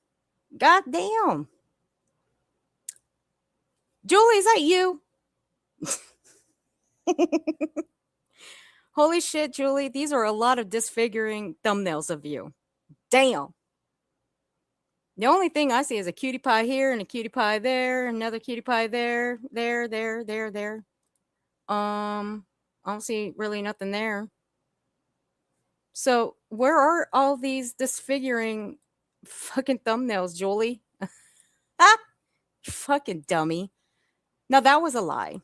God damn. Julie, is that you? Holy shit, Julie. These are a lot of disfiguring thumbnails of you. Damn. The only thing I see is a cutie pie here and a cutie pie there, another cutie pie there. I don't see really nothing there. So where are all these disfiguring fucking thumbnails, Julie? Ah, fucking dummy. Now that was a lie.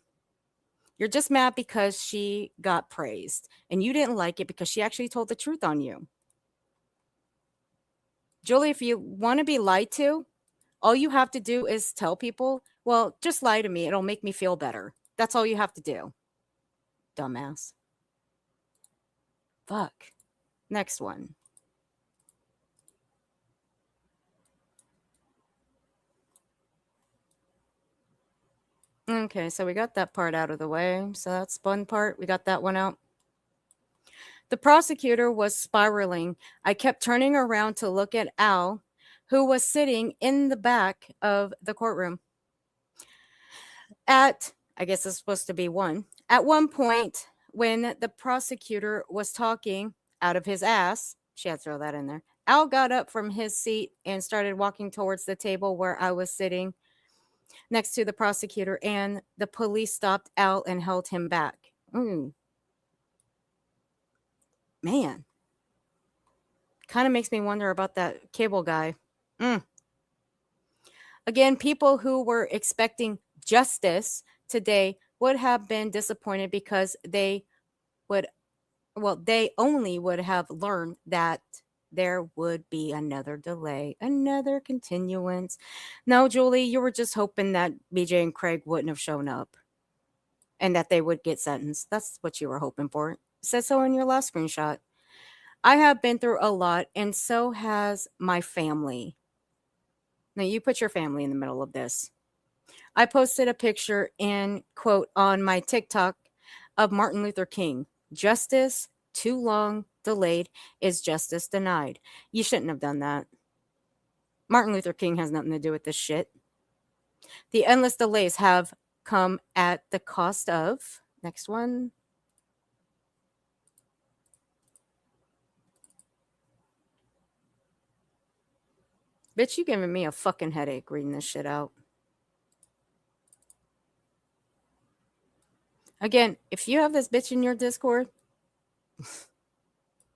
You're just mad because she got praised and you didn't like it because she actually told the truth on you. Julie, if you want to be lied to, all you have to do is tell people, well, just lie to me. It'll make me feel better. That's all you have to do. Dumbass. Fuck. Next one. Okay, so we got that part out of the way. So that's fun part. We got that one out. The prosecutor was spiraling. I kept turning around to look at Al, who was sitting in the back of the courtroom. I guess it's supposed to be one. At one point, when the prosecutor was talking out of his ass, she had to throw that in there. Al got up from his seat and started walking towards the table where I was sitting next to the prosecutor, and the police stopped Al and held him back. Man. Kind of makes me wonder about that cable guy. Again, people who were expecting justice today would have been disappointed because they only would have learned that there would be another delay, another continuance. No, Julie, you were just hoping that BJ and Craig wouldn't have shown up and that they would get sentenced. That's what you were hoping for. It said so in your last screenshot. I have been through a lot, and so has my family. Now, you put your family in the middle of this. I posted a picture in quote on my TikTok of Martin Luther King. Justice too long delayed is justice denied. You shouldn't have done that. Martin Luther King has nothing to do with this shit. The endless delays have come at the cost of, next one. Bitch, you giving me a fucking headache reading this shit out. Again, if you have this bitch in your Discord,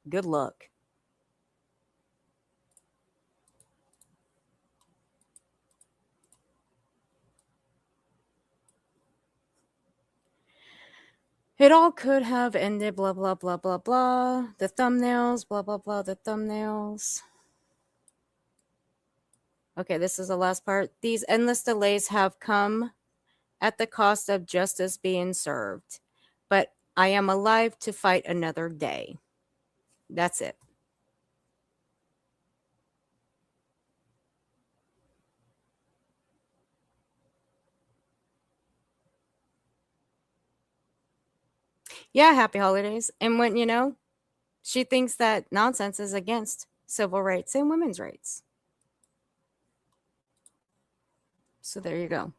good luck. It all could have ended, blah, blah, blah, blah, blah. The thumbnails, blah, blah, blah, the thumbnails. Okay, this is the last part. These endless delays have come at the cost of justice being served, but I am alive to fight another day. That's it. Yeah, happy holidays. And when, she thinks that nonsense is against civil rights and women's rights. So there you go.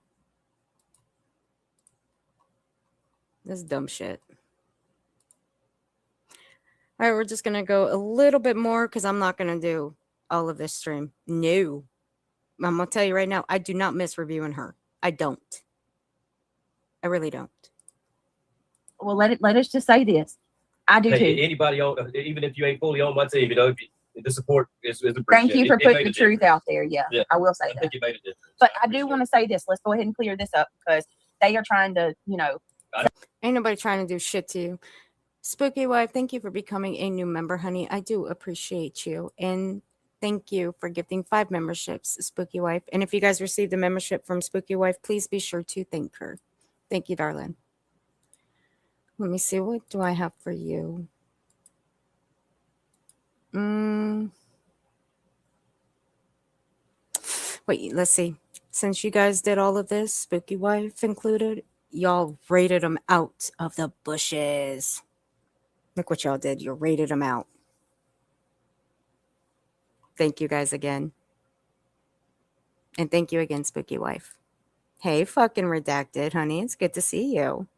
This dumb shit. All right, we're just going to go a little bit more because I'm not going to do all of this stream. No. I'm going to tell you right now, I do not miss reviewing her. I don't. I really don't. Well, let us just say this. I do too. Anybody on, even if you ain't fully on my team, the support is appreciated. Thank you for putting the truth out there. Yeah, I will say I think it made a difference. But I do want to say this. Let's go ahead and clear this up because they are trying to, Ain't nobody trying to do shit to you. Spooky Wife, thank you for becoming a new member, honey. I do appreciate you. And thank you for gifting 5 memberships, Spooky Wife. And if you guys received a membership from Spooky Wife, please be sure to thank her. Thank you, darling. Let me see. What do I have for you? Wait, let's see. Since you guys did all of this, Spooky Wife included, y'all raided them out of the bushes. Look what y'all did. You raided them out. Thank you guys again. And thank you again, Spooky Wife. Hey, fucking Redacted, honey. It's good to see you.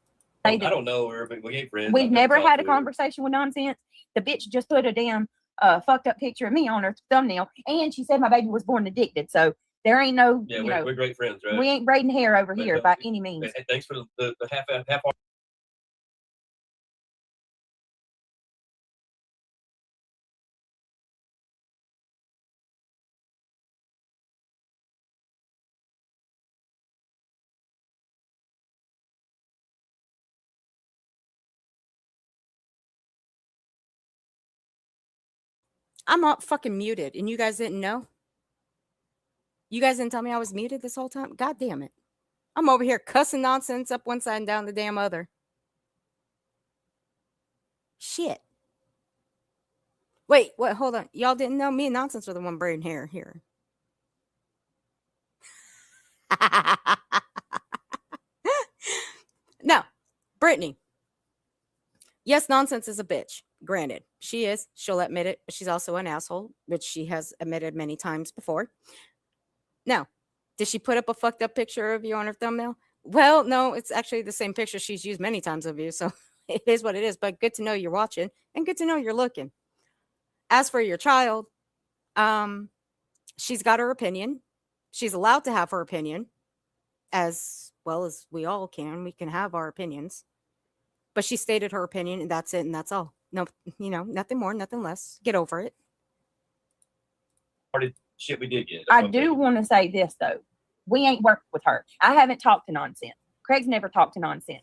I don't know her, but we ain't friends. We've never had a conversation with nonsense. The bitch just put a damn fucked up picture of me on her thumbnail, and she said my baby was born addicted. So there ain't no, we're great friends, right? We ain't braiding hair over here by any means. Hey, thanks for the half. I'm all fucking muted, and you guys didn't know? You guys didn't tell me I was muted this whole time? God damn it. I'm over here cussing nonsense up one side and down the damn other. Shit. Wait, hold on. Y'all didn't know me and Nonsense were the one braiding hair here. No, Brittany. Yes, Nonsense is a bitch. Granted, she is. She'll admit it. But she's also an asshole, which she has admitted many times before. Now, did she put up a fucked up picture of you on her thumbnail? Well, no, it's actually the same picture she's used many times of you. So it is what it is. But good to know you're watching and good to know you're looking. As for your child, she's got her opinion. She's allowed to have her opinion, as well as we all can. We can have our opinions. But she stated her opinion, and that's it, and that's all. No, nothing more, nothing less. Get over it. Shit we did get. I do want to say this, though. We ain't worked with her. I haven't talked to Nonsense. Craig's never talked to Nonsense.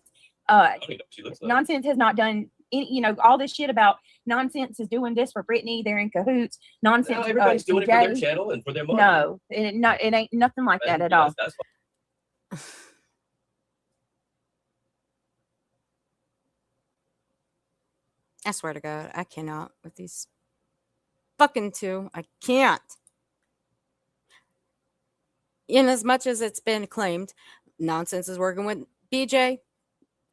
Nonsense has not done any, all this shit about Nonsense is doing this for Brittany. They're in cahoots. Nonsense. No, everybody's doing it for their channel and for their money. No, it ain't nothing like that at all. That's I swear to God, I cannot with these fucking two. I can't. In as much as it's been claimed, Nonsense is working with BJ.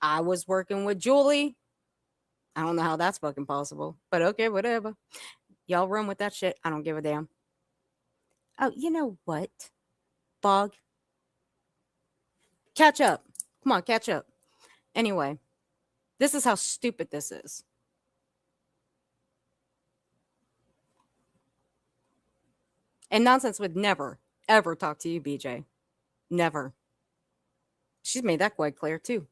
I was working with Julie. I don't know how that's fucking possible, but okay, whatever. Y'all run with that shit. I don't give a damn. Oh, you know what? Bog. Catch up. Come on, catch up. Anyway, this is how stupid this is. And Nonsense would never, ever talk to you, BJ. Never. She's made that quite clear, too.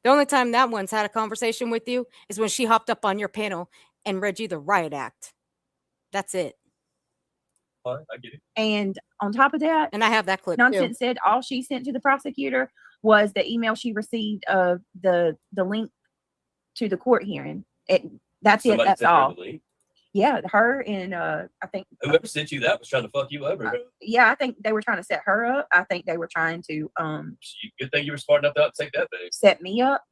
The only time that one's had a conversation with you is when she hopped up on your panel and read you the riot act. That's it. I get it. And on top of that, and I have that clip. Nonsense said all she sent to the prosecutor was the email she received of the link to the court hearing. That's it. That's all. Yeah, her and I think whoever sent you that was trying to fuck you over. Yeah, I think they were trying to set her up. I think they were trying to good thing you were smart enough to take that thing. Set me up.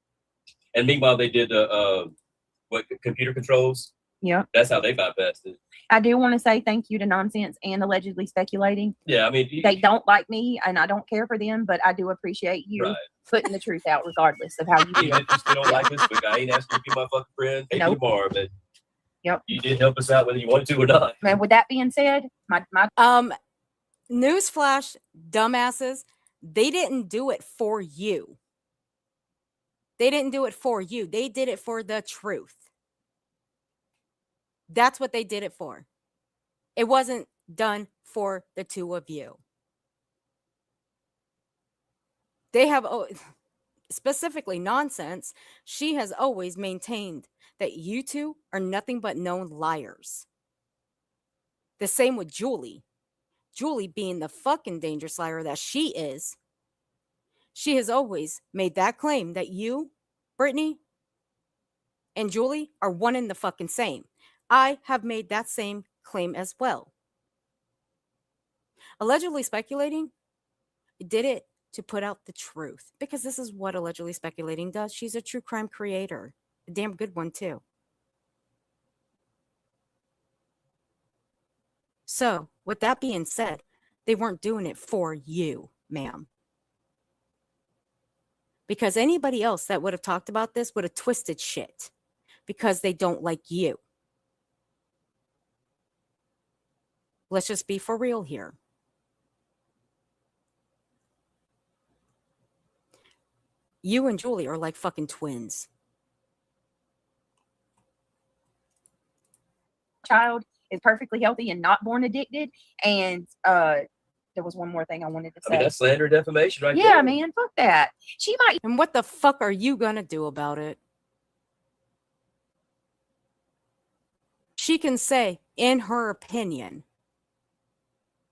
And meanwhile, they did what computer controls. Yeah. That's how they bypassed it. I do want to say thank you to Nonsense and Allegedly Speculating. Yeah, I mean, they don't like me and I don't care for them, but I do appreciate you putting the truth out regardless of how you feel. Even if you still don't like us, but I ain't asking you to be my fucking friend. Maybe tomorrow, but you did help us out whether you wanted to or not. And with that being said, my newsflash, dumbasses, they didn't do it for you. They didn't do it for you. They did it for the truth. That's what they did it for. It wasn't done for the two of you. They have, specifically Nonsense, she has always maintained that you two are nothing but known liars. The same with Julie. Julie being the fucking dangerous liar that she is. She has always made that claim that you, Brittany, and Julie are one and the fucking same. I have made that same claim as well. Allegedly Speculating did it to put out the truth, because this is what Allegedly Speculating does. She's a true crime creator, a damn good one too. So, with that being said, they weren't doing it for you, ma'am. Because anybody else that would have talked about this would have twisted shit because they don't like you. Let's just be for real here. You and Julie are like fucking twins. Child is perfectly healthy and not born addicted. And there was one more thing I wanted to say. I mean, that's slander and defamation right there. Yeah, man, fuck that. She might. And what the fuck are you gonna do about it? She can say, in her opinion,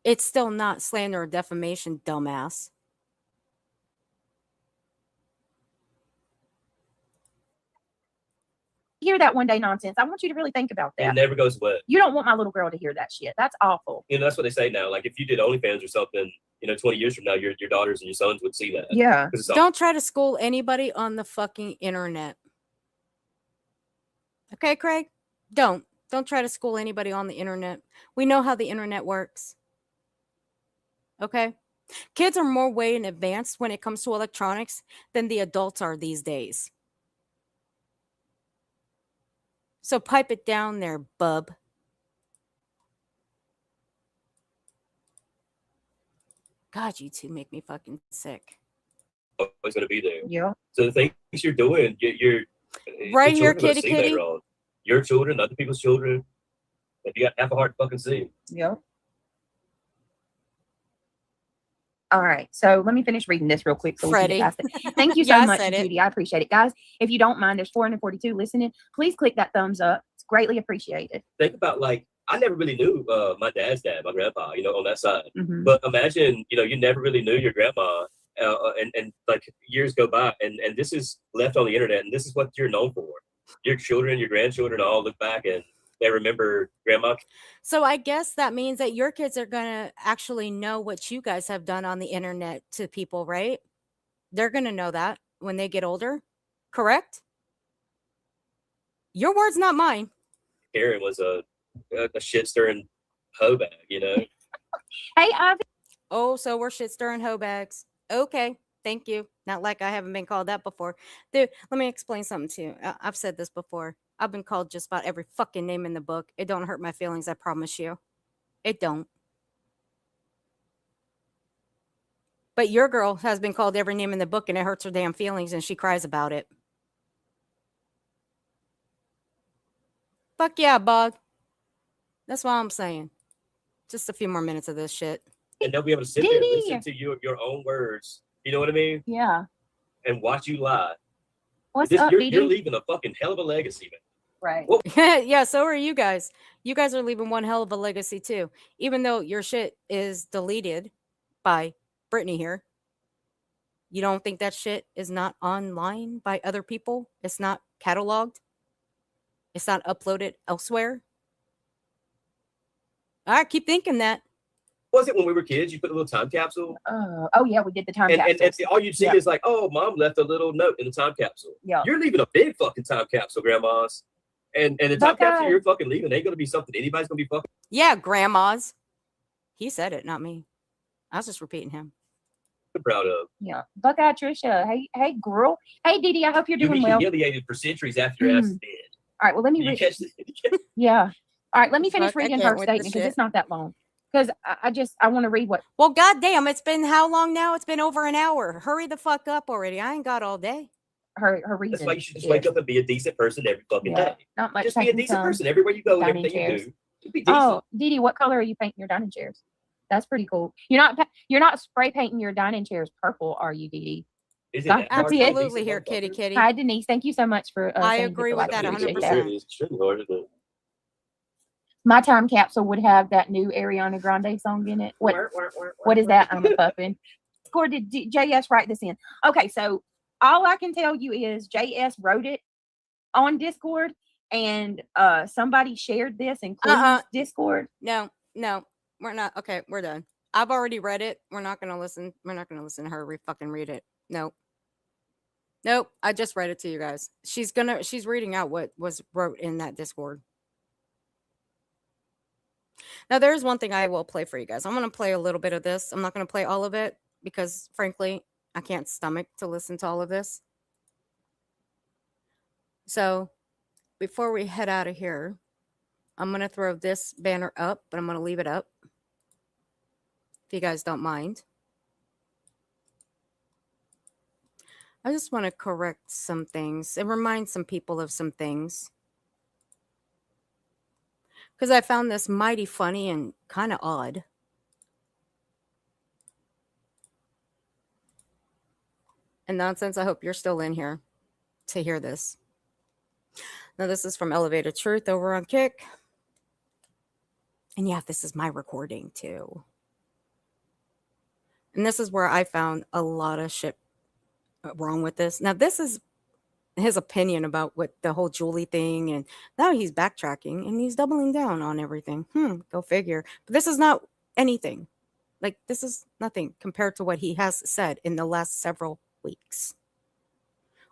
it's still not slander or defamation, dumbass. Hear that one day, Nonsense. I want you to really think about that. It never goes away. You don't want my little girl to hear that shit. That's awful. You know, that's what they say now. Like, if you did OnlyFans or something, 20 years from now, your daughters and your sons would see that. Yeah. Don't try to school anybody on the fucking internet. Okay, Craig? Don't try to school anybody on the internet. We know how the internet works. Okay? Kids are more way in advance when it comes to electronics than the adults are these days. So pipe it down there, bub. God, you two make me fucking sick. Always going to be there. Yeah. So the things you're doing, you're right here, kitty kitty. Your children, other people's children. If you got half a heart to fucking see. Yeah. All right. So let me finish reading this real quick. So Freddie. Thank you so much, Judy. I appreciate it. Guys, if you don't mind, there's 442 listening. Please click that thumbs up. It's greatly appreciated. Think about, like, I never really knew my dad's dad, my grandpa, on that side. Mm-hmm. But imagine, you never really knew your grandma and like years go by and this is left on the internet and this is what you're known for. Your children, your grandchildren all look back and they remember grandma. So I guess that means that your kids are going to actually know what you guys have done on the internet to people, right? They're going to know that when they get older, correct? Your words, not mine. Karen was a shit stirring hoe bag, Hey, Ivy. Oh, so we're shit stirring hoe bags. Okay, thank you. Not like I haven't been called that before. Dude, let me explain something to you. I've said this before. I've been called just about every fucking name in the book. It don't hurt my feelings, I promise you. It don't. But your girl has been called every name in the book and it hurts her damn feelings and she cries about it. Fuck yeah, Bug. That's what I'm saying. Just a few more minutes of this shit. And they'll be able to sit there and listen to you of your own words. You know what I mean? Yeah. And watch you lie. What's up, you're leaving a fucking hell of a legacy, man. Right. Yeah, so are you guys. You guys are leaving one hell of a legacy too. Even though your shit is deleted by Brittany here. You don't think that shit is not online by other people? It's not cataloged? It's not uploaded elsewhere? I keep thinking that. Was it when we were kids? You put a little time capsule? Oh, yeah, we did the time capsule. And all you'd see is like, oh, mom left a little note in the time capsule. Yeah. You're leaving a big fucking time capsule, grandmas. And the top Buckeye. captain you're fucking leaving ain't gonna be something anybody's gonna be fucking Yeah, grandmas. He said it, not me. I was just repeating him. proud of. Yeah. Buckeye Trisha. Hey, girl. Hey, Dee Dee, I hope you're You'll doing be well. humiliated for centuries after your ass is dead. All right, well, let me You read. catch this? Yeah. All right, let me finish Fuck, I reading can't her with this statement because shit. it's not that long. Because I want to read what Well, goddamn, it's been how long now? It's been over an hour. Hurry the fuck up already. I ain't got all day. her reason. That's why you should just wake up and be a decent person every fucking Yeah, day. not much. Just be a painting decent some person everywhere you go and dining everything chairs. you do. Just be decent. Oh, Dee Dee, what color are you painting your dining chairs? That's pretty cool. You're not spray painting your dining chairs purple, are you, Dee Dee? Is it that hard to be a Absolutely decent here, kitty motherfucker? kitty. Hi, Denise. Thank you so much for. I saying agree the with like. that I It appreciate 100%. that. is extremely hard, isn't it? My time capsule would have that new Ariana Grande song in it. What is that? I'm a puffin. Or did JS write this in? Okay, so all I can tell you is JS wrote it on Discord, and somebody shared this, including Discord. No, we're not. Okay, we're done. I've already read it. We're not gonna listen. We're not gonna listen to her fucking read it. Nope. I just read it to you guys. She's reading out what was wrote in that Discord. Now, there's one thing I will play for you guys. I'm going to play a little bit of this. I'm not going to play all of it because, frankly, I can't stomach to listen to all of this. So, before we head out of here, I'm going to throw this banner up, but I'm going to leave it up if you guys don't mind. I just want to correct some things and remind some people of some things. Because I found this mighty funny and kind of odd. And nonsense, I hope you're still in here to hear this. Now, this is from Elevated Truth over on Kick. And yeah, this is my recording too. And this is where I found a lot of shit wrong with this. Now, this is his opinion about what the whole Julie thing, and now he's backtracking and he's doubling down on everything. Go figure. But this is not anything. Like, this is nothing compared to what he has said in the last several weeks.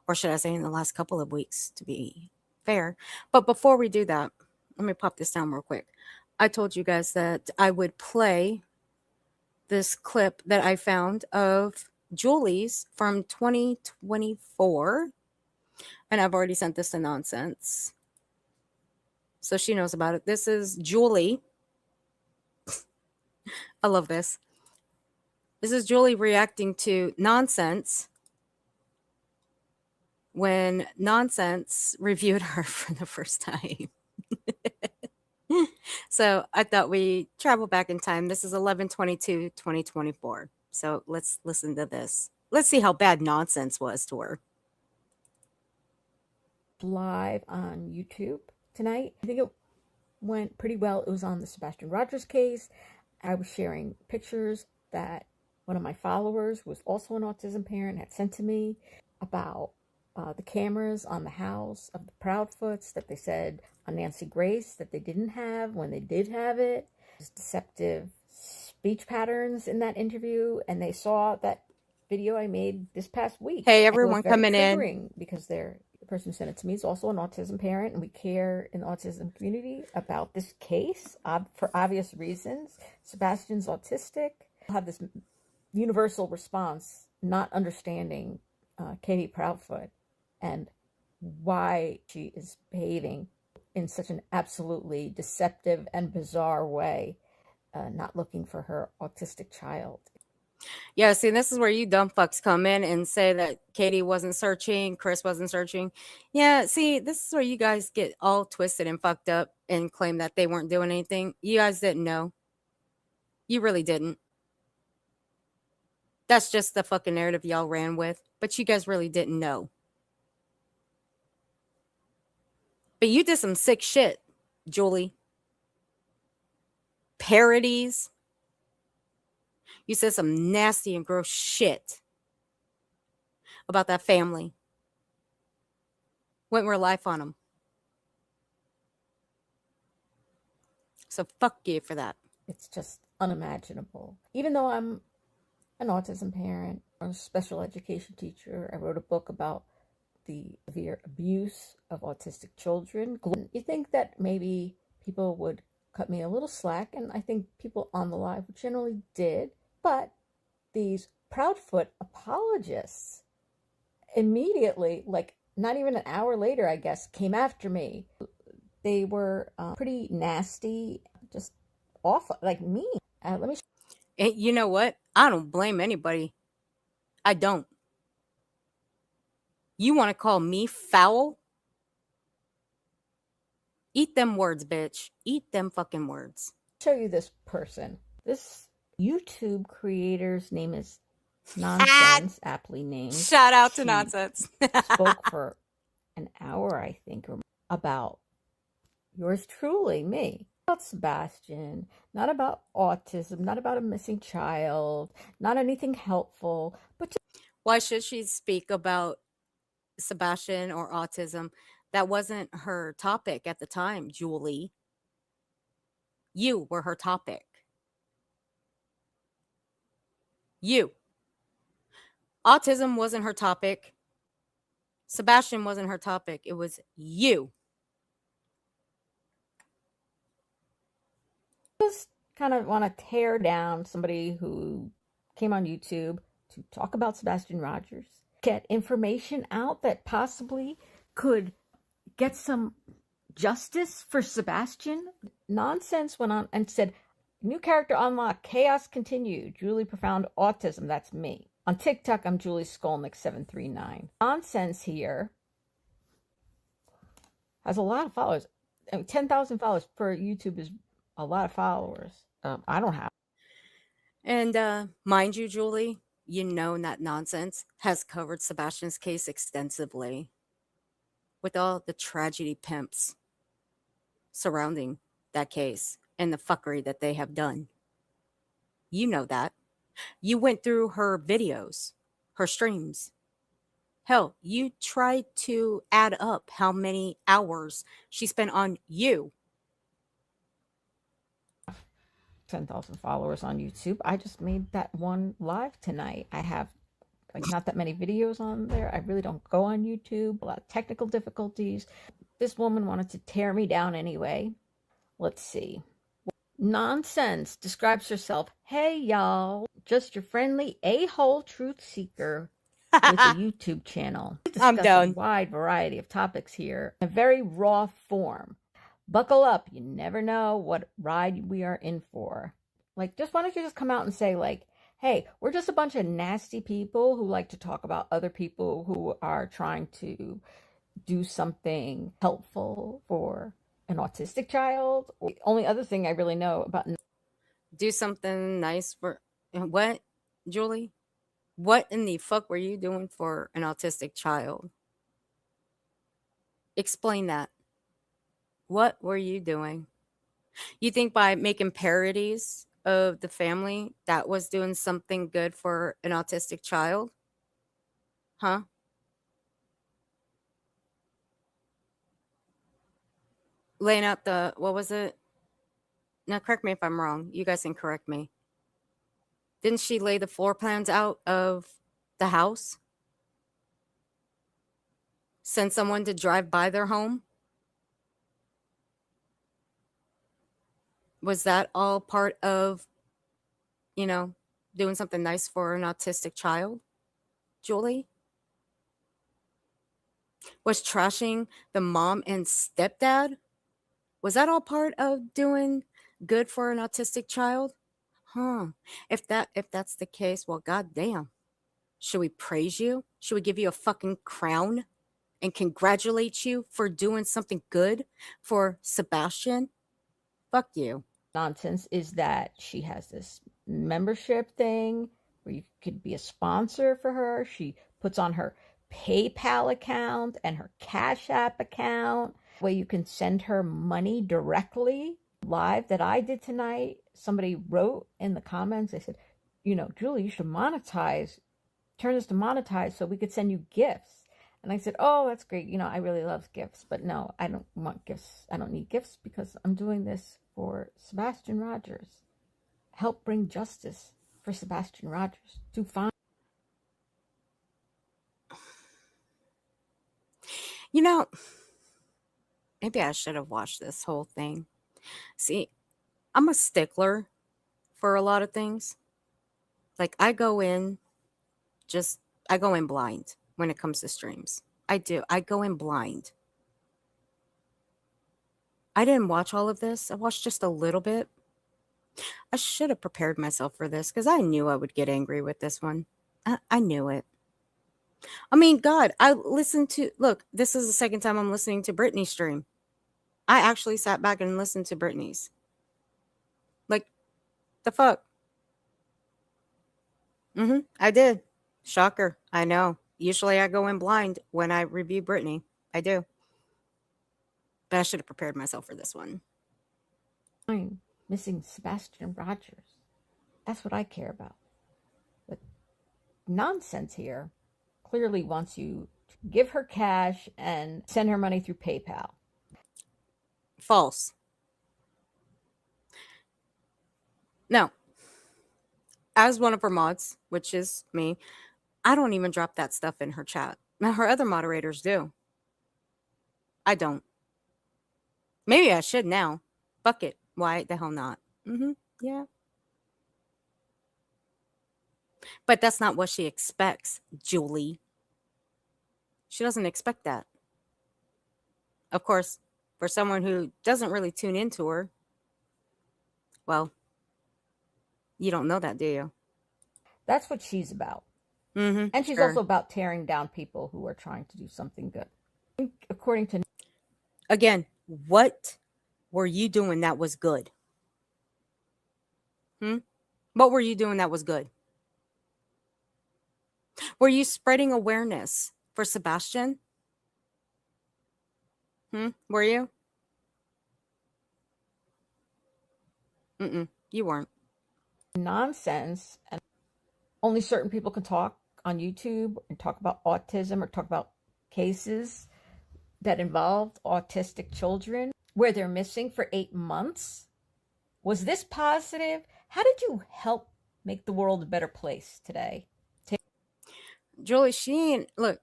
Or should I say in the last couple of weeks, to be fair. But before we do that, let me pop this down real quick. I told you guys that I would play this clip that I found of Julie's from 2024. And I've already sent this to Nonsense, so she knows about it. This is Julie. I love this. This is Julie reacting to Nonsense when Nonsense reviewed her for the first time. So I thought we travel back in time. This is 11/22/2024. So let's listen to this. Let's see how bad Nonsense was to her. Live on YouTube tonight. I think it went pretty well. It was on the Sebastian Rogers case. I was sharing pictures that one of my followers, who was also an autism parent, had sent to me about the cameras on the house of the Proudfoots that they said on Nancy Grace that they didn't have when they did have it. There's deceptive speech patterns in that interview, and they saw that video I made this past week. Hey, everyone coming in. Because the person who sent it to me is also an autism parent, and we care in the autism community about this case for obvious reasons. Sebastian's autistic. I'll have this universal response, not understanding Katie Proudfoot and why she is behaving in such an absolutely deceptive and bizarre way, not looking for her autistic child. Yeah, see, this is where you dumb fucks come in and say that Katie wasn't searching, Chris wasn't searching. Yeah, see, this is where you guys get all twisted and fucked up and claim that they weren't doing anything. You guys didn't know. You really didn't. That's just the fucking narrative y'all ran with. But you guys really didn't know. But you did some sick shit, Julie. Parodies. You said some nasty and gross shit about that family. Went real life on them. So fuck you for that. It's just unimaginable. Even though I'm an autism parent or a special education teacher, I wrote a book about the severe abuse of autistic children. You think that maybe people would cut me a little slack, and I think people on the live generally did, but these Proudfoot apologists immediately, like not even an hour later, I guess, came after me. They were pretty nasty, just awful, like mean. Let me. And you know what? I don't blame anybody. I don't. You want to call me foul? Eat them words, bitch. Eat them fucking words. Show you this person. This YouTube creator's name is Nonsense, aptly named. Shout out to Nonsense. Spoke for an hour, I think, about yours truly, me. About Sebastian, not about autism, not about a missing child, not anything helpful, but just. Why should she speak about Sebastian or autism? That wasn't her topic at the time, Julie. You were her topic. You. Autism wasn't her topic. Sebastian wasn't her topic. It was you. Just kind of want to tear down somebody who came on YouTube to talk about Sebastian Rogers, get information out that possibly could get some justice for Sebastian. Nonsense went on and said, new character unlocked, chaos continued, Julie Profound Autism, that's me. On TikTok, I'm Julie Skolnick739. Nonsense here has a lot of followers. I mean, 10,000 followers for YouTube is a lot of followers. I don't have. And mind you, Julie, you know that Nonsense has covered Sebastian's case extensively with all the tragedy pimps surrounding that case and the fuckery that they have done. You know that. You went through her videos, her streams. Hell, you tried to add up how many hours she spent on you. 10,000 followers on YouTube. I just made that one live tonight. I have like not that many videos on there. I really don't go on YouTube. A lot of technical difficulties. This woman wanted to tear me down anyway. Let's see. Nonsense describes herself. Hey, y'all. Just your friendly a-hole truth seeker with a YouTube channel. I'm done. A wide variety of topics here in a very raw form. Buckle up. You never know what ride we are in for. Like, just why don't you just come out and say, like, hey, we're just a bunch of nasty people who like to talk about other people who are trying to do something helpful for an autistic child. The only other thing I really know about. Do something nice for what, Julie? What in the fuck were you doing for an autistic child? Explain that. What were you doing? You think by making parodies of the family that was doing something good for an autistic child? Huh? Laying out the, what was it? Now, correct me if I'm wrong. You guys can correct me. Didn't she lay the floor plans out of the house? Send someone to drive by their home? Was that all part of, you know, doing something nice for an autistic child, Julie? Was trashing the mom and stepdad? Was that all part of doing good for an autistic child? Huh. If that's the case, well, goddamn. Should we praise you? Should we give you a fucking crown and congratulate you for doing something good for Sebastian? Fuck you. Nonsense is that she has this membership thing where you could be a sponsor for her. She puts on her PayPal account and her Cash App account where you can send her money directly. Live that I did tonight, somebody wrote in the comments, they said, you know, Julie, you should monetize, turn this to monetize so we could send you gifts. And I said, oh, that's great. You know, I really love gifts, but no, I don't want gifts. I don't need gifts because I'm doing this for Sebastian Rogers. Help bring justice for Sebastian Rogers to find. You know, maybe I should have watched this whole thing. See, I'm a stickler for a lot of things. Like I go in blind when it comes to streams. I do. I go in blind. I didn't watch all of this. I watched just a little bit. I should have prepared myself for this because I knew I would get angry with this one. I knew it. I mean, God, look, this is the second time I'm listening to Britney's stream. I actually sat back and listened to Britney's. Like, the fuck? I did. Shocker. I know. Usually I go in blind when I review Britney. I do. But I should have prepared myself for this one. I'm missing Sebastian Rogers. That's what I care about. But nonsense here clearly wants you to give her cash and send her money through PayPal. False. No. As one of her mods, which is me, I don't even drop that stuff in her chat. Now, her other moderators do. I don't. Maybe I should now. Fuck it. Why the hell not? Yeah. But that's not what she expects, Julie. She doesn't expect that. Of course, for someone who doesn't really tune into her, well, you don't know that, do you? That's what she's about. And she's also about tearing down people who are trying to do something good. According to... Again, what were you doing that was good? What were you doing that was good? Were you spreading awareness for Sebastian? Were you? You weren't. Nonsense. And only certain people can talk on YouTube and talk about autism or talk about cases that involved autistic children where they're missing for 8 months. Was this positive? How did you help make the world a better place today? Julie, look,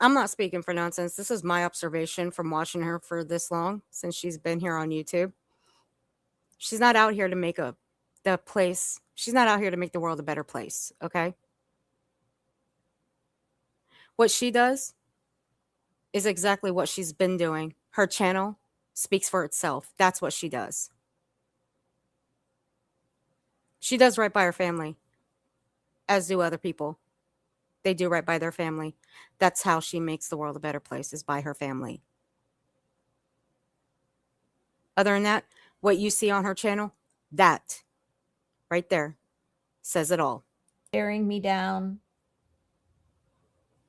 I'm not speaking for nonsense. This is my observation from watching her for this long, since she's been here on YouTube. She's not out here to make she's not out here to make the world a better place, okay? What she does is exactly what she's been doing. Her channel speaks for itself. That's what she does. She does right by her family, as do other people. They do right by their family. That's how she makes the world a better place, is by her family. Other than that, what you see on her channel, that right there says it all. Tearing me down.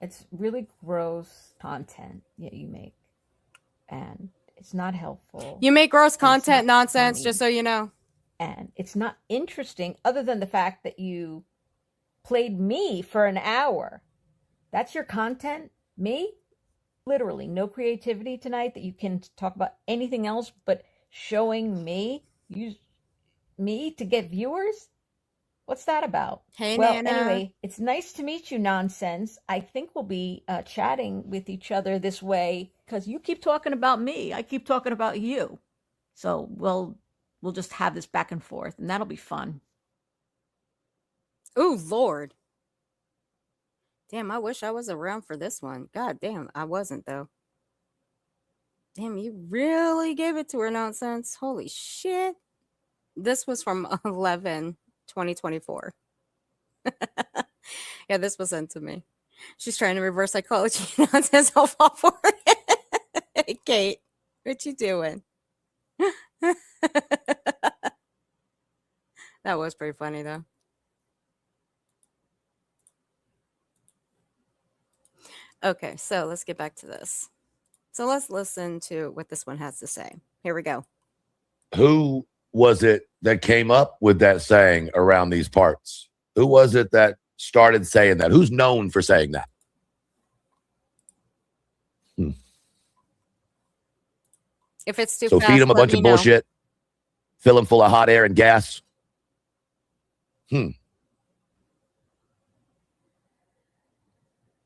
It's really gross content that you make. And it's not helpful. You make gross content, nonsense, funny. Just so you know. And it's not interesting other than the fact that you played me for an hour. That's your content? Me? Literally no creativity tonight that you can talk about anything else but showing me. Use me to get viewers? What's that about? Hey, well, Nana. Anyway, it's nice to meet you, Nonsense. I think we'll be chatting with each other this way because you keep talking about me. I keep talking about you. So we'll just have this back and forth, and that'll be fun. Oh, Lord. Damn, I wish I was around for this one. God damn, I wasn't, though. Damn, you really gave it to her, Nonsense. Holy shit. This was from 11/2024. Yeah, this was sent to me. She's trying to reverse psychology. Nonsense, I'll fall for it. Hey, Kate, what you doing? That was pretty funny, though. Okay, so let's get back to this. So let's listen to what this one has to say. Here we go. Who was it that came up with that saying around these parts? Who was it that started saying that? Who's known for saying that? If it's too so fast, feed them a bunch of bullshit, fill them full of hot air and gas.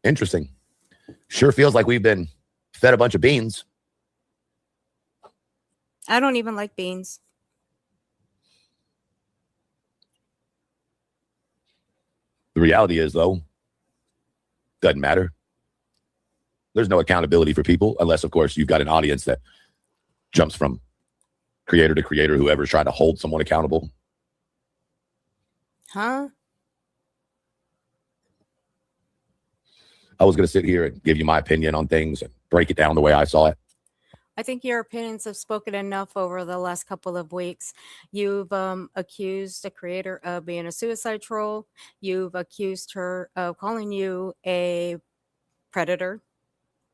Interesting. Sure feels like we've been fed a bunch of beans. I don't even like beans. The reality is, though, doesn't matter. There's no accountability for people unless, of course, you've got an audience that jumps from creator to creator, whoever's trying to hold someone accountable. Huh? I was going to sit here and give you my opinion on things and break it down the way I saw it. I think your opinions have spoken enough over the last couple of weeks. You've accused a creator of being a suicide troll. You've accused her of calling you a predator,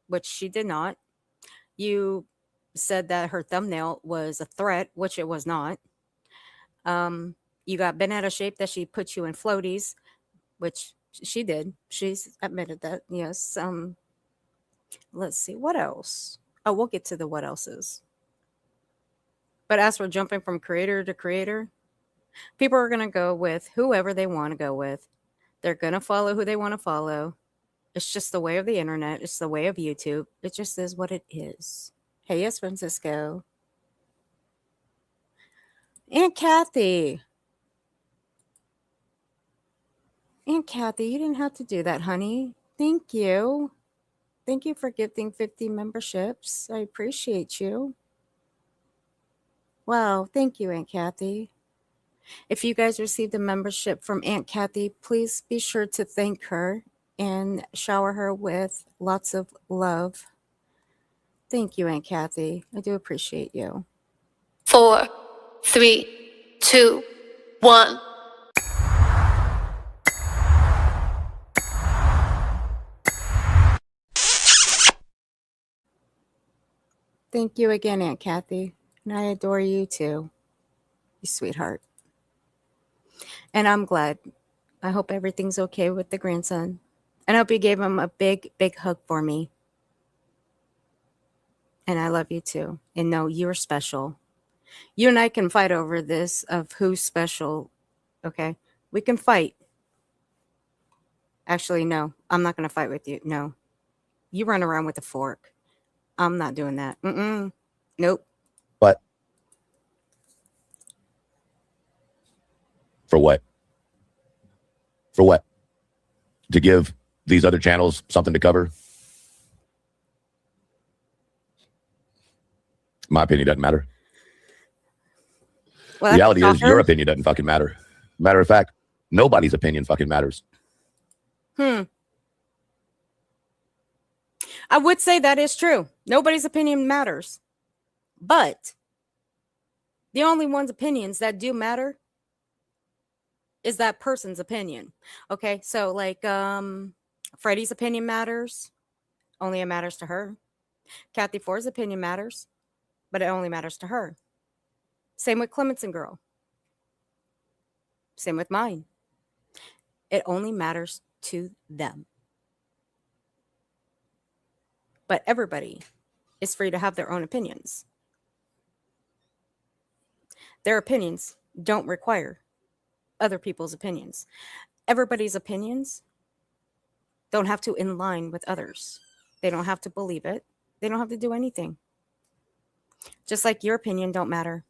which she did not. You said that her thumbnail was a threat, which it was not. You got bent out of shape that she put you in floaties, which she did. She's admitted that. Yes. Let's see. What else? Oh, we'll get to the what else's. But as for jumping from creator to creator, people are going to go with whoever they want to go with. They're going to follow who they want to follow. It's just the way of the internet. It's the way of YouTube. It just is what it is. Hey, yes, Francisco. Aunt Kathy. Aunt Kathy, you didn't have to do that, honey. Thank you. Thank you for gifting 50 memberships. I appreciate you. Wow, thank you, Aunt Kathy. If you guys received a membership from Aunt Kathy, please be sure to thank her and shower her with lots of love. Thank you, Aunt Kathy. I do appreciate you. 4, 3, 2, 1. Thank you again, Aunt Kathy. And I adore you too, you sweetheart. And I'm glad. I hope everything's okay with the grandson. And I hope you gave him a big, big hug for me. And I love you too. And no, you're special. You and I can fight over this of who's special. Okay? We can fight. Actually, no. I'm not going to fight with you. No. You run around with a fork. I'm not doing that. Nope. But for what? For what? To give these other channels something to cover? My opinion doesn't matter. Well, reality is your opinion doesn't fucking matter. Matter of fact, nobody's opinion fucking matters. I would say that is true. Nobody's opinion matters. But the only one's opinions that do matter is that person's opinion. Okay, so like Freddie's opinion matters. Only it matters to her. Kathy Ford's opinion matters, but it only matters to her. Same with Clements and Girl. Same with mine. It only matters to them. But everybody is free to have their own opinions. Their opinions don't require other people's opinions. Everybody's opinions don't have to in line with others. They don't have to believe it. They don't have to do anything. Just like your opinion don't matter.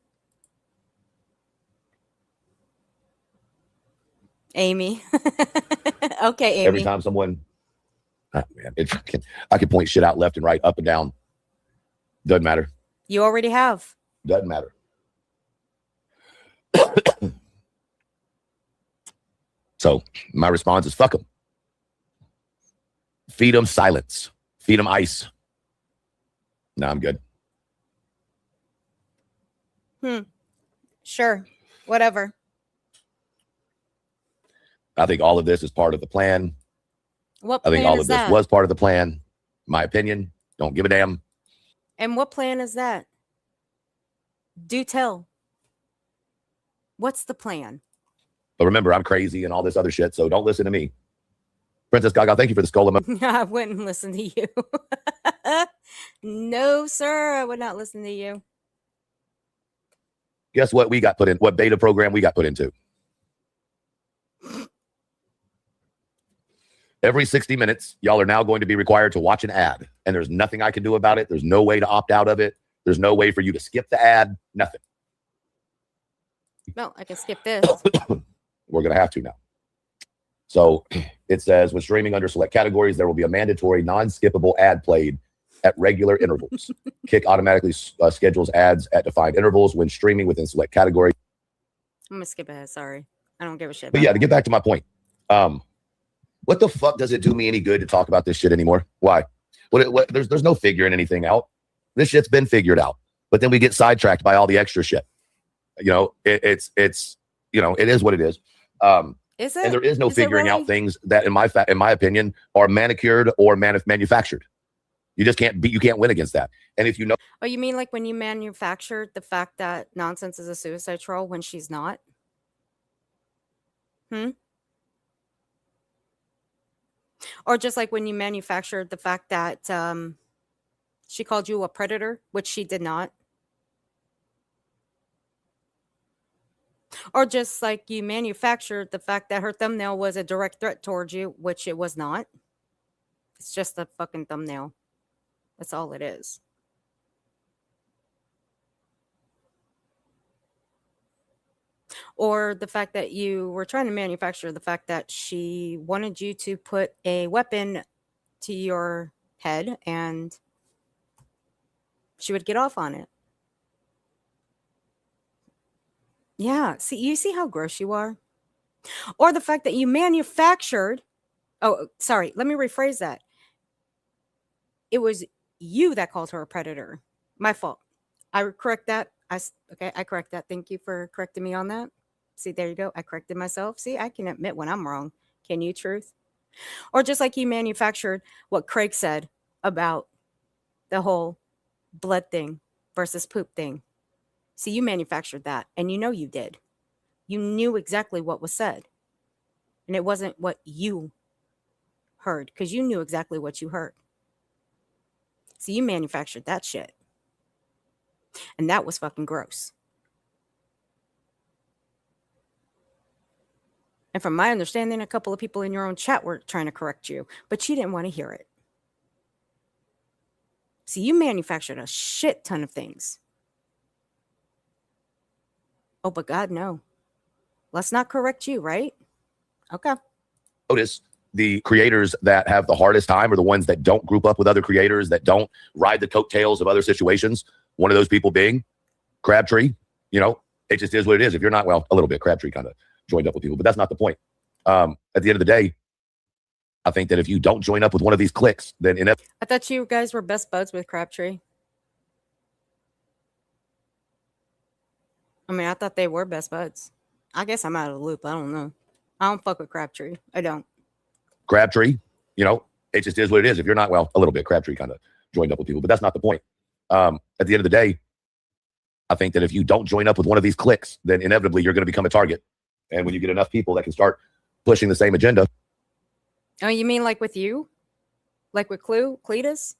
Amy. Okay, Amy. Every time someone, man, I can point shit out left and right, up and down. Doesn't matter. You already have. Doesn't matter. So my response is fuck them. Feed them silence. Feed them ice. No, I'm good. Sure. Whatever. I think all of this is part of the plan. What I plan think all is of this that? was part of the plan. My opinion. Don't give a damn. And what plan is that? Do tell. What's the plan? But remember, I'm crazy and all this other shit, so don't listen to me. Princess Gaga, thank you for the skull. I wouldn't listen to you. No, sir. I would not listen to you. Guess what we got put in? What beta program we got put into? Every 60 minutes, y'all are now going to be required to watch an ad, and there's nothing I can do about it. There's no way to opt out of it. There's no way for you to skip the ad. Nothing. No, I can skip this. We're going to have to now. So it says, when streaming under select categories, there will be a mandatory non-skippable ad played at regular intervals. Kick automatically schedules ads at defined intervals when streaming within select categories. I'm going to skip ahead. Sorry. I don't give a shit. But yeah, to get back to my point, what the fuck does it do me any good to talk about this shit anymore? Why? There's no figuring anything out. This shit's been figured out. But then we get sidetracked by all the extra shit. You know, it's you know, it is what it is. Is it? And there is no figuring really? out things that, in my opinion, are manicured or manufactured. You just can't you can't win against that. And if you know, Oh, you mean like when you manufactured the fact that Nonsense is a suicide troll when she's not? Or just like when you manufactured the fact that she called you a predator, which she did not. Or just like you manufactured the fact that her thumbnail was a direct threat towards you, which it was not. It's just a fucking thumbnail. That's all it is. Or the fact that you were trying to manufacture the fact that she wanted you to put a weapon to your head and she would get off on it. Yeah. See, you see how gross you are? Or the fact that you manufactured. Oh, sorry. Let me rephrase that. It was you that called her a predator. My fault. I correct that. I correct that. Thank you for correcting me on that. See, there you go. I corrected myself. See, I can admit when I'm wrong. Can you, Truth? Or just like you manufactured what Craig said about the whole blood thing versus poop thing. See, you manufactured that, and you know you did. You knew exactly what was said. And it wasn't what you heard, because you knew exactly what you heard. See, you manufactured that shit. And that was fucking gross. And from my understanding, a couple of people in your own chat were trying to correct you, but you didn't want to hear it. See, you manufactured a shit ton of things. Oh, but God, no. Let's not correct you, right? Okay. notice the creators that have the hardest time are the ones that don't group up with other creators, that don't ride the coattails of other situations. One of those people being Crabtree. You know, it just is what it is. If you're not, well, a little bit. Crabtree kind of joined up with people, but that's not the point. At the end of the day, I think that if you don't join up with one of these cliques, then I thought you guys were best buds with Crabtree. I mean, I thought they were best buds. I guess I'm out of the loop. I don't know. I don't fuck with Crabtree. I don't. Crabtree, you know, it just is what it is. If you're not, well, a little bit. Crabtree kind of joined up with people, but that's not the point. At the end of the day, I think that if you don't join up with one of these cliques, then inevitably you're going to become a target. And when you get enough people that can start pushing the same agenda. Oh, you mean like with you? Like with Cletus?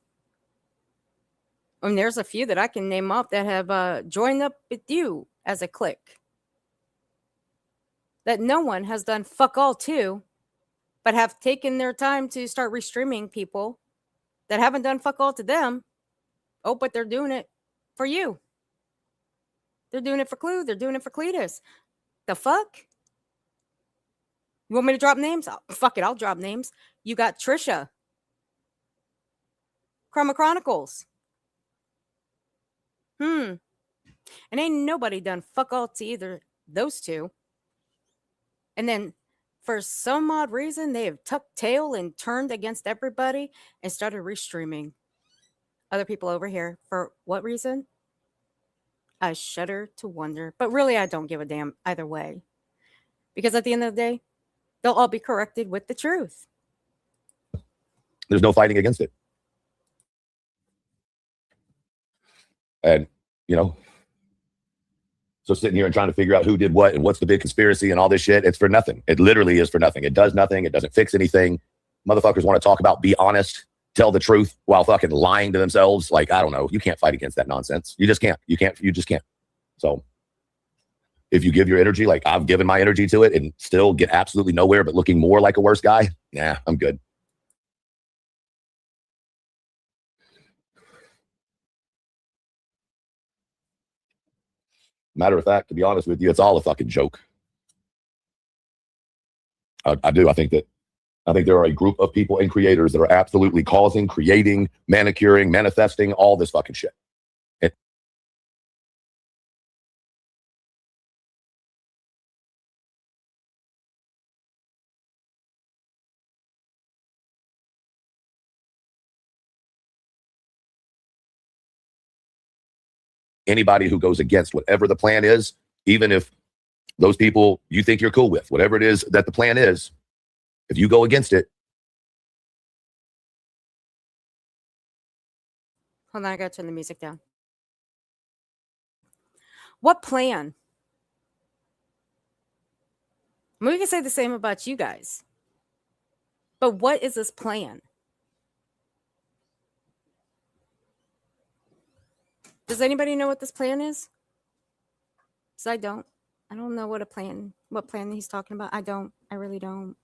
I mean, there's a few that I can name off that have joined up with you as a clique. That no one has done fuck all to, but have taken their time to start restreaming people that haven't done fuck all to them. Oh, but they're doing it for you. They're doing it for Clue. They're doing it for Cletus. The fuck? You want me to drop names? Oh, fuck it, I'll drop names. You got Trisha. Chroma Chronicles. And ain't nobody done fuck all to either those two. And then for some odd reason, they have tucked tail and turned against everybody and started restreaming other people over here. For what reason? I shudder to wonder. But really, I don't give a damn either way. Because at the end of the day, they'll all be corrected with the truth. There's no fighting against it. And, you know, so sitting here and trying to figure out who did what and what's the big conspiracy and all this shit, it's for nothing. It literally is for nothing. It does nothing. It doesn't fix anything. Motherfuckers want to talk about be honest, tell the truth while fucking lying to themselves. Like, I don't know. You can't fight against that nonsense. You just can't. You just can't. So if you give your energy, like I've given my energy to it and still get absolutely nowhere but looking more like a worse guy, nah, I'm good. Matter of fact, to be honest with you, it's all a fucking joke. I do. I think there are a group of people and creators that are absolutely causing, creating, manicuring, manifesting all this fucking shit. Anybody who goes against whatever the plan is, even if those people you think you're cool with, whatever it is that the plan is, if you go against it. Hold on, I gotta turn the music down. What plan? We can say the same about you guys. But what is this plan? Does anybody know what this plan is? Because I don't. I don't know what plan he's talking about. I don't. I really don't.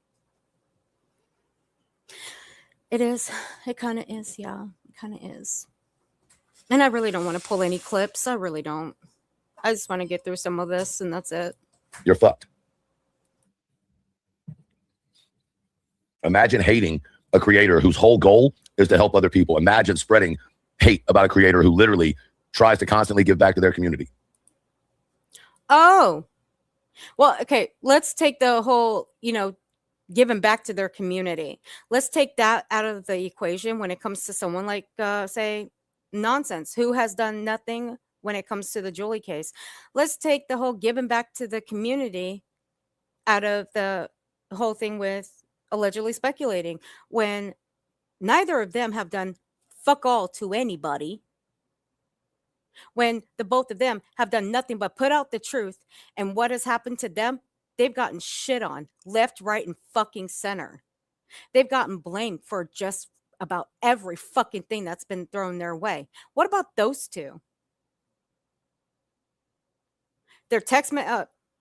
It is. It kind of is. Yeah, it kind of is. And I really don't want to pull any clips. I really don't. I just want to get through some of this and that's it. You're fucked. Imagine hating a creator whose whole goal is to help other people. Imagine spreading hate about a creator who literally tries to constantly give back to their community. Oh, well, okay. Let's take the whole, giving back to their community. Let's take that out of the equation when it comes to someone like, say, Nonsense, who has done nothing when it comes to the Julie case. Let's take the whole giving back to the community out of the whole thing with allegedly speculating, when neither of them have done fuck all to anybody, when the both of them have done nothing but put out the truth. And what has happened to them? They've gotten shit on left, right, and fucking center. They've gotten blamed for just about every fucking thing that's been thrown their way. What about those two? Their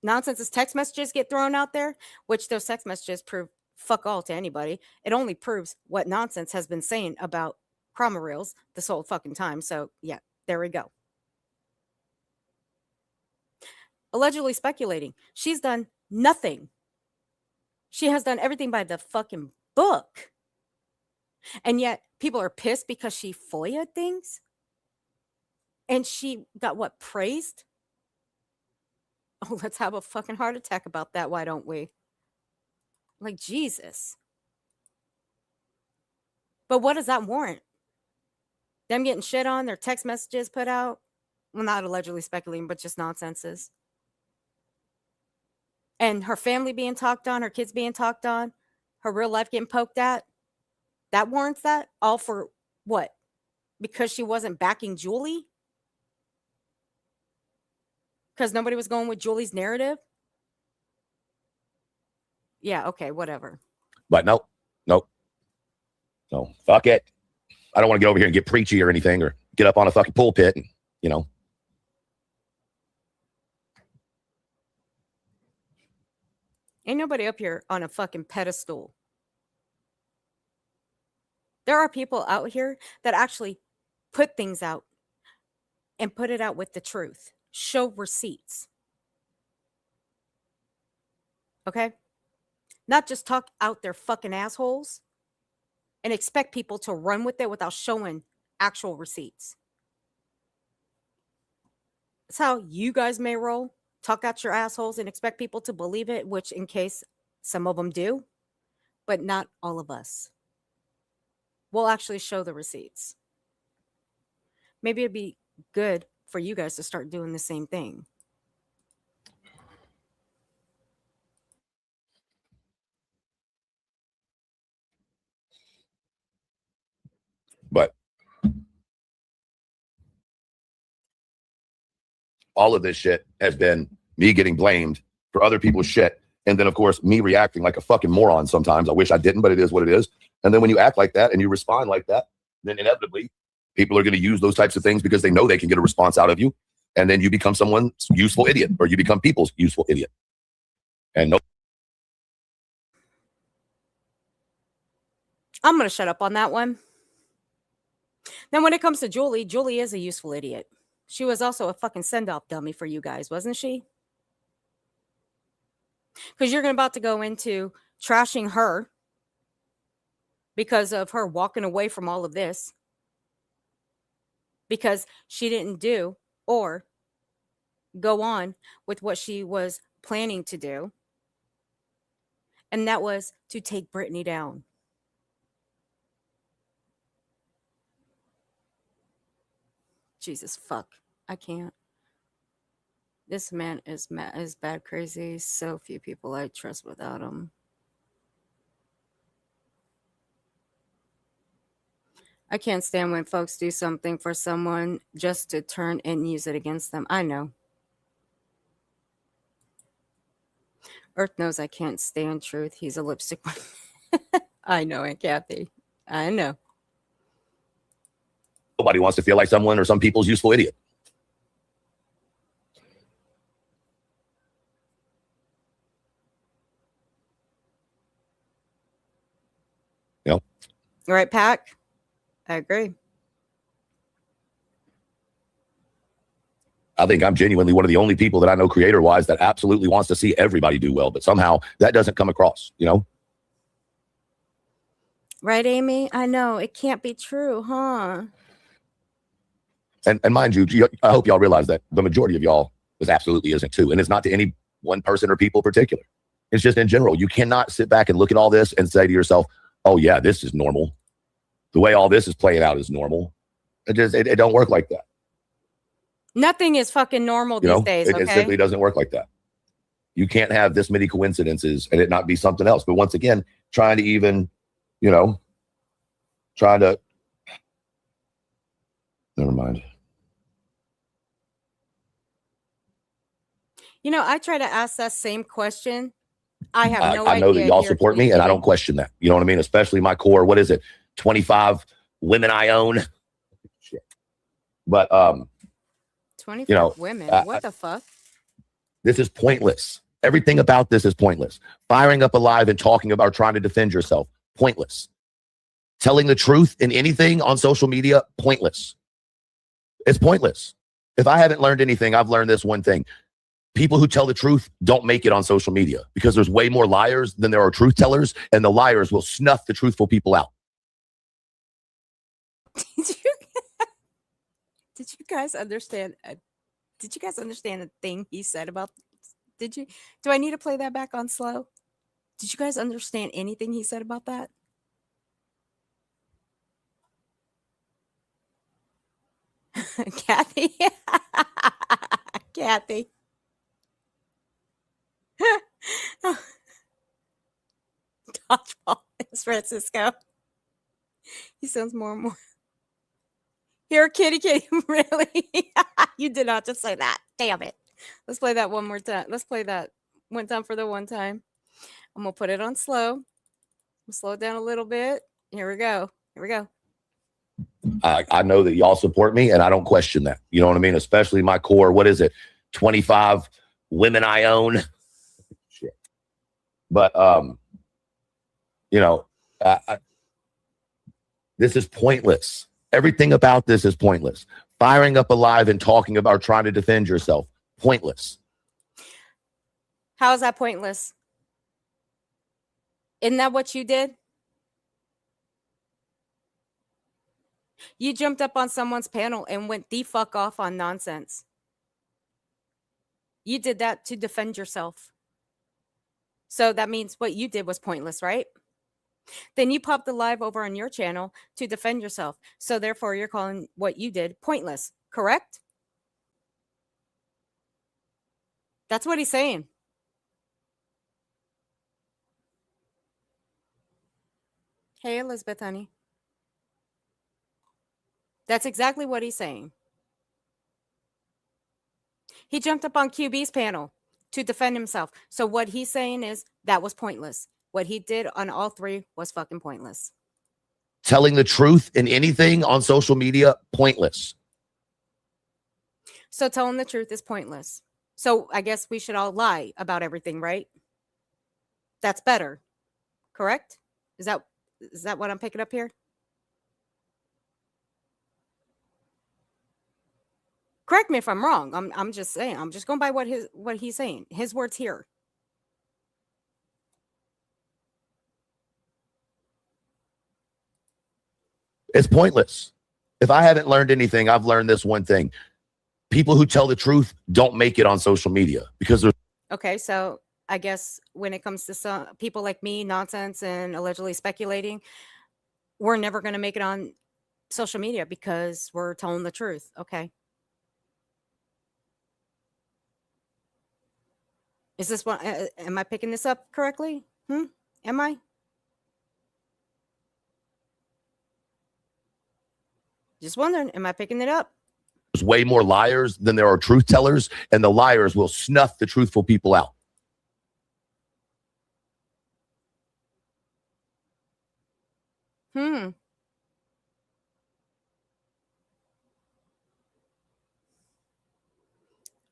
Nonsense's text messages get thrown out there, which those text messages prove fuck all to anybody. It only proves what Nonsense has been saying about Chroma Reels this whole fucking time. So yeah, there we go. Allegedly speculating. She's done nothing. She has done everything by the fucking book. And yet people are pissed because she FOIA'd things. And she got what? Praised? Oh, let's have a fucking heart attack about that. Why don't we? Like, Jesus. But what does that warrant? Them getting shit on, their text messages put out? Well, not allegedly speculating, but just nonsenses. And her family being talked on, her kids being talked on, her real life getting poked at? That warrants that? All for what? Because she wasn't backing Julie? Because nobody was going with Julie's narrative? Yeah, okay, whatever. But no. So fuck it. I don't want to get over here and get preachy or anything or get up on a fucking pulpit and, Ain't nobody up here on a fucking pedestal. There are people out here that actually put things out and put it out with the truth. Show receipts. Okay? Not just talk out their fucking assholes and expect people to run with it without showing actual receipts. That's how you guys may roll. Talk out your assholes and expect people to believe it, which in case some of them do, but not all of us. We'll actually show the receipts. Maybe it'd be good for you guys to start doing the same thing. But all of this shit has been me getting blamed for other people's shit. And then, of course, me reacting like a fucking moron sometimes. I wish I didn't, but it is what it is. And then when you act like that and you respond like that, then inevitably people are going to use those types of things because they know they can get a response out of you. And then you become someone's useful idiot, or you become people's useful idiot. And no. I'm going to shut up on that one. Now, when it comes to Julie, Julie is a useful idiot. She was also a fucking send-off dummy for you guys, wasn't she? Because you're about to go into trashing her because of her walking away from all of this because she didn't do or go on with what she was planning to do. And that was to take Brittany down. Jesus fuck. I can't. This man is bad crazy. So few people I trust without him. I can't stand when folks do something for someone just to turn and use it against them. I know. Earth knows I can't stand truth. He's a lipstick one. I know, Aunt Kathy. I know. Nobody wants to feel like someone or some people's useful idiot. You know? Right, Pack? I agree. I think I'm genuinely one of the only people that I know creator-wise that absolutely wants to see everybody do well, but somehow that doesn't come across, you know? Right, Amy? I know. It can't be true, huh? And mind you, I hope y'all realize that the majority of y'all is absolutely isn't too. And it's not to any one person or people in particular. It's just in general. You cannot sit back and look at all this and say to yourself, oh yeah, this is normal. The way all this is playing out is normal. It don't work like that. Nothing is fucking normal these days, okay? It simply doesn't work like that. You can't have this many coincidences and it not be something else. But once again, trying to even, never mind. I try to ask that same question. I have no idea. I know that y'all support me and I don't question that. You know what I mean? Especially my core. What is it? 25 women I own. Shit. But, 25 women. What the fuck? This is pointless. Everything about this is pointless. Firing up a live and talking about trying to defend yourself. Pointless. Telling the truth in anything on social media. Pointless. It's pointless. If I haven't learned anything, I've learned this one thing. People who tell the truth don't make it on social media because there's way more liars than there are truth tellers, and the liars will snuff the truthful people out. Did you guys understand? Did you guys understand the thing he said about? Did you? Do I need to play that back on slow? Did you guys understand anything he said about that? Kathy. Kathy. Dodgeball is Francisco. He sounds more and more. Here, kitty. Really? You did not just say that. Damn it. Let's play that one more time. Let's play that one time for the one time. I'm going to put it on slow. We'll slow it down a little bit. Here we go. I know that y'all support me and I don't question that. You know what I mean? Especially my core. What is it? 25 women I own. Shit. But, this is pointless. Everything about this is pointless. Firing up a live and talking about trying to defend yourself. Pointless. How is that pointless? Isn't that what you did? You jumped up on someone's panel and went the fuck off on nonsense. You did that to defend yourself. So that means what you did was pointless, right? Then you popped the live over on your channel to defend yourself. So therefore, you're calling what you did pointless, correct? That's what he's saying. Hey, Elizabeth, honey. That's exactly what he's saying. He jumped up on QB's panel to defend himself. So what he's saying is that was pointless. What he did on all three was fucking pointless. Telling the truth in anything on social media, pointless. So telling the truth is pointless. So I guess we should all lie about everything, right? That's better. Correct? Is that what I'm picking up here? Correct me if I'm wrong. I'm just saying. I'm just going by what he's saying. His words here. It's pointless. If I haven't learned anything, I've learned this one thing. People who tell the truth don't make it on social media because there's Okay, so I guess when it comes to some people like me, nonsense and allegedly speculating, we're never going to make it on social media because we're telling the truth. Okay. Is this one? Am I picking this up correctly? Am I? Just wondering, am I picking it up? way more liars than there are truth tellers, and the liars will snuff the truthful people out.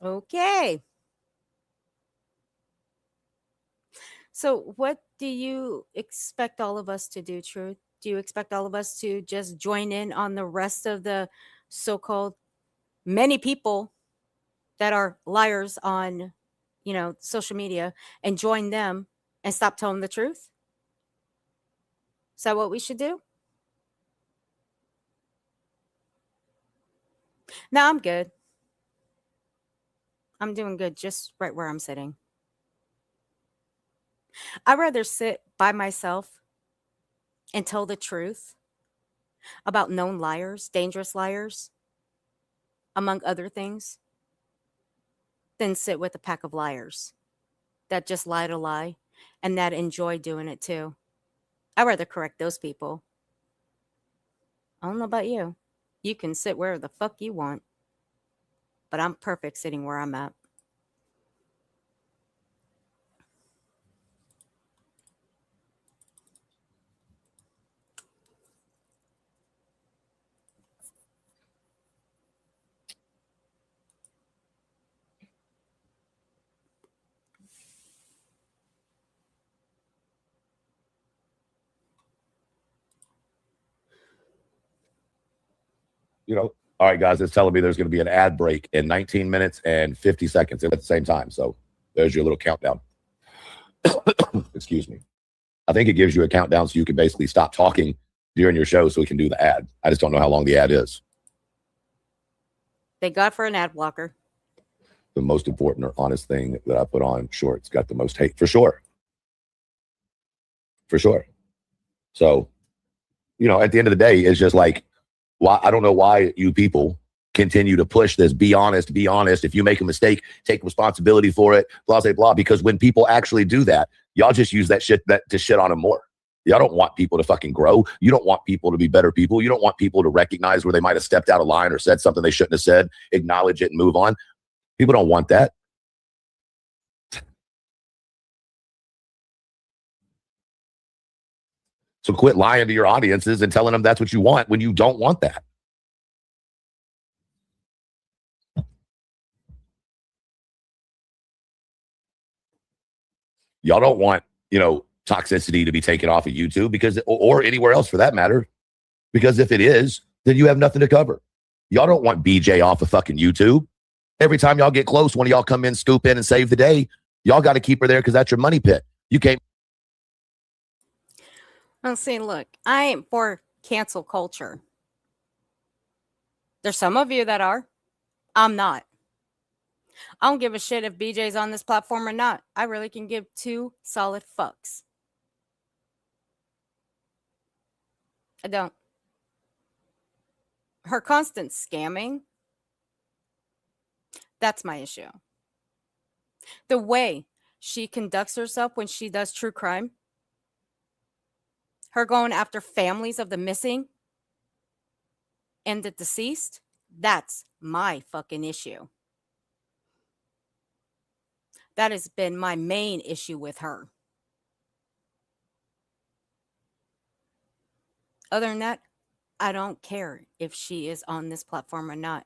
Okay. So what do you expect all of us to do, Truth? Do you expect all of us to just join in on the rest of the so-called many people that are liars on, social media and join them and stop telling the truth? Is that what we should do? No, I'm good. I'm doing good just right where I'm sitting. I'd rather sit by myself and tell the truth about known liars, dangerous liars, among other things, than sit with a pack of liars that just lie to lie and that enjoy doing it too. I'd rather correct those people. I don't know about you. You can sit where the fuck you want, but I'm perfect sitting where I'm at. All right, guys, it's telling me there's going to be an ad break in 19 minutes and 50 seconds at the same time. So there's your little countdown. Excuse me. I think it gives you a countdown so you can basically stop talking during your show so we can do the ad. I just don't know how long the ad is. Thank God for an ad blocker. The most important or honest thing that I put on shorts got the most hate, for sure. For sure. So, at the end of the day, it's just like, why I don't know why you people continue to push this. Be honest, be honest. If you make a mistake, take responsibility for it, blah, blah, blah. Because when people actually do that, y'all just use that to shit on them more. Y'all don't want people to fucking grow. You don't want people to be better people. You don't want people to recognize where they might have stepped out of line or said something they shouldn't have said, acknowledge it and move on. People don't want that. So quit lying to your audiences and telling them that's what you want when you don't want that. Y'all don't want, toxicity to be taken off of YouTube because, or anywhere else for that matter, because if it is, then you have nothing to cover. Y'all don't want BJ off of fucking YouTube. Every time y'all get close, one of y'all come in, scoop in and save the day. Y'all got to keep her there because that's your money pit. You can't. I'm saying, look, I ain't for cancel culture. There's some of you that are. I'm not. I don't give a shit if BJ's on this platform or not. I really can give two solid fucks. I don't. Her constant scamming, that's my issue. The way she conducts herself when she does true crime, her going after families of the missing and the deceased, that's my fucking issue. That has been my main issue with her. Other than that, I don't care if she is on this platform or not.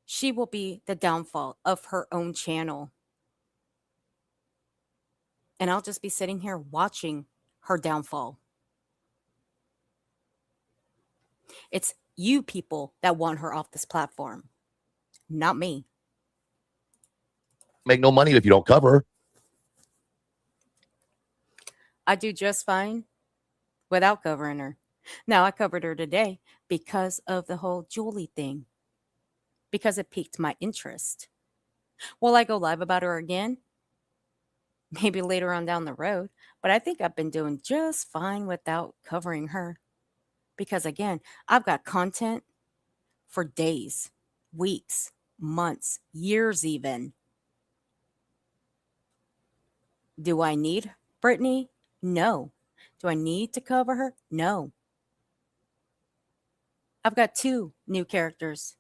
She will be the downfall of her own channel. And I'll just be sitting here watching her downfall. It's you people that want her off this platform, not me. Make no money if you don't cover her. I do just fine without covering her. Now, I covered her today because of the whole Julie thing, because it piqued my interest. Will I go live about her again? Maybe later on down the road, but I think I've been doing just fine without covering her. Because again, I've got content for days, weeks, months, years even. Do I need Brittany? No. Do I need to cover her? No. I've got 2 new characters.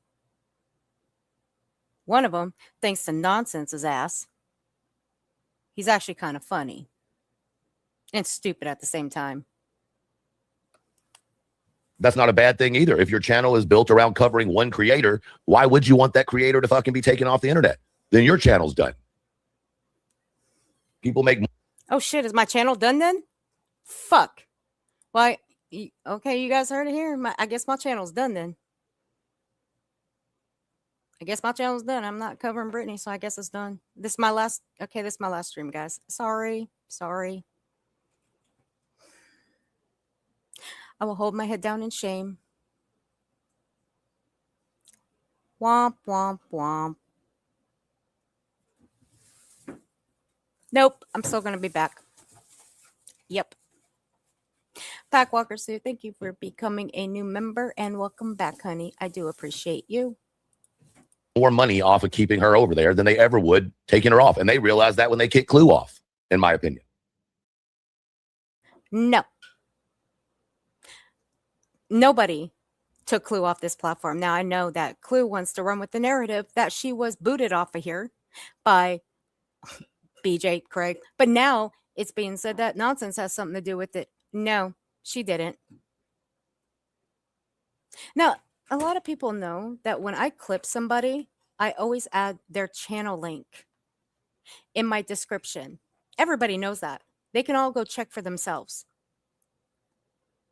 One of them, thanks to Nonsense's ass, he's actually kind of funny and stupid at the same time. That's not a bad thing either. If your channel is built around covering one creator, why would you want that creator to fucking be taken off the internet? Then your channel's done. People make. Oh shit, is my channel done then? Fuck. Why? Okay, you guys heard it here. I guess my channel's done then. I guess my channel's done. I'm not covering Brittany, so I guess it's done. This is my last stream, guys. Sorry. I will hold my head down in shame. Womp, womp, womp. Nope, I'm still going to be back. Yep. Packwalker Sue, thank you for becoming a new member and welcome back, honey. I do appreciate you. More money off of keeping her over there than they ever would taking her off. And they realized that when they kicked Clue off, in my opinion. No. Nobody took Clue off this platform. Now, I know that Clue wants to run with the narrative that she was booted off of here by BJ Craig. But now it's being said that Nonsense has something to do with it. No, she didn't. Now, a lot of people know that when I clip somebody, I always add their channel link in my description. Everybody knows that. They can all go check for themselves.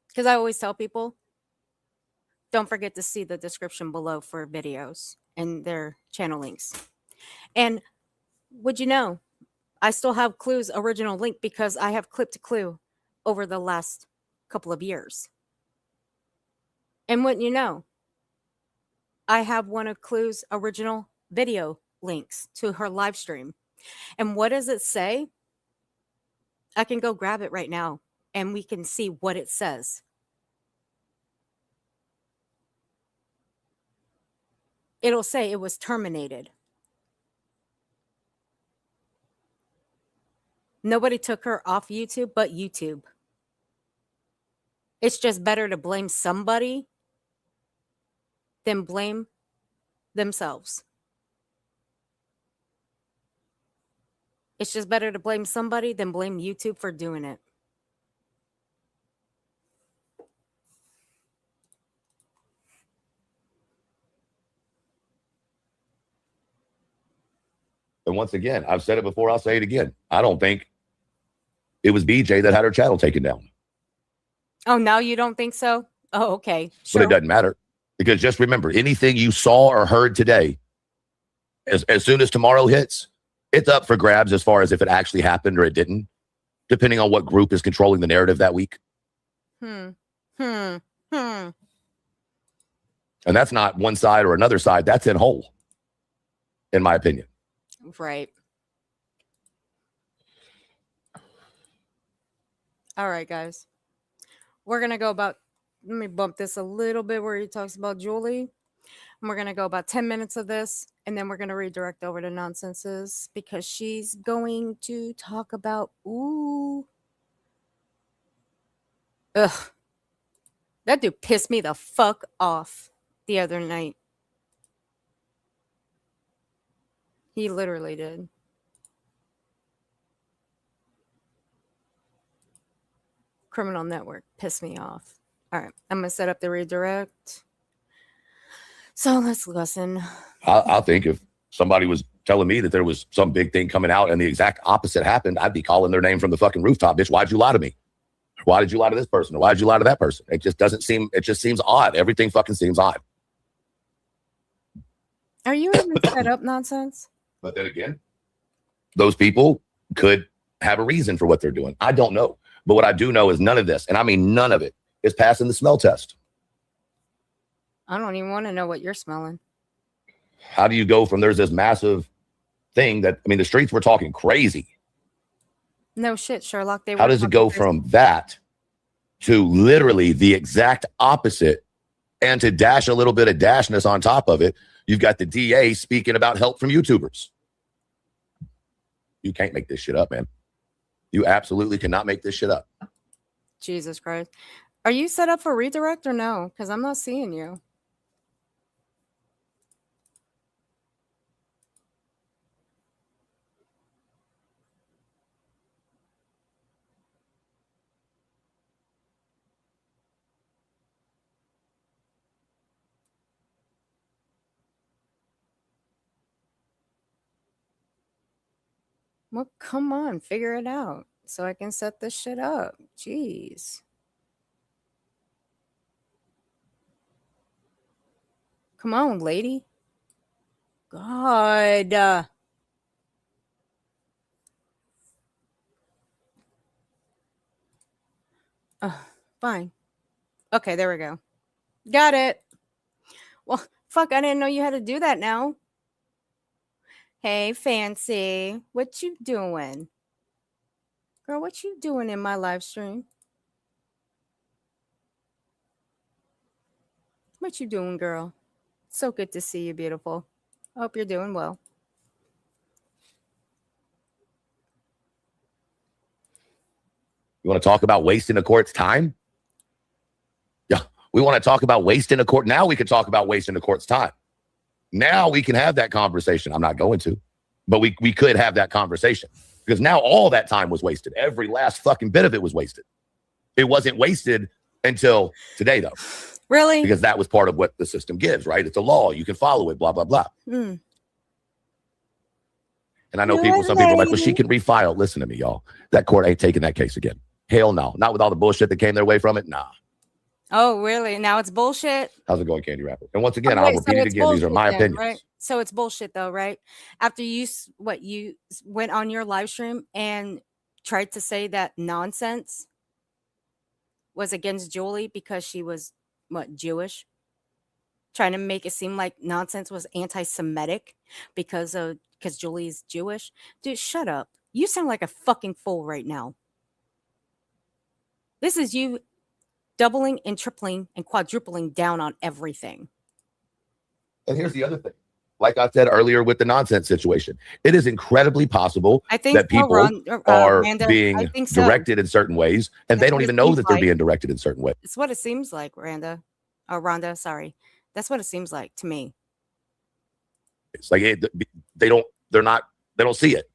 Because I always tell people, don't forget to see the description below for videos and their channel links. And would you know, I still have Clue's original link because I have clipped Clue over the last couple of years. And wouldn't you know, I have one of Clue's original video links to her live stream. And what does it say? I can go grab it right now and we can see what it says. It'll say it was terminated. Nobody took her off YouTube but YouTube. It's just better to blame somebody than blame themselves. It's just better to blame somebody than blame YouTube for doing it. And once again, I've said it before, I'll say it again. I don't think it was BJ that had her channel taken down. Oh, now you don't think so? Oh, okay. Sure. But it doesn't matter. Because just remember, anything you saw or heard today, as soon as tomorrow hits, it's up for grabs as far as if it actually happened or it didn't, depending on what group is controlling the narrative that week. And that's not one side or another side. That's in whole, in my opinion. Right. All right, guys. We're going to go about, let me bump this a little bit where he talks about Julie. And we're going to go about 10 minutes of this. And then we're going to redirect over to Nonsenses because she's going to talk about, that dude pissed me the fuck off the other night. He literally did. Criminal Network pissed me off. All right, I'm gonna set up the redirect. So let's listen. I think if somebody was telling me that there was some big thing coming out and the exact opposite happened, I'd be calling their name from the fucking rooftop. Bitch, why'd you lie to me? Why did you lie to this person? Or why did you lie to that person? It just seems odd. Everything fucking seems odd. Are you even set up nonsense? But then again, those people could have a reason for what they're doing. I don't know. But what I do know is none of this, and I mean none of it, is passing the smell test. I don't even want to know what you're smelling. How do you go from there's this massive thing that, I mean, the streets were talking crazy. No shit, Sherlock. How does it go from that to literally the exact opposite? And to dash a little bit of dashness on top of it, you've got the DA speaking about help from YouTubers. You can't make this shit up, man. You absolutely cannot make this shit up. Jesus Christ. Are you set up for redirect or no? Because I'm not seeing you. Well, come on, figure it out so I can set this shit up. Jeez. Come on, lady. God. Fine. Okay, there we go. Got it. Well, fuck, I didn't know you had to do that now. Hey, Fancy. What you doing? Girl, what you doing in my live stream? What you doing, girl? So good to see you, beautiful. I hope you're doing well. You want to talk about wasting a court's time? Yeah, we want to talk about wasting a court. Now we can talk about wasting the court's time. Now we can have that conversation. I'm not going to, but we could have that conversation because now all that time was wasted. Every last fucking bit of it was wasted. It wasn't wasted until today, though. Really? Because that was part of what the system gives, right? It's a law. You can follow it, blah, blah, blah. Mm. And I know some people are like, well, she can refile. Listen to me, y'all. That court ain't taking that case again. Hell no. Not with all the bullshit that came their way from it. Nah. Oh, really? Now it's bullshit? How's it going, Candy Rapper? And once again, I'll repeat it again. These are my opinions. Right? So it's bullshit, though, right? After you went on your live stream and tried to say that nonsense was against Julie because she was, Jewish? Trying to make it seem like nonsense was anti-Semitic because Julie's Jewish. Dude, shut up. You sound like a fucking fool right now. This is you doubling and tripling and quadrupling down on everything. And here's the other thing. Like I said earlier with the nonsense situation, it is incredibly possible that people are being directed in certain ways, and they don't even know that they're being directed in certain ways. It's what it seems like, Rhonda, sorry. That's what it seems like to me. It's like they don't see it.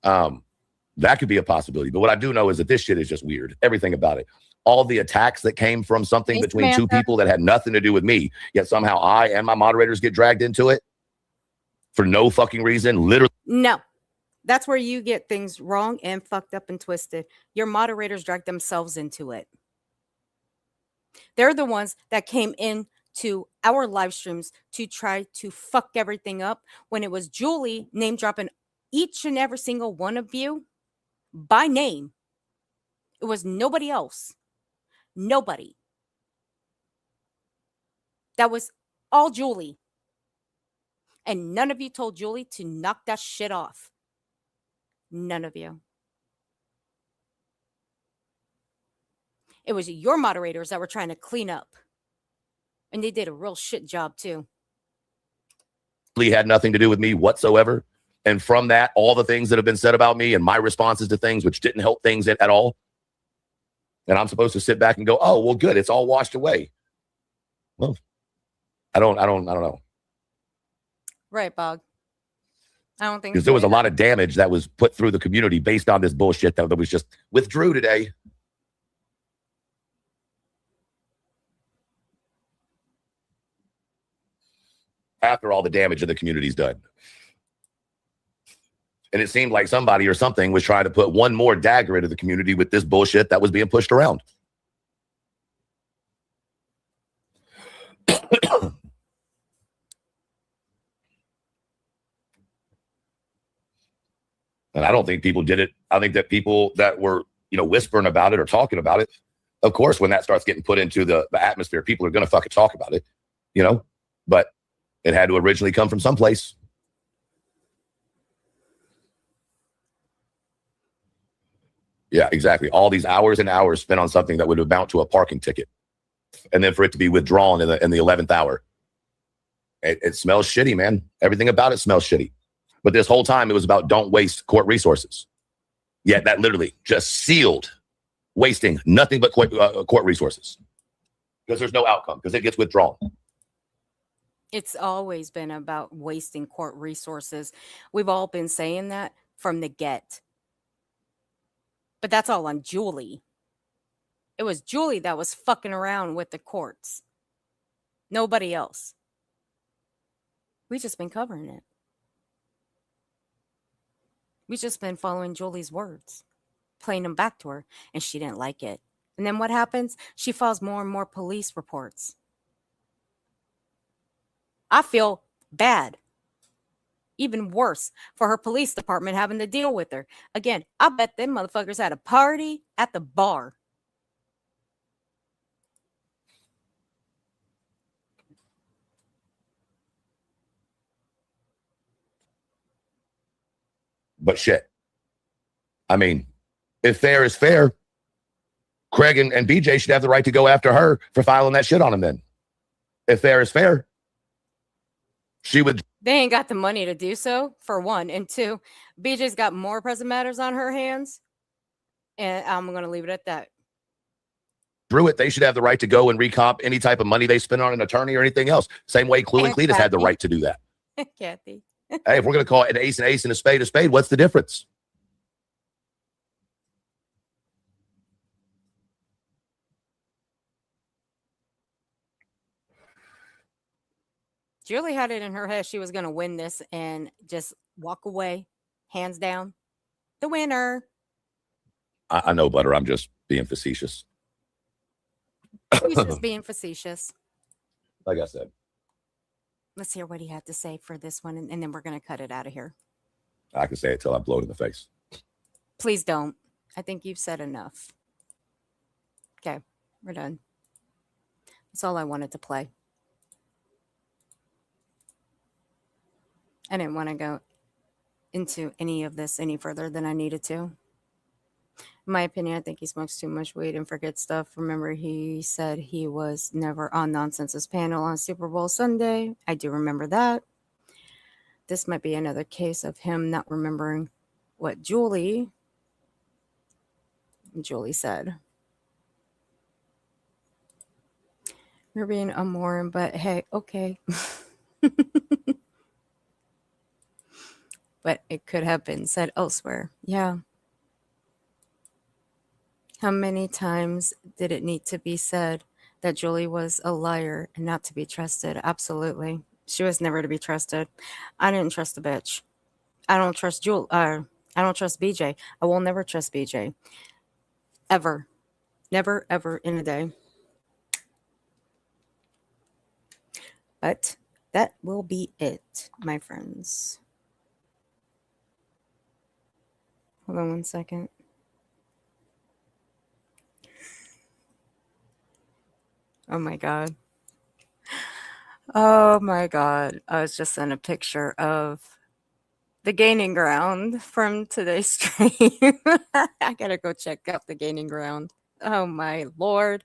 That could be a possibility. But what I do know is that this shit is just weird. Everything about it. All the attacks that came from something between two people that had nothing to do with me, yet somehow I and my moderators get dragged into it for no fucking reason. Literally. No. That's where you get things wrong and fucked up and twisted. Your moderators drag themselves into it. They're the ones that came in to our live streams to try to fuck everything up when it was Julie name dropping each and every single one of you by name. It was nobody else. Nobody. That was all Julie. And none of you told Julie to knock that shit off. None of you. It was your moderators that were trying to clean up. And they did a real shit job too. Had nothing to do with me whatsoever. And from that, all the things that have been said about me and my responses to things which didn't help things at all. And I'm supposed to sit back and go, oh, well, good. It's all washed away. Well, I don't know. Right, Bog. I don't think because there was a lot of damage that was put through the community based on this bullshit that was just withdrew today. After all the damage of the community's done. And it seemed like somebody or something was trying to put one more dagger into the community with this bullshit that was being pushed around. And I don't think people did it. I think that people that were, whispering about it or talking about it, of course, when that starts getting put into the atmosphere, people are going to fucking talk about it, but it had to originally come from someplace. Yeah, exactly. All these hours and hours spent on something that would amount to a parking ticket. And then for it to be withdrawn in the 11th hour. It smells shitty, man. Everything about it smells shitty. But this whole time, it was about don't waste court resources. Yet that literally just sealed wasting nothing but court resources. Because there's no outcome, because it gets withdrawn. It's always been about wasting court resources. We've all been saying that from the get. But that's all on Julie. It was Julie that was fucking around with the courts. Nobody else. We just been covering it. We just been following Julie's words, playing them back to her, and she didn't like it. And then what happens? She files more and more police reports. I feel bad. Even worse for her police department having to deal with her. Again, I bet them motherfuckers had a party at the bar. But shit. I mean, if fair is fair, Craig and BJ should have the right to go after her for filing that shit on him then. If fair is fair. She would. They ain't got the money to do so, for one. And two, BJ's got more pressing matters on her hands. And I'm going to leave it at that. Through it, they should have the right to go and recomp any type of money they spend on an attorney or anything else. Same way Clue and Cletus had the right to do that. Kathy. Hey, if we're going to call it an ace and a spade, what's the difference? Julie had it in her head she was going to win this and just walk away, hands down. The winner. I know, Butter. I'm just being facetious. He's just being facetious. Like I said. Let's hear what he had to say for this one, and then we're going to cut it out of here. I can say it till I'm blowed in the face. Please don't. I think you've said enough. Okay, we're done. That's all I wanted to play. I didn't want to go into any of this any further than I needed to. In my opinion, I think he smokes too much weed and forgets stuff. Remember, he said he was never on Nonsense's panel on Super Bowl Sunday. I do remember that. This might be another case of him not remembering what Julie said. You're being a moron, but hey, okay. But it could have been said elsewhere. Yeah. How many times did it need to be said that Julie was a liar and not to be trusted? Absolutely. She was never to be trusted. I didn't trust the bitch. I don't trust I don't trust BJ. I will never trust BJ. Ever. Never, ever in a day. But that will be it, my friends. Hold on one second. Oh my God. Oh my God. I was just sent a picture of the gaining ground from today's stream. I gotta go check out the gaining ground. Oh my Lord.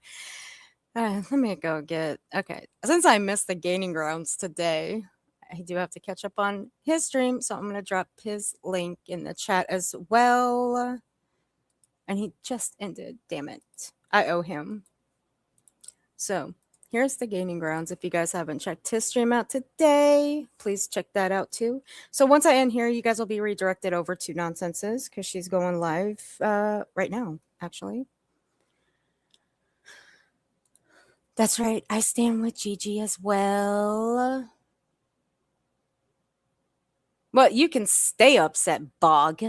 Let me go get, okay. Since I missed the gaining grounds today, I do have to catch up on his stream. So I'm going to drop his link in the chat as well. And he just ended. Damn it. I owe him. So here's the gaining grounds. If you guys haven't checked his stream out today, please check that out too. So once I end here, you guys will be redirected over to Nonsenses because she's going live right now, actually. That's right. I stand with Gigi as well. Well, you can stay upset, Bog.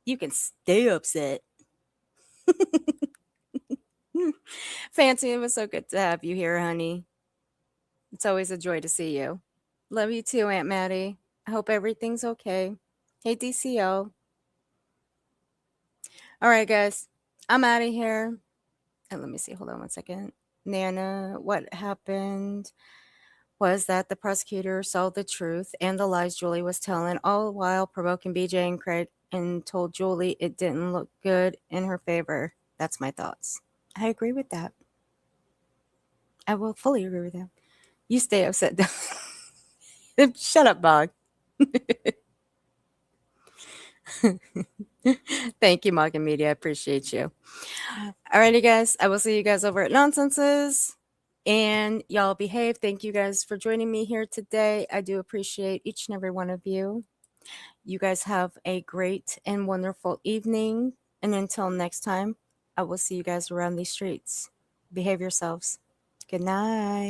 You can stay upset. Fancy, it was so good to have you here, honey. It's always a joy to see you. Love you too, Aunt Maddie. I hope everything's okay. Hey, DCO. All right, guys. I'm out of here. And let me see. Hold on one second. Nana, what happened was that the prosecutor saw the truth and the lies Julie was telling, all while provoking BJ and Craig, and told Julie it didn't look good in her favor. That's my thoughts. I agree with that. I will fully agree with that. You stay upset. Shut up, Bog. Thank you, Morgan Media. I appreciate you. Alrighty, guys. I will see you guys over at Nonsenses. And y'all behave. Thank you guys for joining me here today. I do appreciate each and every one of you. You guys have a great and wonderful evening. And until next time, I will see you guys around these streets. Behave yourselves. Good night.